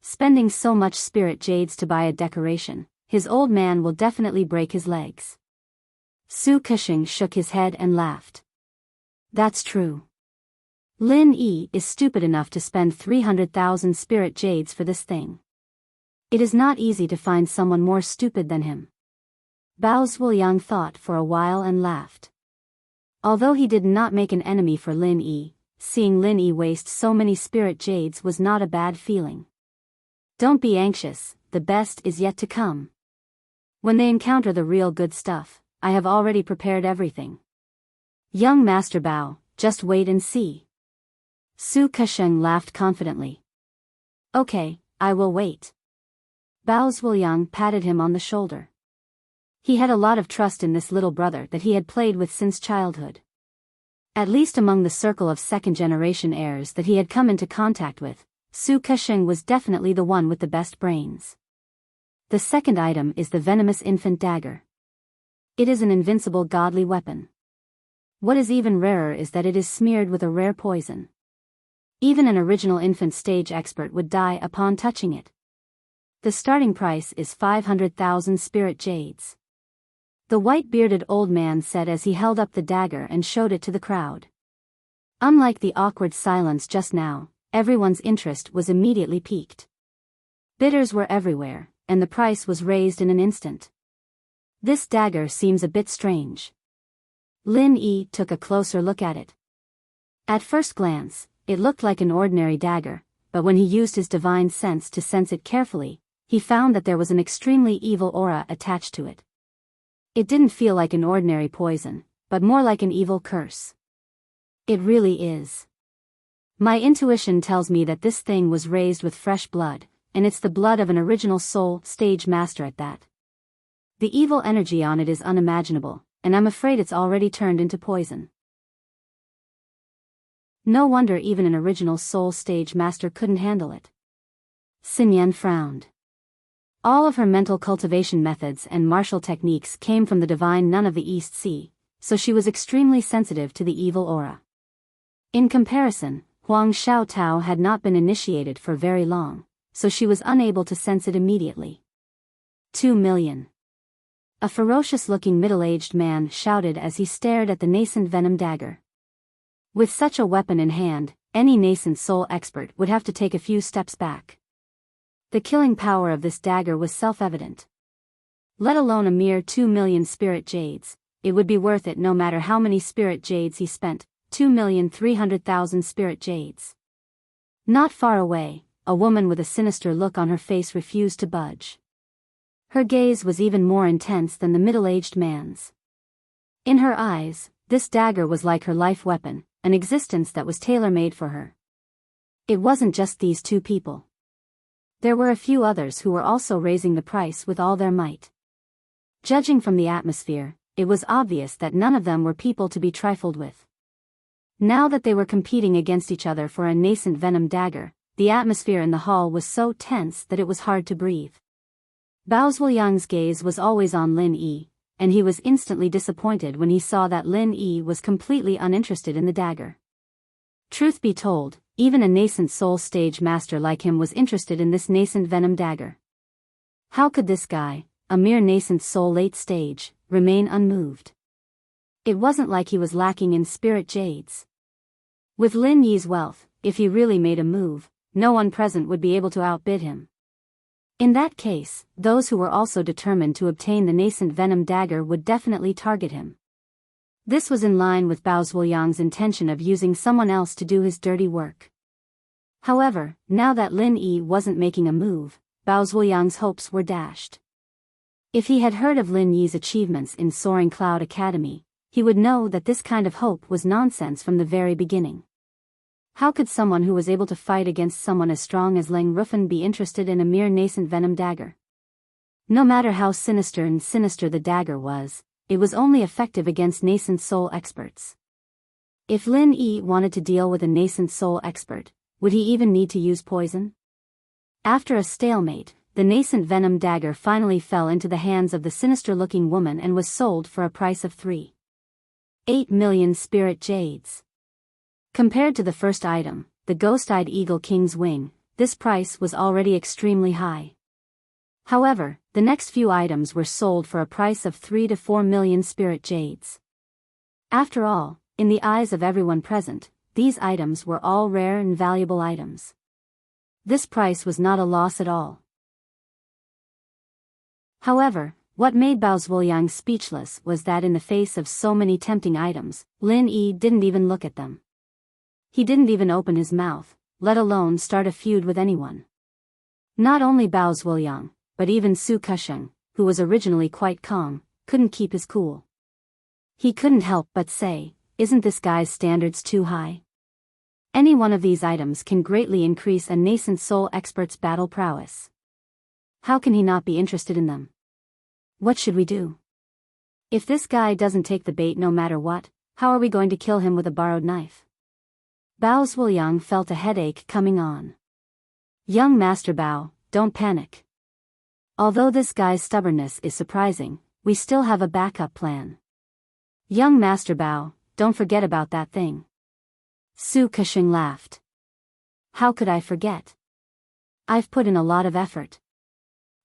Spending so much spirit jades to buy a decoration, his old man will definitely break his legs. Su Kexing shook his head and laughed. That's true. Lin Yi is stupid enough to spend 300,000 spirit jades for this thing. It is not easy to find someone more stupid than him. Bao Zhuliang thought for a while and laughed. Although he did not make an enemy for Lin Yi, seeing Lin Yi waste so many spirit jades was not a bad feeling. Don't be anxious, the best is yet to come. When they encounter the real good stuff, I have already prepared everything. Young Master Bao, just wait and see. Su Kexing laughed confidently. Okay, I will wait. Bao Zhuliang patted him on the shoulder. He had a lot of trust in this little brother that he had played with since childhood. At least among the circle of second-generation heirs that he had come into contact with, Su Kexing was definitely the one with the best brains. The second item is the venomous infant dagger. It is an invincible godly weapon. What is even rarer is that it is smeared with a rare poison. Even an original infant stage expert would die upon touching it. The starting price is 500,000 spirit jades. The white-bearded old man said as he held up the dagger and showed it to the crowd. Unlike the awkward silence just now, everyone's interest was immediately piqued. Bidders were everywhere, and the price was raised in an instant. This dagger seems a bit strange. Lin Yi took a closer look at it. At first glance, it looked like an ordinary dagger, but when he used his divine sense to sense it carefully, he found that there was an extremely evil aura attached to it. It didn't feel like an ordinary poison, but more like an evil curse. It really is. My intuition tells me that this thing was raised with fresh blood, and it's the blood of an original soul stage master at that. The evil energy on it is unimaginable, and I'm afraid it's already turned into poison. No wonder even an original soul stage master couldn't handle it. Xin Yan frowned. All of her mental cultivation methods and martial techniques came from the divine nun of the East Sea, so she was extremely sensitive to the evil aura. In comparison, Huang Xiaotao had not been initiated for very long, so she was unable to sense it immediately. 2 million. A ferocious-looking middle-aged man shouted as he stared at the nascent venom dagger. With such a weapon in hand, any nascent soul expert would have to take a few steps back. The killing power of this dagger was self-evident. Let alone a mere 2 million spirit jades, it would be worth it no matter how many spirit jades he spent, 2,300,000 spirit jades. Not far away, a woman with a sinister look on her face refused to budge. Her gaze was even more intense than the middle-aged man's. In her eyes, this dagger was like her life weapon, an existence that was tailor-made for her. It wasn't just these two people. There were a few others who were also raising the price with all their might. Judging from the atmosphere, it was obvious that none of them were people to be trifled with. Now that they were competing against each other for a nascent venom dagger, the atmosphere in the hall was so tense that it was hard to breathe. Bao Zhuliang's gaze was always on Lin Yi, and he was instantly disappointed when he saw that Lin Yi was completely uninterested in the dagger. Truth be told, even a nascent soul stage master like him was interested in this nascent venom dagger. How could this guy, a mere nascent soul late stage, remain unmoved? It wasn't like he was lacking in spirit jades. With Lin Yi's wealth, if he really made a move, no one present would be able to outbid him. In that case, those who were also determined to obtain the nascent venom dagger would definitely target him. This was in line with Bao Zhuliang's intention of using someone else to do his dirty work. However, now that Lin Yi wasn't making a move, Bao Zhuliang's hopes were dashed. If he had heard of Lin Yi's achievements in Soaring Cloud Academy, he would know that this kind of hope was nonsense from the very beginning. How could someone who was able to fight against someone as strong as Lang Rufan be interested in a mere nascent venom dagger? No matter how sinister the dagger was, it was only effective against nascent soul experts. If Lin Yi wanted to deal with a nascent soul expert, would he even need to use poison? After a stalemate, the nascent venom dagger finally fell into the hands of the sinister-looking woman and was sold for a price of 3.8 million spirit jades. Compared to the first item, the ghost-eyed eagle king's wing, this price was already extremely high. However, the next few items were sold for a price of 3 to 4 million spirit jades. After all, in the eyes of everyone present, these items were all rare and valuable items. This price was not a loss at all. However, what made Bao Zhuliang speechless was that in the face of so many tempting items, Lin Yi didn't even look at them. He didn't even open his mouth, let alone start a feud with anyone. Not only Bao Zhuliang, but even Su Kusheng, who was originally quite calm, couldn't keep his cool. He couldn't help but say, "Isn't this guy's standards too high? Any one of these items can greatly increase a nascent soul expert's battle prowess. How can he not be interested in them? What should we do? If this guy doesn't take the bait no matter what, how are we going to kill him with a borrowed knife?" Bao Zhuliang felt a headache coming on. "Young Master Bao, don't panic. Although this guy's stubbornness is surprising, we still have a backup plan. Young Master Bao, don't forget about that thing." Su Kusheng laughed. How could I forget? I've put in a lot of effort.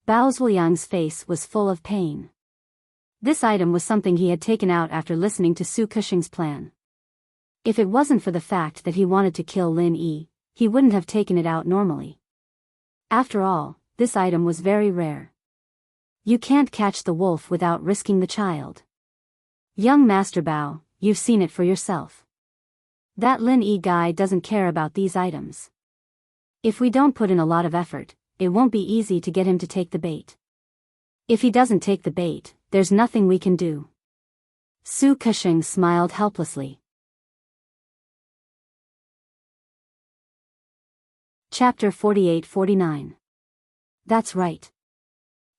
Bao Zuoyang's face was full of pain. This item was something he had taken out after listening to Su Kushing's plan. If it wasn't for the fact that he wanted to kill Lin Yi, he wouldn't have taken it out normally. After all, this item was very rare. You can't catch the wolf without risking the child. Young Master Bao, you've seen it for yourself. That Lin Yi guy doesn't care about these items. If we don't put in a lot of effort, it won't be easy to get him to take the bait. If he doesn't take the bait, there's nothing we can do. Su Kushing smiled helplessly. Chapter 48-49. That's right.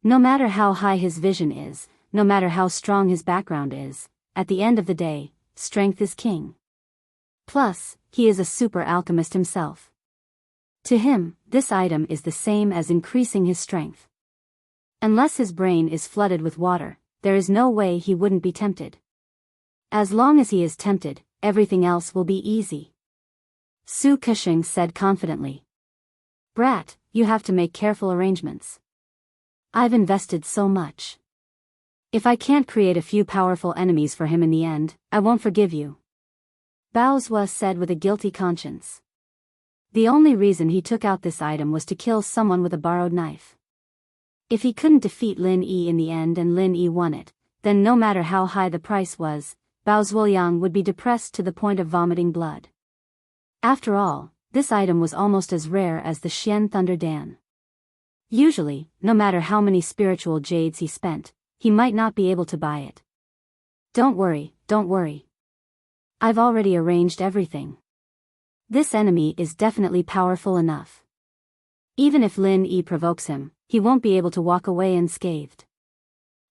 No matter how high his vision is, no matter how strong his background is, at the end of the day, strength is king. Plus, he is a super alchemist himself. To him, this item is the same as increasing his strength. Unless his brain is flooded with water, there is no way he wouldn't be tempted. As long as he is tempted, everything else will be easy. Su Kushing said confidently. Brat, you have to make careful arrangements. I've invested so much. If I can't create a few powerful enemies for him in the end, I won't forgive you. Bao Zua said with a guilty conscience. The only reason he took out this item was to kill someone with a borrowed knife. If he couldn't defeat Lin Yi in the end and Lin Yi won it, then no matter how high the price was, Bao Zuoyang would be depressed to the point of vomiting blood. After all, this item was almost as rare as the Xian Thunder Dan. Usually, no matter how many spiritual jades he spent, he might not be able to buy it. Don't worry. I've already arranged everything. This enemy is definitely powerful enough. Even if Lin Yi provokes him, he won't be able to walk away unscathed.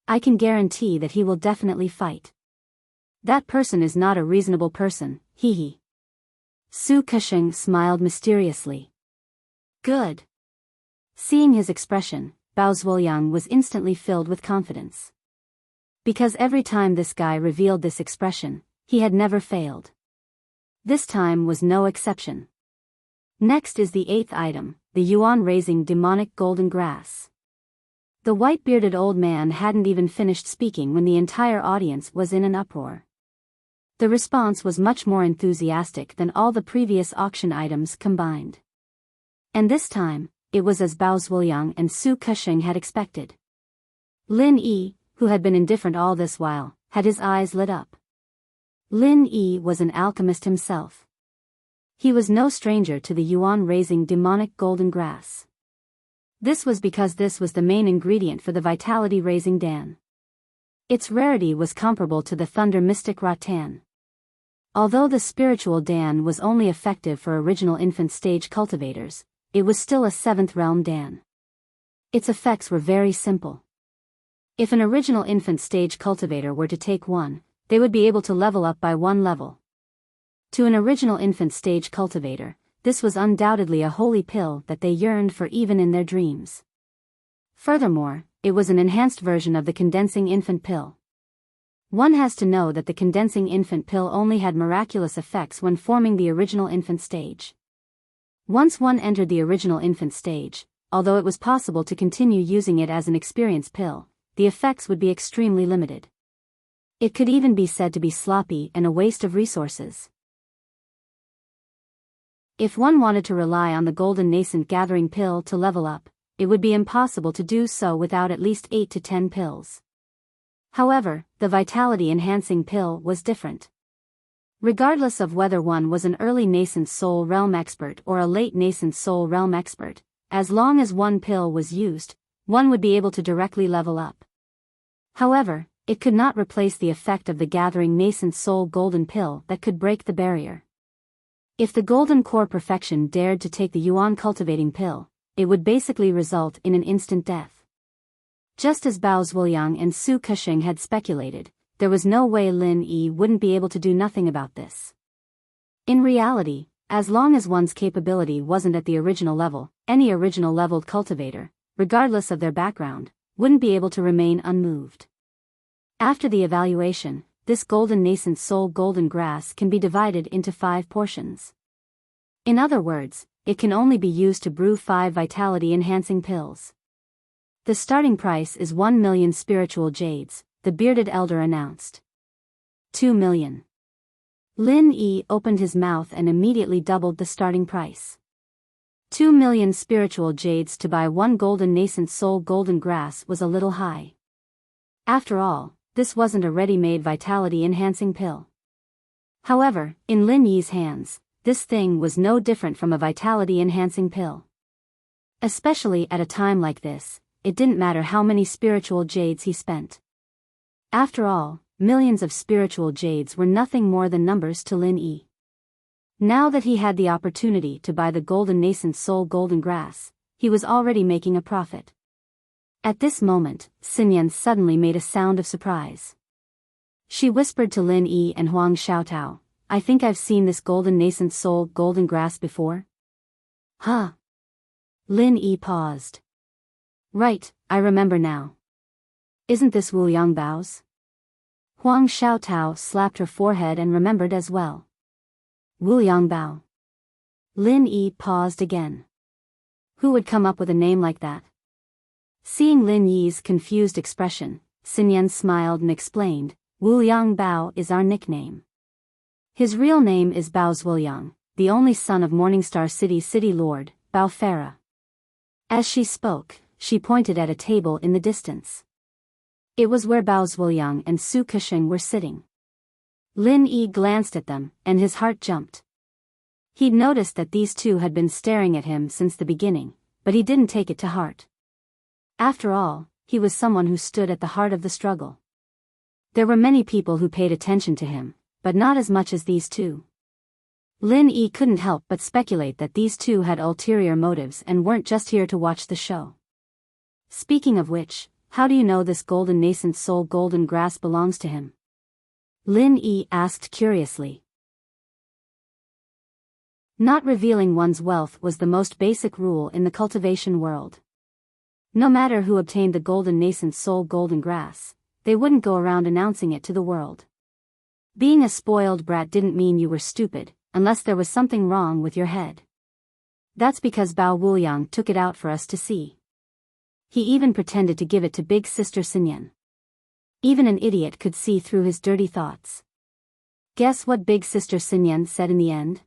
I can guarantee that he will definitely fight. That person is not a reasonable person, hee. Su Kushing smiled mysteriously. Good. Seeing his expression, Bao Zuoyang was instantly filled with confidence. Because every time this guy revealed this expression, he had never failed. This time was no exception. Next is the 8th item, the yuan-raising demonic golden grass. The white-bearded old man hadn't even finished speaking when the entire audience was in an uproar. The response was much more enthusiastic than all the previous auction items combined. And this time, it was as Bao Zuoyang and Su Kushing had expected. Lin Yi, who had been indifferent all this while, had his eyes lit up. Lin Yi was an alchemist himself. He was no stranger to the yuan-raising demonic golden grass. This was because this was the main ingredient for the vitality-raising Dan. Its rarity was comparable to the thunder mystic rattan. Although the spiritual Dan was only effective for original infant stage cultivators, it was still a 7th realm Dan. Its effects were very simple. If an original infant stage cultivator were to take one, they would be able to level up by 1 level. To an original infant stage cultivator, this was undoubtedly a holy pill that they yearned for even in their dreams. Furthermore, it was an enhanced version of the condensing infant pill. One has to know that the condensing infant pill only had miraculous effects when forming the original infant stage. Once one entered the original infant stage, although it was possible to continue using it as an experience pill, the effects would be extremely limited. It could even be said to be sloppy and a waste of resources. If one wanted to rely on the golden nascent gathering pill to level up, it would be impossible to do so without at least 8 to 10 pills. However, the vitality-enhancing pill was different. Regardless of whether one was an early nascent soul realm expert or a late nascent soul realm expert, as long as one pill was used, one would be able to directly level up. However, it could not replace the effect of the gathering nascent soul golden pill that could break the barrier. If the golden core perfection dared to take the yuan cultivating pill, it would basically result in an instant death. Just as Bao Zuoyang and Su Kushing had speculated, there was no way Lin Yi wouldn't be able to do nothing about this. In reality, as long as one's capability wasn't at the original level, any original leveled cultivator, regardless of their background, wouldn't be able to remain unmoved. After the evaluation, this golden nascent soul golden grass can be divided into 5 portions. In other words, it can only be used to brew 5 vitality-enhancing pills. The starting price is 1 million spiritual jades, the bearded elder announced. 2 million. Lin Yi opened his mouth and immediately doubled the starting price. 2 million spiritual jades to buy 1 golden nascent soul golden grass was a little high. After all, this wasn't a ready-made vitality-enhancing pill. However, in Lin Yi's hands, this thing was no different from a vitality-enhancing pill. Especially at a time like this, it didn't matter how many spiritual jades he spent. After all, millions of spiritual jades were nothing more than numbers to Lin Yi. Now that he had the opportunity to buy the golden nascent soul golden grass, he was already making a profit. At this moment, Xinyan suddenly made a sound of surprise. She whispered to Lin Yi and Huang Xiaotao, "I think I've seen this golden nascent soul golden grass before." Huh? Lin Yi paused. Right, I remember now. Isn't this Wu Yangbao's? Huang Xiaotao slapped her forehead and remembered as well. Wu Yangbao. Lin Yi paused again. Who would come up with a name like that? Seeing Lin Yi's confused expression, Xinyan smiled and explained, Wu Yangbao is our nickname. His real name is Bao Zhuoyang, the only son of Morningstar City's city lord, Bao Farah. As she spoke, she pointed at a table in the distance. It was where Bao Zhuoyang and Su Kesheng were sitting. Lin Yi glanced at them, and his heart jumped. He'd noticed that these two had been staring at him since the beginning, but he didn't take it to heart. After all, he was someone who stood at the heart of the struggle. There were many people who paid attention to him, but not as much as these two. Lin Yi couldn't help but speculate that these two had ulterior motives and weren't just here to watch the show. Speaking of which, how do you know this golden nascent soul golden grass belongs to him? Lin Yi asked curiously. Not revealing one's wealth was the most basic rule in the cultivation world. No matter who obtained the golden nascent soul golden grass, they wouldn't go around announcing it to the world. Being a spoiled brat didn't mean you were stupid, unless there was something wrong with your head. That's because Bao Wuyang took it out for us to see. He even pretended to give it to Big Sister Xinyan. Even an idiot could see through his dirty thoughts. Guess what Big Sister Xinyan said in the end?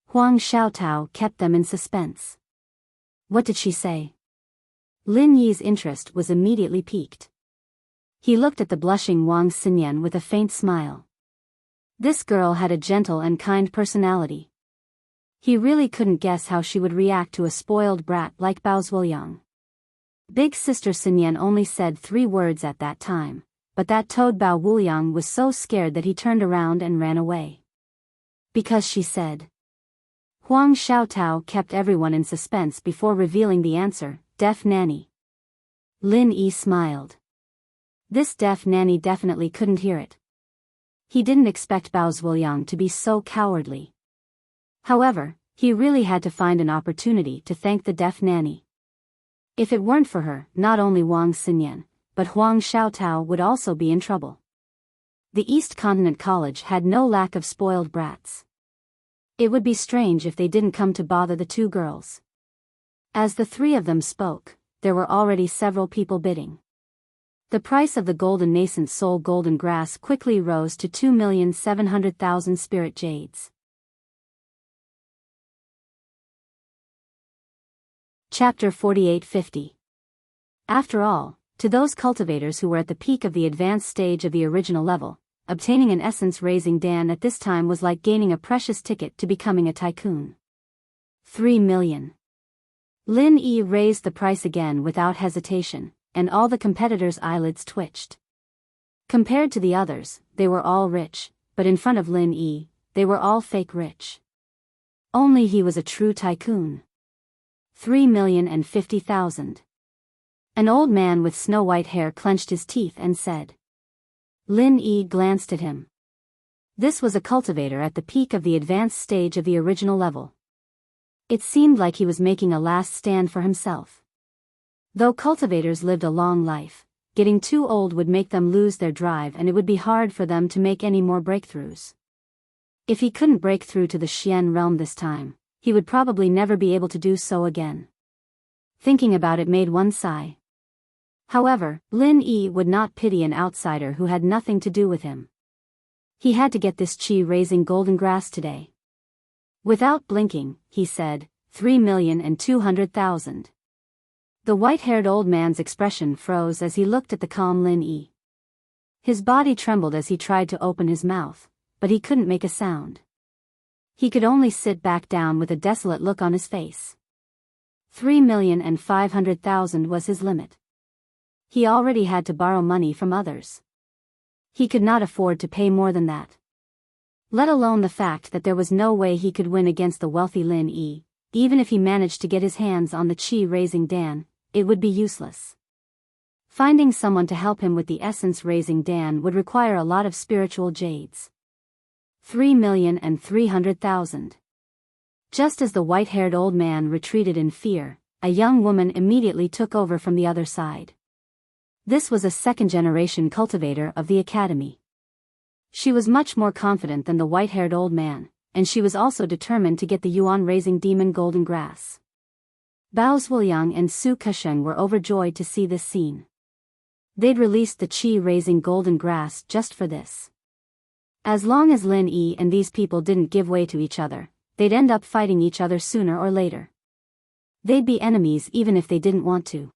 Huang Xiaotao kept them in suspense. What did she say? Lin Yi's interest was immediately piqued. He looked at the blushing Wang Xinyan with a faint smile. This girl had a gentle and kind personality. He really couldn't guess how she would react to a spoiled brat like Bao Zhuoyang. Big Sister Xinyan only said 3 words at that time, but that toad Bao Wuyang was so scared that he turned around and ran away. Because she said. Huang Xiaotao kept everyone in suspense before revealing the answer, deaf nanny. Lin Yi smiled. This deaf nanny definitely couldn't hear it. He didn't expect Bao Zhuoyang to be so cowardly. However, he really had to find an opportunity to thank the deaf nanny. If it weren't for her, not only Wang Xinyan, but Huang Xiaotao would also be in trouble. The East Continent College had no lack of spoiled brats. It would be strange if they didn't come to bother the 2 girls. As the 3 of them spoke, there were already several people bidding. The price of the golden nascent soul golden grass quickly rose to 2,700,000 spirit jades. Chapter 4850. After all, to those cultivators who were at the peak of the advanced stage of the original level, obtaining an essence-raising dan at this time was like gaining a precious ticket to becoming a tycoon. 3 million. Lin Yi raised the price again without hesitation, and all the competitors' eyelids twitched. Compared to the others, they were all rich, but in front of Lin Yi, they were all fake rich. Only he was a true tycoon. 3,050,000. An old man with snow-white hair clenched his teeth and said. Lin Yi glanced at him. This was a cultivator at the peak of the advanced stage of the original level. It seemed like he was making a last stand for himself. Though cultivators lived a long life, getting too old would make them lose their drive and it would be hard for them to make any more breakthroughs. If he couldn't break through to the Xian realm this time, he would probably never be able to do so again. Thinking about it made one sigh. However, Lin Yi would not pity an outsider who had nothing to do with him. He had to get this chi-raising golden grass today. Without blinking, he said, 3,200,000. The white-haired old man's expression froze as he looked at the calm Lin Yi. His body trembled as he tried to open his mouth, but he couldn't make a sound. He could only sit back down with a desolate look on his face. 3,500,000 was his limit. He already had to borrow money from others. He could not afford to pay more than that. Let alone the fact that there was no way he could win against the wealthy Lin Yi. Even if he managed to get his hands on the chi-raising Dan, it would be useless. Finding someone to help him with the essence-raising Dan would require a lot of spiritual jades. 3,300,000. Just as the white-haired old man retreated in fear, a young woman immediately took over from the other side. This was a second-generation cultivator of the academy. She was much more confident than the white-haired old man, and she was also determined to get the yuan-raising demon golden grass. Bao Zhuliang and Su Kesheng were overjoyed to see this scene. They'd released the chi-raising golden grass just for this. As long as Lin Yi and these people didn't give way to each other, they'd end up fighting each other sooner or later. They'd be enemies even if they didn't want to.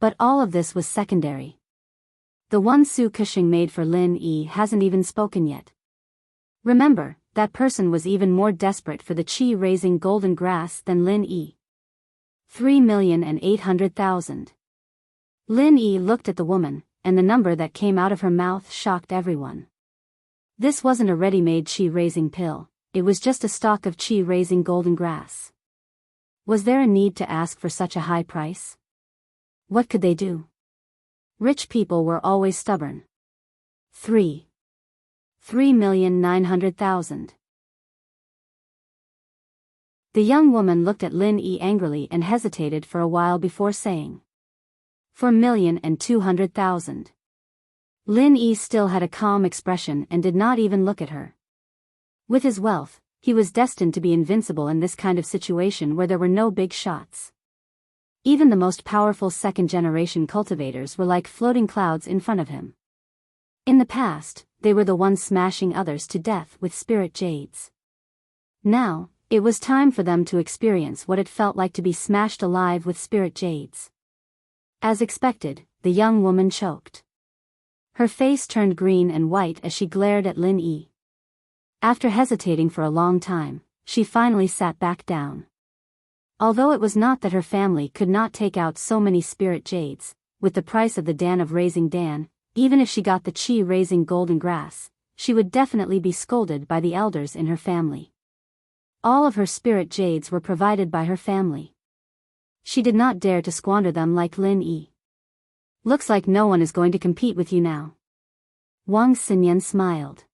But all of this was secondary. The one Su Kesheng made for Lin Yi hasn't even spoken yet. Remember, that person was even more desperate for the chi-raising golden grass than Lin Yi. 3,800,000. Lin Yi looked at the woman, and the number that came out of her mouth shocked everyone. This wasn't a ready-made chi-raising pill, it was just a stalk of chi-raising golden grass. Was there a need to ask for such a high price? What could they do? Rich people were always stubborn. 3,900,000. The young woman looked at Lin Yi angrily and hesitated for a while before saying, 4,200,000. Lin Yi still had a calm expression and did not even look at her. With his wealth, he was destined to be invincible in this kind of situation where there were no big shots. Even the most powerful second-generation cultivators were like floating clouds in front of him. In the past, they were the ones smashing others to death with spirit jades. Now, it was time for them to experience what it felt like to be smashed alive with spirit jades. As expected, the young woman choked. Her face turned green and white as she glared at Lin Yi. After hesitating for a long time, she finally sat back down. Although it was not that her family could not take out so many spirit jades, with the price of the Dan of raising Dan, even if she got the chi-raising golden grass, she would definitely be scolded by the elders in her family. All of her spirit jades were provided by her family. She did not dare to squander them like Lin Yi. Looks like no one is going to compete with you now. Wang Xinyan smiled.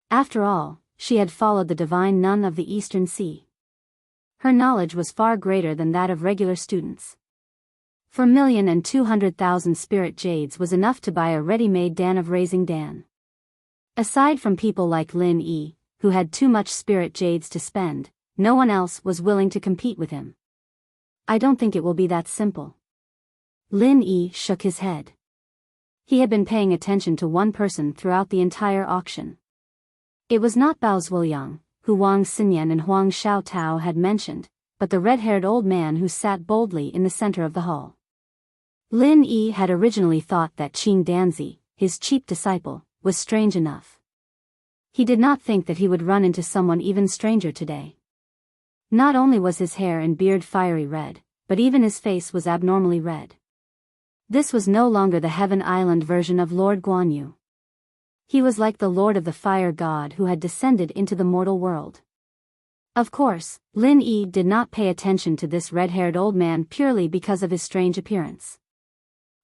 After all, she had followed the divine nun of the Eastern Sea. Her knowledge was far greater than that of regular students. 4,200,000 spirit jades was enough to buy a ready-made Dan of raising Dan. Aside from people like Lin Yi, who had too much spirit jades to spend, no one else was willing to compete with him. I don't think it will be that simple. Lin Yi shook his head. He had been paying attention to one person throughout the entire auction. It was not Bao Zhuliang, who Wang Xinyan and Huang Xiaotao had mentioned, but the red-haired old man who sat boldly in the center of the hall. Lin Yi had originally thought that Qing Danzi, his cheap disciple, was strange enough. He did not think that he would run into someone even stranger today. Not only was his hair and beard fiery red, but even his face was abnormally red. This was no longer the Heaven Island version of Lord Guan Yu. He was like the Lord of the Fire God who had descended into the mortal world. Of course, Lin Yi did not pay attention to this red-haired old man purely because of his strange appearance.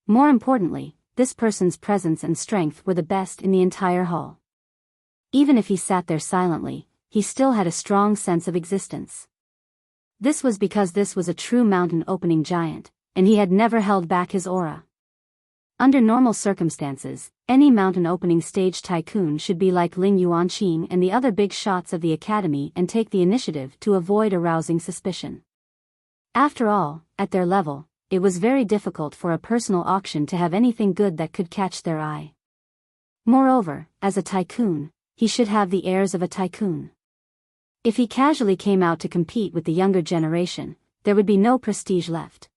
More importantly, this person's presence and strength were the best in the entire hall. Even if he sat there silently, he still had a strong sense of existence. This was because this was a true mountain-opening giant, and he had never held back his aura. Under normal circumstances, Any mountain opening stage tycoon should be like Ling Yuanqing and the other big shots of the academy and take the initiative to avoid arousing suspicion. After all, at their level, it was very difficult for a personal auction to have anything good that could catch their eye. Moreover, as a tycoon, he should have the airs of a tycoon. If he casually came out to compete with the younger generation, there would be no prestige left.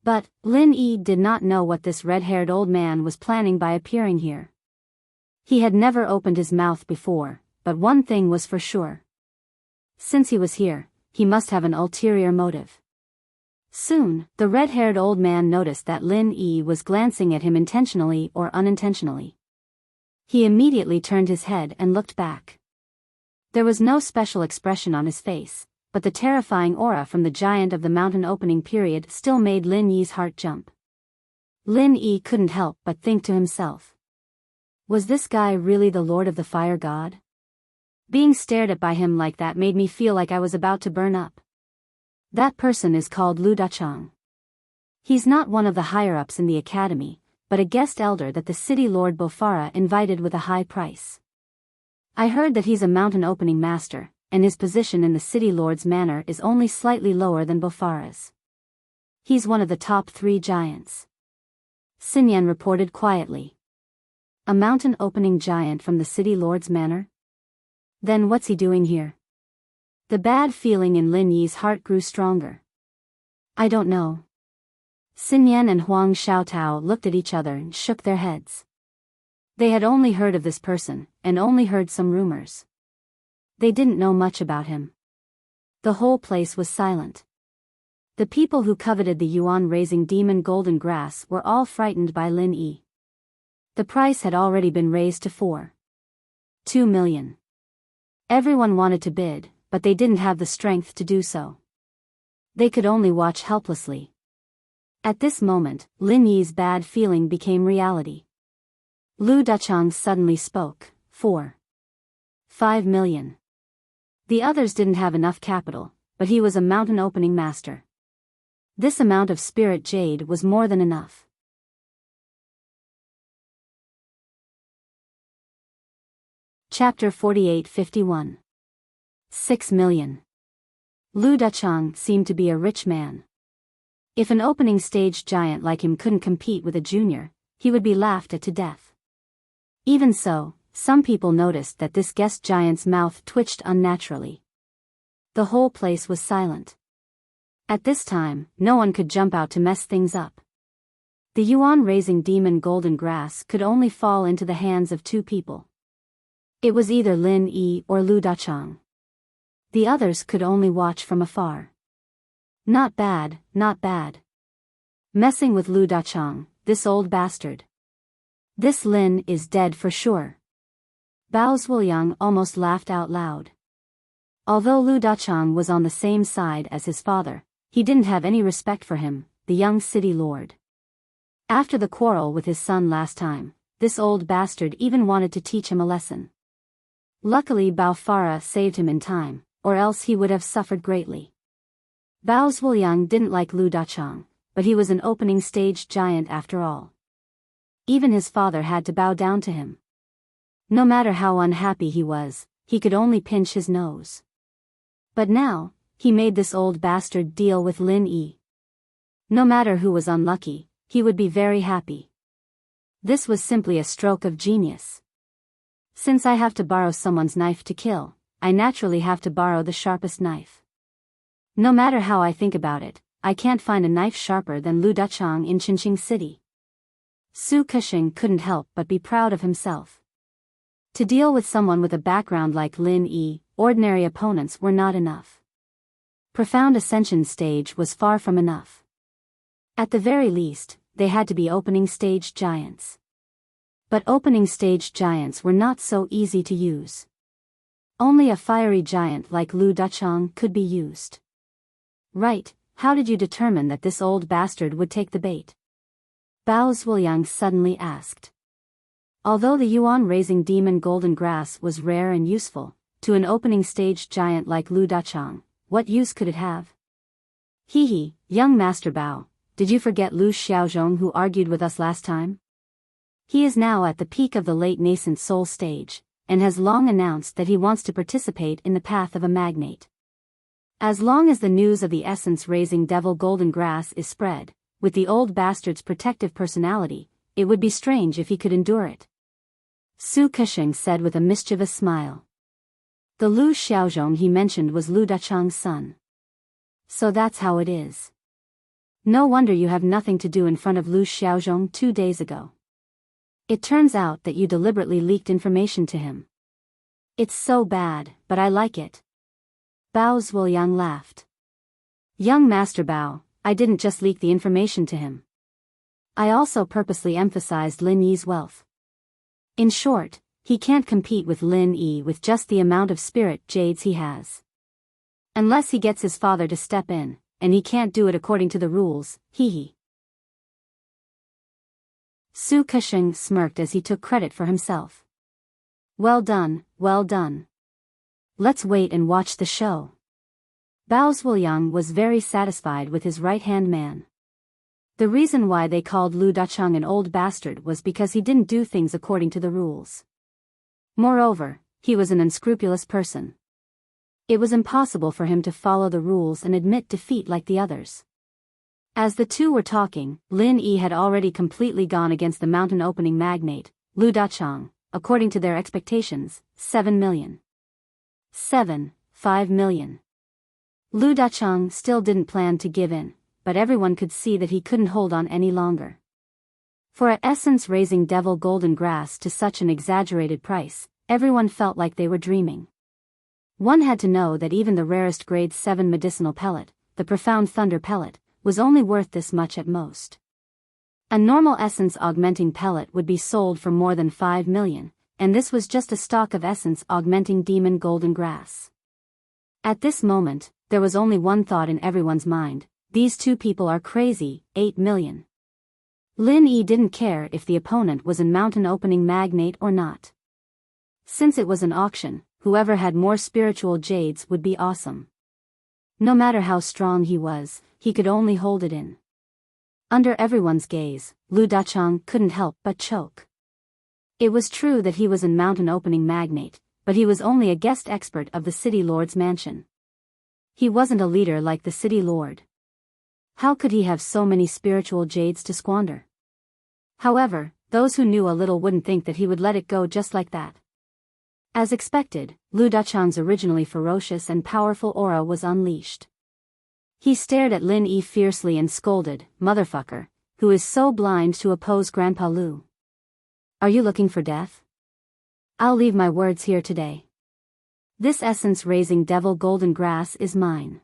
But Lin Yi did not know what this red-haired old man was planning by appearing here. He had never opened his mouth before, but one thing was for sure. Since he was here, he must have an ulterior motive. Soon, the red-haired old man noticed that Lin Yi was glancing at him intentionally or unintentionally. He immediately turned his head and looked back. There was no special expression on his face, but the terrifying aura from the giant of the mountain opening period still made Lin Yi's heart jump. Lin Yi couldn't help but think to himself. Was this guy really the Lord of the Fire God? Being stared at by him like that made me feel like I was about to burn up. That person is called Lu Dachang. He's not one of the higher-ups in the academy, but a guest elder that the city lord Bofara invited with a high price. I heard that he's a mountain opening master, and his position in the city lord's manor is only slightly lower than Bofara's. He's one of the top 3 giants. Xinyan reported quietly. A mountain opening giant from the city lord's manor? Then what's he doing here? The bad feeling in Lin Yi's heart grew stronger. I don't know. Xinyan and Huang Xiaotao looked at each other and shook their heads. They had only heard of this person, and only heard some rumors. They didn't know much about him. The whole place was silent. The people who coveted the yuan-raising demon golden grass were all frightened by Lin Yi. The price had already been raised to 4.2 million. Everyone wanted to bid, but they didn't have the strength to do so. They could only watch helplessly. At this moment, Lin Yi's bad feeling became reality. Lu Dachang suddenly spoke. 4.5 million. The others didn't have enough capital, but he was a mountain opening master. This amount of spirit jade was more than enough. Chapter 48-51. 6 million. Lu Dachang seemed to be a rich man. If an opening stage giant like him couldn't compete with a junior, he would be laughed at to death. Even so, some people noticed that this guest giant's mouth twitched unnaturally. The whole place was silent. At this time, no one could jump out to mess things up. The yuan-raising demon golden grass could only fall into the hands of 2 people. It was either Lin Yi or Lu Dachang. The others could only watch from afar. Not bad, not bad. Messing with Lu Dachang, this old bastard. This Lin is dead for sure. Bao Zhuliang almost laughed out loud. Although Lu Dachang was on the same side as his father, he didn't have any respect for him, the young city lord. After the quarrel with his son last time, this old bastard even wanted to teach him a lesson. Luckily Bao Farah saved him in time, or else he would have suffered greatly. Bao Zhuliang didn't like Lu Dachang, but he was an opening stage giant after all. Even his father had to bow down to him. No matter how unhappy he was, he could only pinch his nose. But now, he made this old bastard deal with Lin Yi. No matter who was unlucky, he would be very happy. This was simply a stroke of genius. Since I have to borrow someone's knife to kill, I naturally have to borrow the sharpest knife. No matter how I think about it, I can't find a knife sharper than Lu Dachang in Qinqing City. Su Kexing couldn't help but be proud of himself. To deal with someone with a background like Lin Yi, ordinary opponents were not enough. Profound Ascension stage was far from enough. At the very least, they had to be opening stage giants. But opening stage giants were not so easy to use. Only a fiery giant like Lu Dachang could be used. Right, how did you determine that this old bastard would take the bait? Bao Zhuliang suddenly asked. Although the yuan-raising demon golden grass was rare and useful, to an opening stage giant like Lu Dachang, what use could it have? Young Master Bao, did you forget Lu Xiaozhong who argued with us last time? He is now at the peak of the late nascent soul stage, and has long announced that he wants to participate in the path of a magnate. As long as the news of the essence-raising devil golden grass is spread, with the old bastard's protective personality, it would be strange if he could endure it. Su Kesheng said with a mischievous smile. The Lu Xiaozhong he mentioned was Lu Dachang's son. So that's how it is. No wonder you have nothing to do in front of Lu Xiaozhong 2 days ago. It turns out that you deliberately leaked information to him. It's so bad, but I like it. Bao Zhuoyang laughed. Young Master Bao, I didn't just leak the information to him. I also purposely emphasized Lin Yi's wealth. In short, he can't compete with Lin Yi with just the amount of spirit jades he has. Unless he gets his father to step in, and he can't do it according to the rules, hee. Su Kesheng smirked as he took credit for himself. Well done, well done. Let's wait and watch the show. Bao Zhuoyang was very satisfied with his right-hand man. The reason why they called Lu Dachang an old bastard was because he didn't do things according to the rules. Moreover, he was an unscrupulous person. It was impossible for him to follow the rules and admit defeat like the others. As the two were talking, Lin Yi had already completely gone against the mountain opening magnate, Lu Dachang, according to their expectations, 7 million. 5 million. Lu Dachang still didn't plan to give in, but everyone could see that he couldn't hold on any longer. For an essence-raising devil golden grass to such an exaggerated price, everyone felt like they were dreaming. One had to know that even the rarest grade 7 medicinal pellet, the profound thunder pellet, was only worth this much at most. A normal essence-augmenting pellet would be sold for more than 5 million, and this was just a stock of essence-augmenting demon golden grass. At this moment, there was only one thought in everyone's mind: these two people are crazy. 8 million. Lin Yi didn't care if the opponent was a mountain opening magnate or not. Since it was an auction, whoever had more spiritual jades would be awesome. No matter how strong he was, he could only hold it in. Under everyone's gaze, Lu Dachang couldn't help but choke. It was true that he was a mountain opening magnate, but he was only a guest expert of the city lord's mansion. He wasn't a leader like the city lord. How could he have so many spiritual jades to squander? However, those who knew a little wouldn't think that he would let it go just like that. As expected, Lu Dachang's originally ferocious and powerful aura was unleashed. He stared at Lin Yi fiercely and scolded, "Motherfucker, who is so blind to oppose Grandpa Lu? Are you looking for death? I'll leave my words here today. This essence-raising devil golden grass is mine.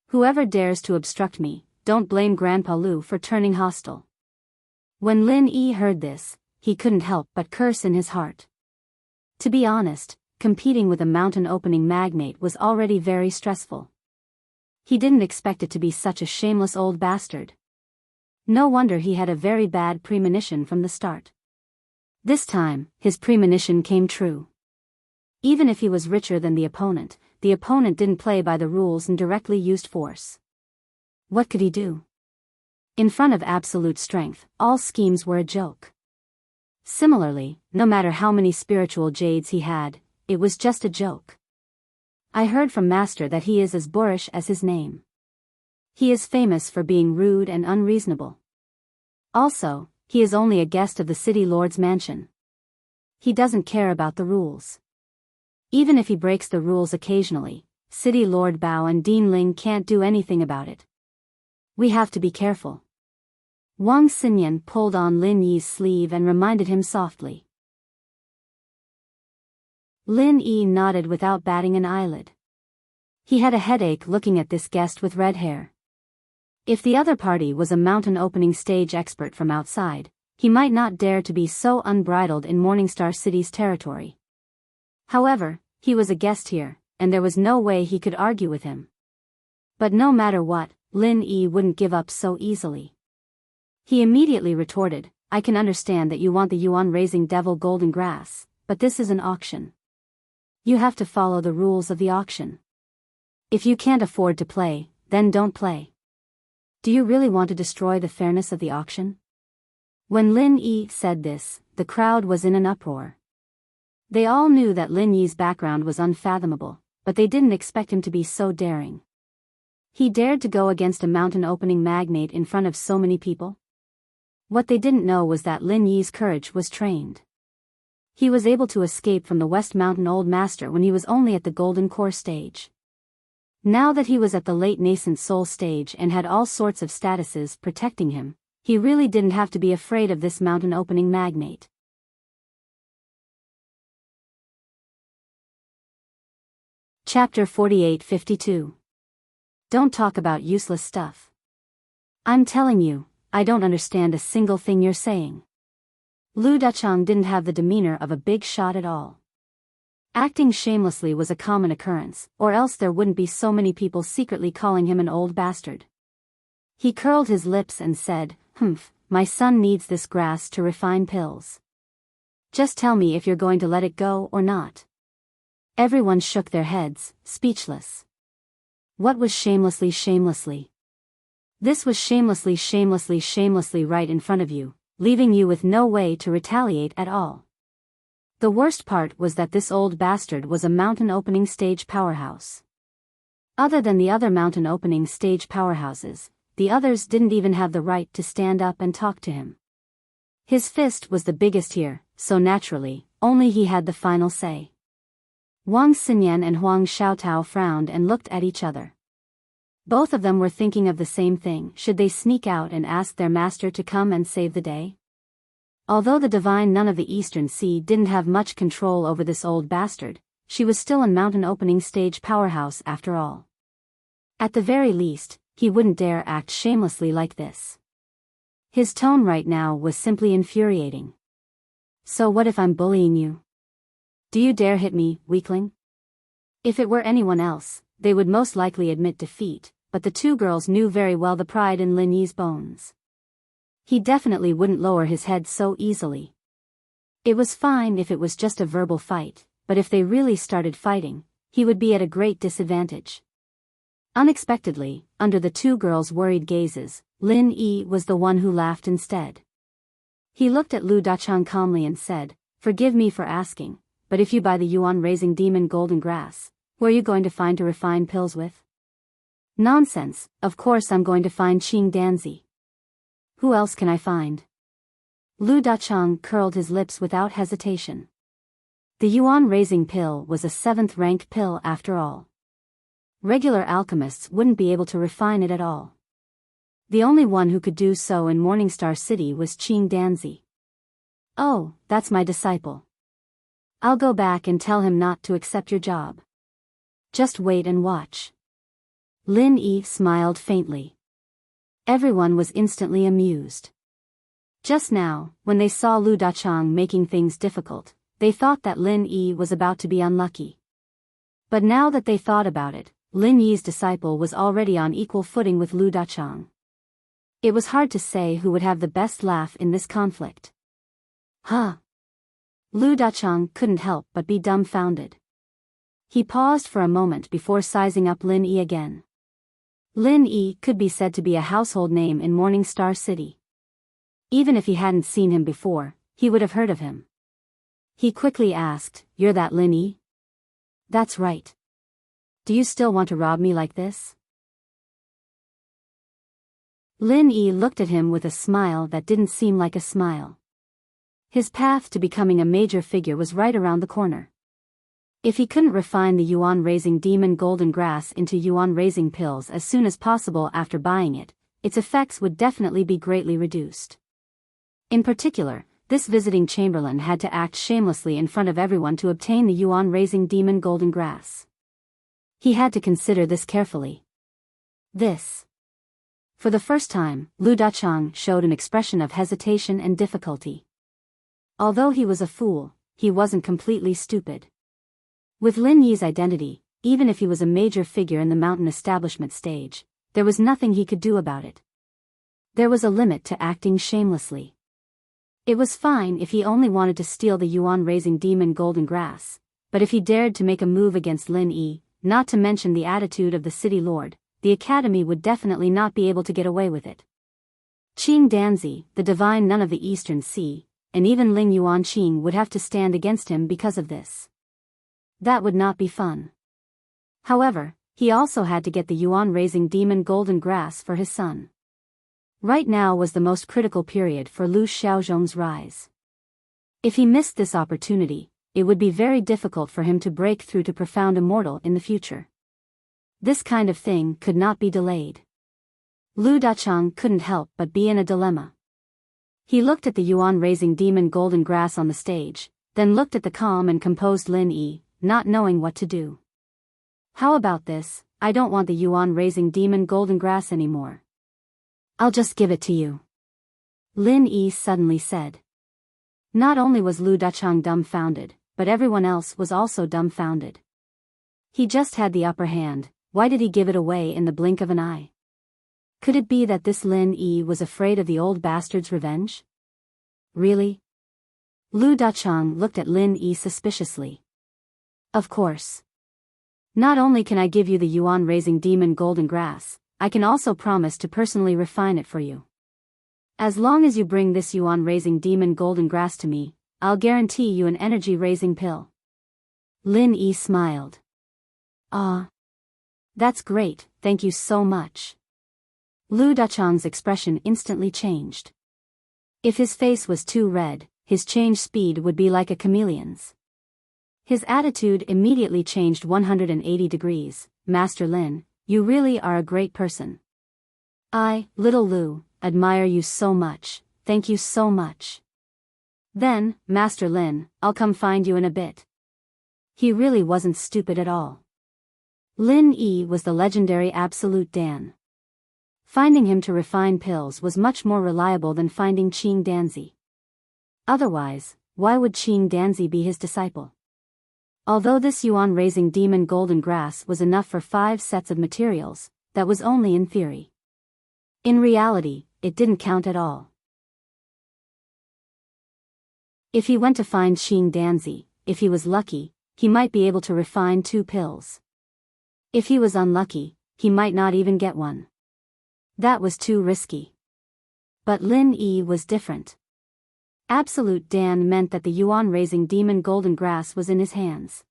Whoever dares to obstruct me, don't blame Grandpa Lu for turning hostile." When Lin Yi heard this, he couldn't help but curse in his heart. To be honest, competing with a mountain opening magnate was already very stressful. He didn't expect it to be such a shameless old bastard. No wonder he had a very bad premonition from the start. This time, his premonition came true. Even if he was richer than the opponent didn't play by the rules and directly used force. What could he do? In front of absolute strength, all schemes were a joke. Similarly, no matter how many spiritual jades he had, it was just a joke. I heard from Master that he is as boorish as his name. He is famous for being rude and unreasonable. Also, he is only a guest of the city lord's mansion. He doesn't care about the rules. Even if he breaks the rules occasionally, City Lord Bao and Dean Ling can't do anything about it. We have to be careful. Wang Xinyan pulled on Lin Yi's sleeve and reminded him softly. Lin Yi nodded without batting an eyelid. He had a headache looking at this guest with red hair. If the other party was a mountain opening stage expert from outside, he might not dare to be so unbridled in Morningstar City's territory. However, he was a guest here, and there was no way he could argue with him. But no matter what, Lin Yi wouldn't give up so easily. He immediately retorted, "I can understand that you want the yuan-raising devil golden grass, but this is an auction. You have to follow the rules of the auction. If you can't afford to play, then don't play." Do you really want to destroy the fairness of the auction? When Lin Yi said this, the crowd was in an uproar. They all knew that Lin Yi's background was unfathomable, but they didn't expect him to be so daring. He dared to go against a mountain opening magnate in front of so many people? What they didn't know was that Lin Yi's courage was trained. He was able to escape from the West Mountain Old Master when he was only at the Golden Core stage. Now that he was at the late nascent soul stage and had all sorts of statuses protecting him, he really didn't have to be afraid of this mountain opening magnate. Chapter 48-52. Don't talk about useless stuff. I'm telling you, I don't understand a single thing you're saying. Lu Dachang didn't have the demeanor of a big shot at all. Acting shamelessly was a common occurrence, or else there wouldn't be so many people secretly calling him an old bastard. He curled his lips and said, my son needs this grass to refine pills. Just tell me if you're going to let it go or not. Everyone shook their heads, speechless. What was shamelessly? This was shamelessly right in front of you, leaving you with no way to retaliate at all. The worst part was that this old bastard was a mountain opening stage powerhouse. Other than the other mountain opening stage powerhouses, the others didn't even have the right to stand up and talk to him. His fist was the biggest here, so naturally, only he had the final say. Wang Xinyan and Huang Xiaotao frowned and looked at each other. Both of them were thinking of the same thing. Should they sneak out and ask their master to come and save the day? Although the divine nun of the Eastern Sea didn't have much control over this old bastard, she was still a mountain opening stage powerhouse after all. At the very least, he wouldn't dare act shamelessly like this. His tone right now was simply infuriating. So what if I'm bullying you? Do you dare hit me, weakling? If it were anyone else, they would most likely admit defeat, but the two girls knew very well the pride in Lin Yi's bones. He definitely wouldn't lower his head so easily. It was fine if it was just a verbal fight, but if they really started fighting, he would be at a great disadvantage. Unexpectedly, under the two girls' worried gazes, Lin Yi was the one who laughed instead. He looked at Lu Dachang calmly and said, "Forgive me for asking, but if you buy the yuan-raising demon golden grass, who are you going to find to refine pills with?" "Nonsense, of course I'm going to find Qing Danzi. Who else can I find?" Lu Dachang curled his lips without hesitation. The yuan-raising pill was a 7th-ranked pill after all. Regular alchemists wouldn't be able to refine it at all. The only one who could do so in Morningstar City was Qing Danzi. "Oh, that's my disciple. I'll go back and tell him not to accept your job. Just wait and watch." Lin Yi smiled faintly. Everyone was instantly amused. Just now, when they saw Lu Dachang making things difficult, they thought that Lin Yi was about to be unlucky. But now that they thought about it, Lin Yi's disciple was already on equal footing with Lu Dachang. It was hard to say who would have the best laugh in this conflict. Huh? Lu Dachang couldn't help but be dumbfounded. He paused for a moment before sizing up Lin Yi again. Lin Yi could be said to be a household name in Morningstar City. Even if he hadn't seen him before, he would have heard of him. He quickly asked, "You're that Lin Yi?" "That's right. Do you still want to rob me like this?" Lin Yi looked at him with a smile that didn't seem like a smile. His path to becoming a major figure was right around the corner. If he couldn't refine the yuan-raising demon golden grass into yuan-raising pills as soon as possible after buying it, its effects would definitely be greatly reduced. In particular, this visiting chamberlain had to act shamelessly in front of everyone to obtain the yuan-raising demon golden grass. He had to consider this carefully. For the first time, Lu Dachang showed an expression of hesitation and difficulty. Although he was a fool, he wasn't completely stupid. With Lin Yi's identity, even if he was a major figure in the mountain establishment stage, there was nothing he could do about it. There was a limit to acting shamelessly. It was fine if he only wanted to steal the yuan-raising demon golden grass, but if he dared to make a move against Lin Yi, not to mention the attitude of the city lord, the Academy would definitely not be able to get away with it. Qing Danzi, the divine nun of the Eastern Sea, and even Ling Yuanqing would have to stand against him because of this. That would not be fun. However, he also had to get the yuan-raising demon golden grass for his son. Right now was the most critical period for Lu Xiaozhong's rise. If he missed this opportunity, it would be very difficult for him to break through to profound immortal in the future. This kind of thing could not be delayed. Lu Dachang couldn't help but be in a dilemma. He looked at the yuan-raising demon golden grass on the stage, then looked at the calm and composed Lin Yi, not knowing what to do. How about this? I don't want the yuan-raising demon golden grass anymore. I'll just give it to you. Lin Yi suddenly said. Not only was Lu Dachang dumbfounded, but everyone else was also dumbfounded. He just had the upper hand, why did he give it away in the blink of an eye? Could it be that this Lin Yi was afraid of the old bastard's revenge? Really? Lu Dachang looked at Lin Yi suspiciously. Of course. Not only can I give you the yuan-raising demon golden grass, I can also promise to personally refine it for you. As long as you bring this yuan-raising demon golden grass to me, I'll guarantee you an energy-raising pill. Lin Yi smiled. Ah. That's great, thank you so much. Lu Dachang's expression instantly changed. If his face was too red, his change speed would be like a chameleon's. His attitude immediately changed 180 degrees. Master Lin, you really are a great person. I, little Lu, admire you so much, thank you so much. Then, Master Lin, I'll come find you in a bit. He really wasn't stupid at all. Lin Yi was the legendary Absolute Dan. Finding him to refine pills was much more reliable than finding Qing Danzi. Otherwise, why would Qing Danzi be his disciple? Although this yuan-raising demon golden grass was enough for 5 sets of materials, that was only in theory. In reality, it didn't count at all. If he went to find Qing Danzi, if he was lucky, he might be able to refine 2 pills. If he was unlucky, he might not even get one. That was too risky. But Lin Yi was different. Absolute Dan meant that the yuan-raising demon golden grass was in his hands.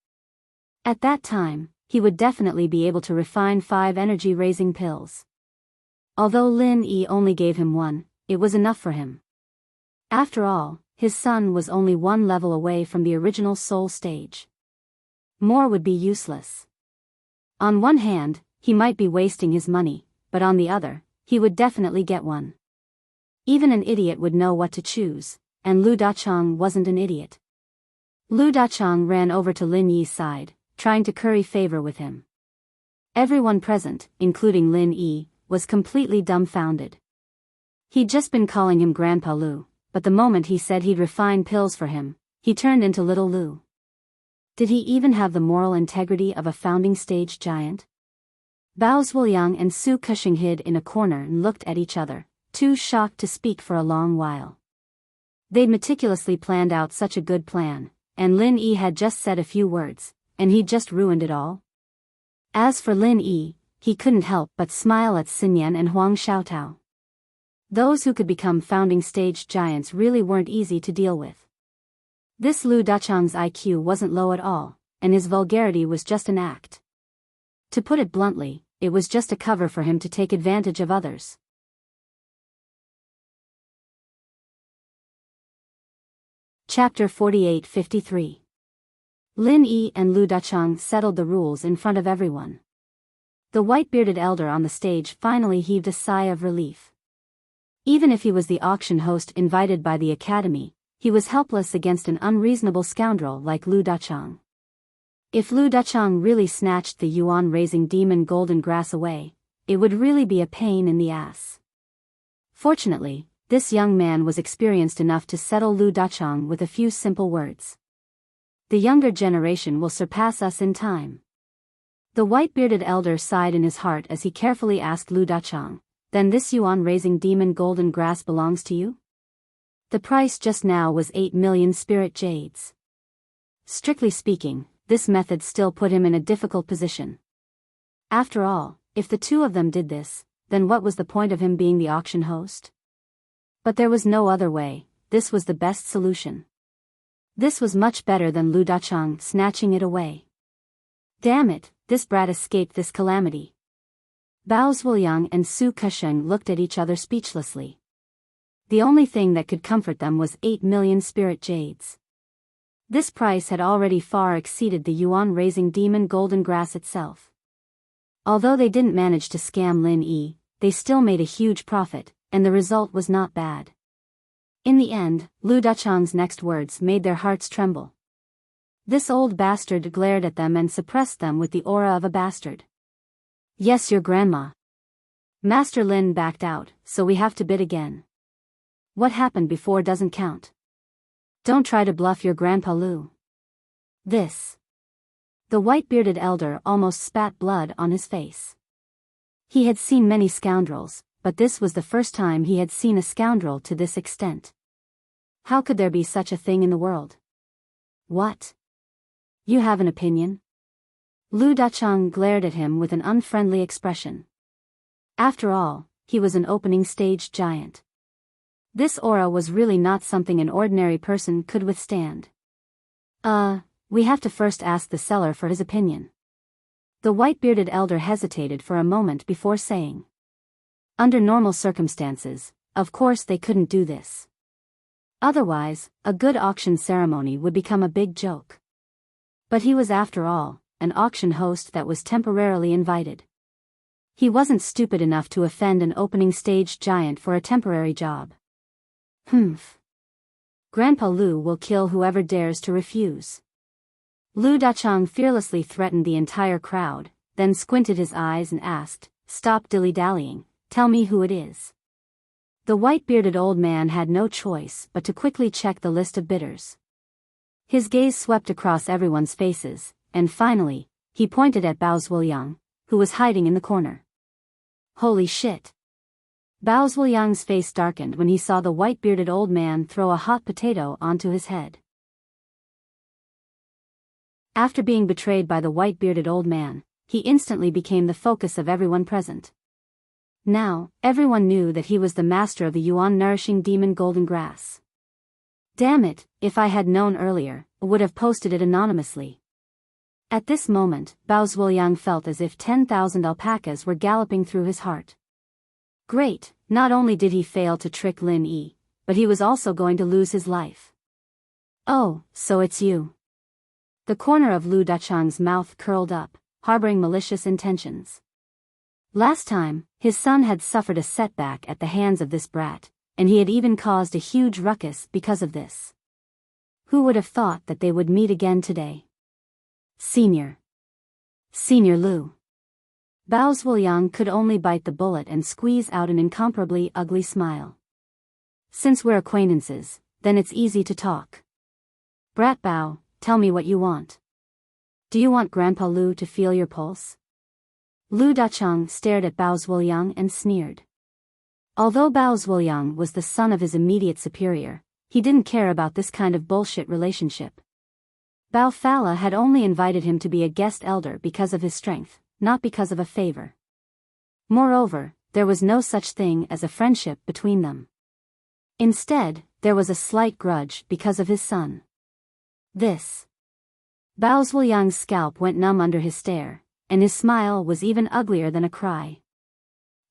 At that time, he would definitely be able to refine 5 energy-raising pills. Although Lin Yi only gave him 1, it was enough for him. After all, his son was only 1 level away from the original soul stage. More would be useless. On one hand, he might be wasting his money, but on the other, he would definitely get one. Even an idiot would know what to choose, and Lu Dachang wasn't an idiot. Lu Dachang ran over to Lin Yi's side, trying to curry favor with him. Everyone present, including Lin Yi, was completely dumbfounded. He'd just been calling him Grandpa Lu, but the moment he said he'd refine pills for him, he turned into Little Lu. Did he even have the moral integrity of a founding stage giant? Bao Zhuliang and Su Cushing hid in a corner and looked at each other, too shocked to speak for a long while. They'd meticulously planned out such a good plan, and Lin Yi had just said a few words, and he'd just ruined it all. As for Lin Yi, he couldn't help but smile at Xin Yan and Huang Xiaotao. Those who could become founding stage giants really weren't easy to deal with. This Lu Dachang's IQ wasn't low at all, and his vulgarity was just an act. To put it bluntly, it was just a cover for him to take advantage of others. Chapter 48-53. Lin Yi and Lu Dachang settled the rules in front of everyone. The white-bearded elder on the stage finally heaved a sigh of relief. Even if he was the auction host invited by the Academy, he was helpless against an unreasonable scoundrel like Lu Dachang. If Lu Dachang really snatched the yuan-raising demon golden grass away, it would really be a pain in the ass. Fortunately, this young man was experienced enough to settle Lu Dachang with a few simple words. The younger generation will surpass us in time. The white-bearded elder sighed in his heart as he carefully asked Lu Dachang, "Then this yuan-raising demon golden grass belongs to you?" The price just now was 8 million spirit jades. Strictly speaking, this method still put him in a difficult position. After all, if the two of them did this, then what was the point of him being the auction host? But there was no other way, this was the best solution. This was much better than Lu Dachang snatching it away. Damn it, this brat escaped this calamity. Bao Zhuliang and Su Kesheng looked at each other speechlessly. The only thing that could comfort them was 8 million spirit jades. This price had already far exceeded the yuan-raising demon golden grass itself. Although they didn't manage to scam Lin Yi, they still made a huge profit, and the result was not bad. In the end, Lu Dachang's next words made their hearts tremble. This old bastard glared at them and suppressed them with the aura of a bastard. Yes, your grandma. Master Lin backed out, so we have to bid again. What happened before doesn't count. Don't try to bluff your grandpa Lu. This. The white-bearded elder almost spat blood on his face. He had seen many scoundrels, but this was the first time he had seen a scoundrel to this extent. How could there be such a thing in the world? What? You have an opinion? Lu Dachang glared at him with an unfriendly expression. After all, he was an opening stage giant. This aura was really not something an ordinary person could withstand. We have to first ask the seller for his opinion. The white-bearded elder hesitated for a moment before saying. Under normal circumstances, of course they couldn't do this. Otherwise, a good auction ceremony would become a big joke. But he was, after all, an auction host that was temporarily invited. He wasn't stupid enough to offend an opening stage giant for a temporary job. Humph. Grandpa Lu will kill whoever dares to refuse. Lu Dachang fearlessly threatened the entire crowd, then squinted his eyes and asked, "Stop dilly-dallying, tell me who it is." The white-bearded old man had no choice but to quickly check the list of bidders. His gaze swept across everyone's faces, and finally, he pointed at Bao Zhuliang, who was hiding in the corner. Holy shit! Bao Zhuliang's face darkened when he saw the white-bearded old man throw a hot potato onto his head. After being betrayed by the white-bearded old man, he instantly became the focus of everyone present. Now, everyone knew that he was the master of the yuan-nourishing demon golden grass. Damn it, if I had known earlier, I would have posted it anonymously. At this moment, Bao Zhuliang felt as if 10,000 alpacas were galloping through his heart. Great, not only did he fail to trick Lin Yi, but he was also going to lose his life. Oh, so it's you. The corner of Lu Dachang's mouth curled up, harboring malicious intentions. Last time, his son had suffered a setback at the hands of this brat, and he had even caused a huge ruckus because of this. Who would have thought that they would meet again today? Senior Lu. Bao Zhuliang could only bite the bullet and squeeze out an incomparably ugly smile. Since we're acquaintances, then it's easy to talk. Brat Bao, tell me what you want. Do you want Grandpa Lu to feel your pulse? Lu Dachang stared at Bao Zhuliang and sneered. Although Bao Zhuliang was the son of his immediate superior, he didn't care about this kind of bullshit relationship. Bao Fala had only invited him to be a guest elder because of his strength, not because of a favor. Moreover, there was no such thing as a friendship between them. Instead, there was a slight grudge because of his son. This. Bao Zhuliang's scalp went numb under his stare, and his smile was even uglier than a cry.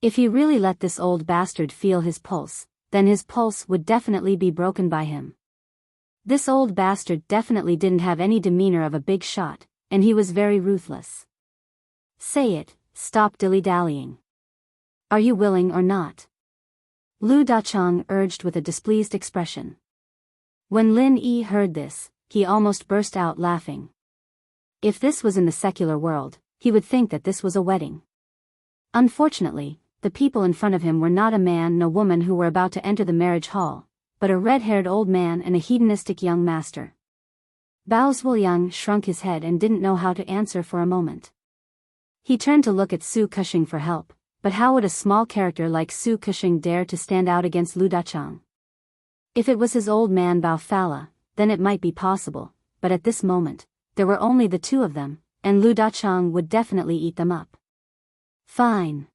If he really let this old bastard feel his pulse, then his pulse would definitely be broken by him. This old bastard definitely didn't have any demeanor of a big shot, and he was very ruthless. Say it, stop dilly-dallying. Are you willing or not? Lu Dachang urged with a displeased expression. When Lin Yi heard this, he almost burst out laughing. If this was in the secular world, he would think that this was a wedding. Unfortunately, the people in front of him were not a man nor woman who were about to enter the marriage hall, but a red-haired old man and a hedonistic young master. Bao Zhuliang shrunk his head and didn't know how to answer for a moment. He turned to look at Su Kesheng for help, but how would a small character like Su Kesheng dare to stand out against Lu Dachang? If it was his old man Bao Fala, then it might be possible, but at this moment, there were only the two of them, and Lu Dachang would definitely eat them up. Fine.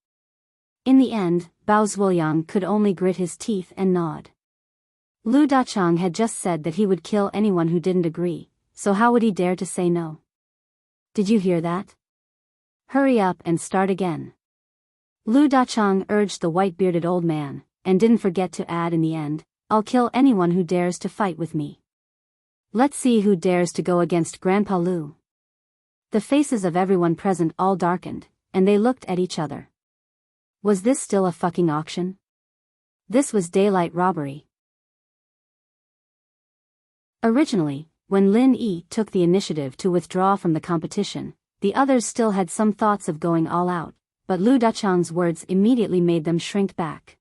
In the end, Bao Zhuoyang could only grit his teeth and nod. Lu Dachang had just said that he would kill anyone who didn't agree, so how would he dare to say no? Did you hear that? Hurry up and start again. Lu Dachang urged the white-bearded old man, and didn't forget to add in the end, I'll kill anyone who dares to fight with me. Let's see who dares to go against Grandpa Lu. The faces of everyone present all darkened, and they looked at each other. Was this still a fucking auction? This was daylight robbery. Originally, when Lin Yi took the initiative to withdraw from the competition, the others still had some thoughts of going all out, but Lu Dachang's words immediately made them shrink back.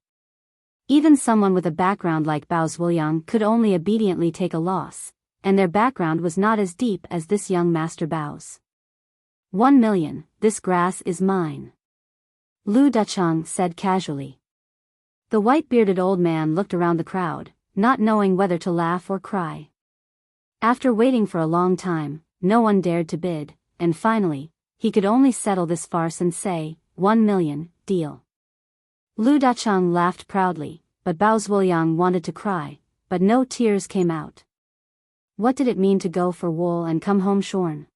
Even someone with a background like Bao Zhuoyang could only obediently take a loss, and their background was not as deep as this young Master Bao's. 1 million, this grass is mine. Lu Dachang said casually. The white-bearded old man looked around the crowd, not knowing whether to laugh or cry. After waiting for a long time, no one dared to bid, and finally, he could only settle this farce and say, 1 million, deal. Lu Dachang laughed proudly, but Bao Zhuoyang wanted to cry, but no tears came out. What did it mean to go for wool and come home shorn?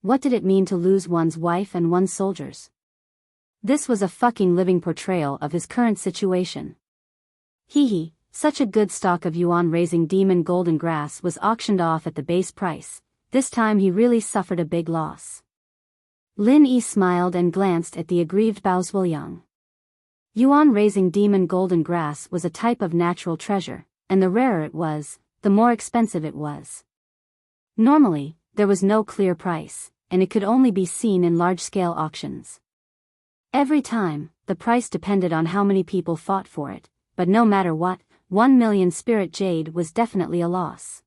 What did it mean to lose one's wife and one's soldiers? This was a fucking living portrayal of his current situation. Hee, such a good stock of yuan-raising demon golden grass was auctioned off at the base price. This time he really suffered a big loss. Lin Yi smiled and glanced at the aggrieved Bao Zhuoyang. Yuan-raising demon golden grass was a type of natural treasure, and the rarer it was, the more expensive it was. Normally, there was no clear price, and it could only be seen in large-scale auctions. Every time, the price depended on how many people fought for it, but no matter what, 1 million spirit jade was definitely a loss.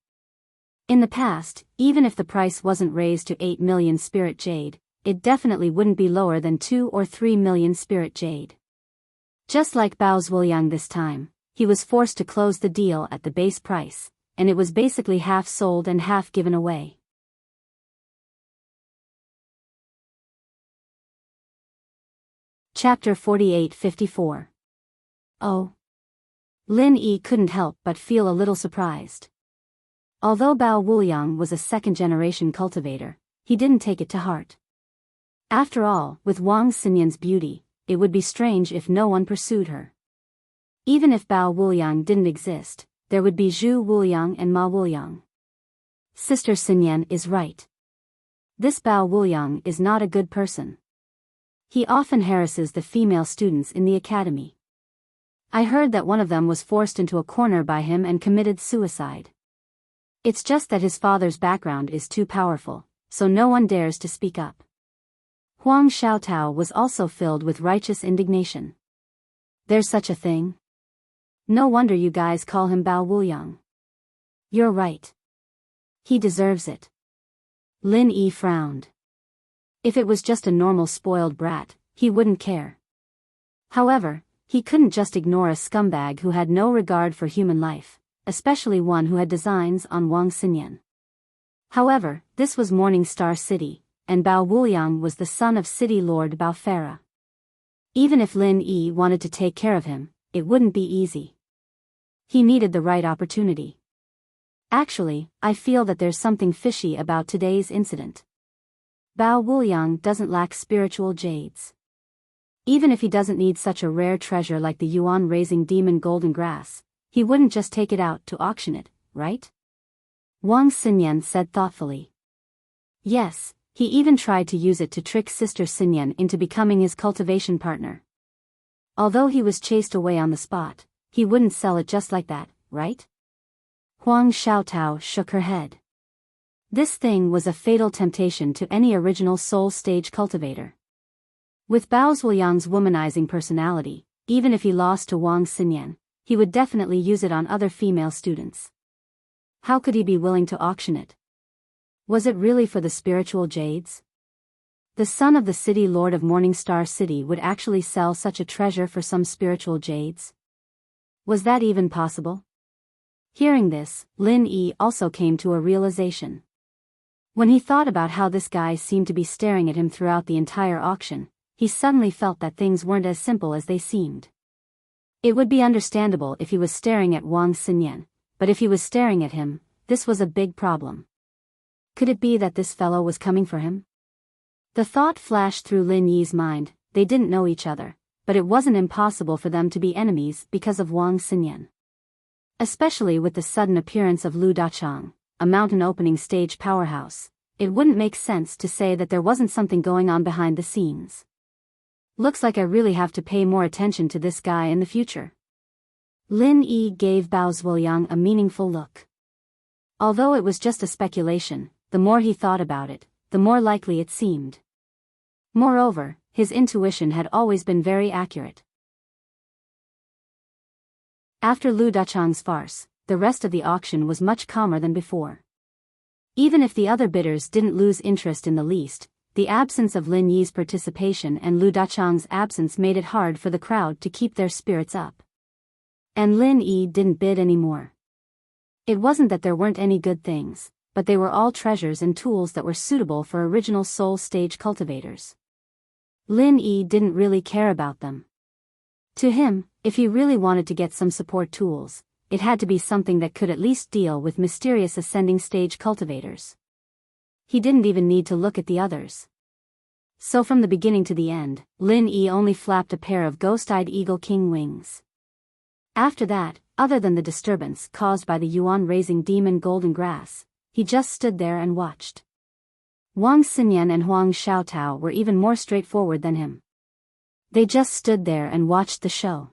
In the past, even if the price wasn't raised to 8 million spirit jade, it definitely wouldn't be lower than 2 or 3 million spirit jade. Just like Bao Zhuoyang this time, he was forced to close the deal at the base price, and it was basically half sold and half given away. Chapter 48-54. Oh. Lin Yi couldn't help but feel a little surprised. Although Bao Wuliang was a second-generation cultivator, he didn't take it to heart. After all, with Wang Xinyan's beauty, it would be strange if no one pursued her. Even if Bao Wuliang didn't exist, there would be Zhu Wuliang and Ma Wuliang. Sister Xinyan is right. This Bao Wuliang is not a good person. He often harasses the female students in the academy. I heard that one of them was forced into a corner by him and committed suicide. It's just that his father's background is too powerful, so no one dares to speak up. Huang Xiaotao was also filled with righteous indignation. There's such a thing? No wonder you guys call him Bao Wuliang. You're right. He deserves it. Lin Yi frowned. If it was just a normal spoiled brat, he wouldn't care. However, he couldn't just ignore a scumbag who had no regard for human life, especially one who had designs on Wang Xinyan. However, this was Morning Star City, and Bao Wuliang was the son of City Lord Bao Farah. Even if Lin Yi wanted to take care of him, it wouldn't be easy. He needed the right opportunity. Actually, I feel that there's something fishy about today's incident. Bao Wuliang doesn't lack spiritual jades. Even if he doesn't need such a rare treasure like the yuan-raising demon golden grass, he wouldn't just take it out to auction it, right? Wang Xinyan said thoughtfully. Yes, he even tried to use it to trick Sister Xinyan into becoming his cultivation partner. Although he was chased away on the spot, he wouldn't sell it just like that, right? Huang Xiaotao shook her head. This thing was a fatal temptation to any original soul stage cultivator. With Bao Zhuoyang's womanizing personality, even if he lost to Wang Xinyan, he would definitely use it on other female students. How could he be willing to auction it? Was it really for the spiritual jades? The son of the city lord of Morning Star City would actually sell such a treasure for some spiritual jades? Was that even possible? Hearing this, Lin Yi also came to a realization. When he thought about how this guy seemed to be staring at him throughout the entire auction, he suddenly felt that things weren't as simple as they seemed. It would be understandable if he was staring at Wang Xinyan, but if he was staring at him, this was a big problem. Could it be that this fellow was coming for him? The thought flashed through Lin Yi's mind. They didn't know each other, but it wasn't impossible for them to be enemies because of Wang Xinyan. Especially with the sudden appearance of Lu Dachang, a mountain opening stage powerhouse, it wouldn't make sense to say that there wasn't something going on behind the scenes. Looks like I really have to pay more attention to this guy in the future. Lin Yi gave Bao Zhuoyang a meaningful look. Although it was just a speculation, the more he thought about it, the more likely it seemed. Moreover, his intuition had always been very accurate. After Lu Dachang's farce, the rest of the auction was much calmer than before. Even if the other bidders didn't lose interest in the least, the absence of Lin Yi's participation and Lu Dachang's absence made it hard for the crowd to keep their spirits up. And Lin Yi didn't bid anymore. It wasn't that there weren't any good things, but they were all treasures and tools that were suitable for original soul stage cultivators. Lin Yi didn't really care about them. To him, if he really wanted to get some support tools, it had to be something that could at least deal with mysterious ascending stage cultivators. He didn't even need to look at the others. So from the beginning to the end, Lin Yi only flapped a pair of ghost-eyed eagle king wings. After that, other than the disturbance caused by the yuan-raising demon golden grass, he just stood there and watched. Wang Xinyan and Huang Xiaotao were even more straightforward than him. They just stood there and watched the show.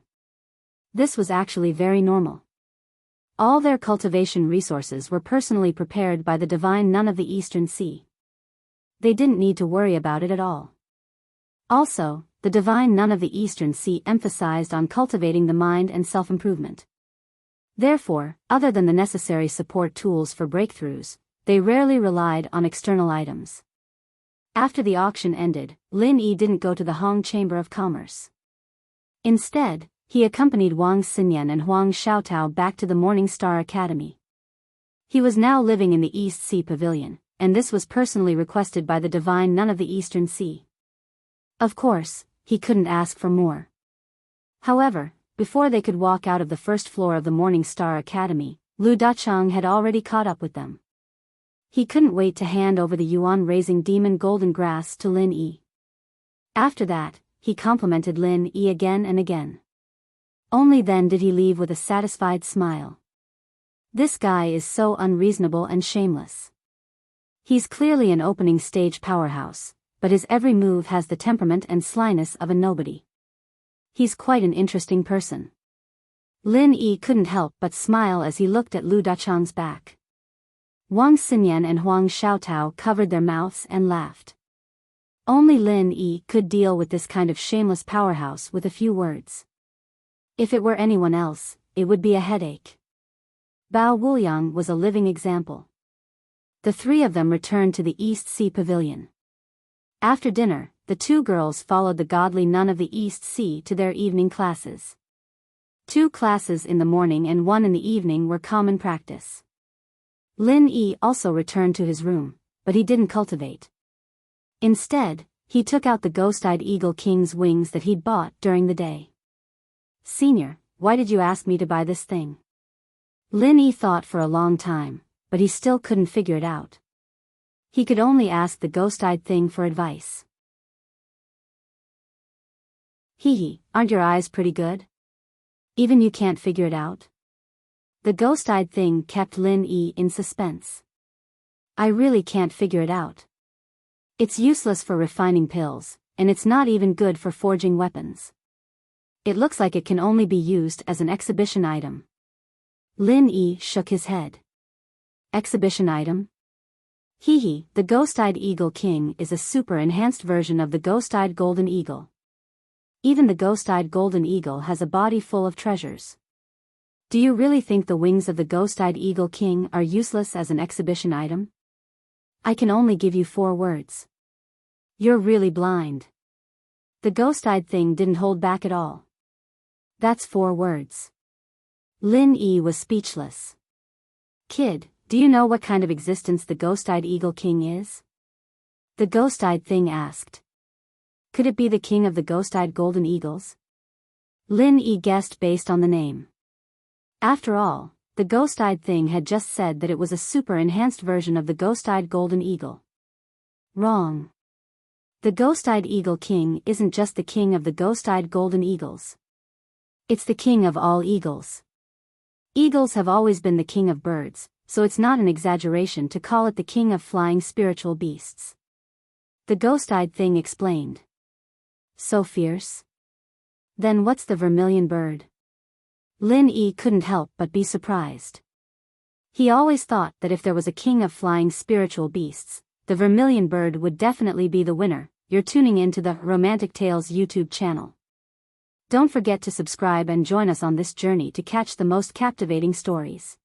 This was actually very normal. All their cultivation resources were personally prepared by the divine nun of the Eastern Sea. They didn't need to worry about it at all. Also, the divine nun of the Eastern Sea emphasized on cultivating the mind and self-improvement. Therefore, other than the necessary support tools for breakthroughs, they rarely relied on external items. After the auction ended, Lin Yi didn't go to the Hong Chamber of Commerce. Instead, he accompanied Wang Xinyan and Huang Xiaotao back to the Morning Star Academy. He was now living in the East Sea Pavilion, and this was personally requested by the divine nun of the Eastern Sea. Of course, he couldn't ask for more. However, before they could walk out of the first floor of the Morning Star Academy, Lu Dachang had already caught up with them. He couldn't wait to hand over the yuan-raising demon golden grass to Lin Yi. After that, he complimented Lin Yi again and again. Only then did he leave with a satisfied smile. This guy is so unreasonable and shameless. He's clearly an opening stage powerhouse, but his every move has the temperament and slyness of a nobody. He's quite an interesting person. Lin Yi couldn't help but smile as he looked at Lu Dachang's back. Wang Xinyan and Huang Xiaotao covered their mouths and laughed. Only Lin Yi could deal with this kind of shameless powerhouse with a few words. If it were anyone else, it would be a headache. Bao Wuliang was a living example. The three of them returned to the East Sea Pavilion. After dinner, the two girls followed the godly nun of the East Sea to their evening classes. 2 classes in the morning and 1 in the evening were common practice. Lin Yi also returned to his room, but he didn't cultivate. Instead, he took out the ghost-eyed eagle king's wings that he'd bought during the day. "Senior, why did you ask me to buy this thing?" Lin Yi thought for a long time, but he still couldn't figure it out. He could only ask the ghost-eyed thing for advice. "Hee, aren't your eyes pretty good? Even you can't figure it out?" The ghost-eyed thing kept Lin Yi in suspense. "I really can't figure it out. It's useless for refining pills, and it's not even good for forging weapons. It looks like it can only be used as an exhibition item." Lin Yi shook his head. "Exhibition item? Hee, the ghost-eyed eagle king is a super-enhanced version of the ghost-eyed golden eagle. Even the ghost-eyed golden eagle has a body full of treasures. Do you really think the wings of the ghost-eyed eagle king are useless as an exhibition item? I can only give you 4 words. You're really blind." The ghost-eyed thing didn't hold back at all. "That's 4 words." Lin Yi was speechless. "Kid, do you know what kind of existence the ghost-eyed eagle king is?" the ghost-eyed thing asked. Could it be the king of the ghost-eyed golden eagles? Lin Yi guessed based on the name. After all, the ghost-eyed thing had just said that it was a super-enhanced version of the ghost-eyed golden eagle. Wrong. The ghost-eyed eagle king isn't just the king of the ghost-eyed golden eagles. It's the king of all eagles. Eagles have always been the king of birds, so it's not an exaggeration to call it the king of flying spiritual beasts. The ghost-eyed thing explained. So fierce? Then what's the vermilion bird? Lin Yi couldn't help but be surprised. He always thought that if there was a king of flying spiritual beasts, the vermilion bird would definitely be the winner. You're tuning into the Romantic Tales YouTube channel. Don't forget to subscribe and join us on this journey to catch the most captivating stories.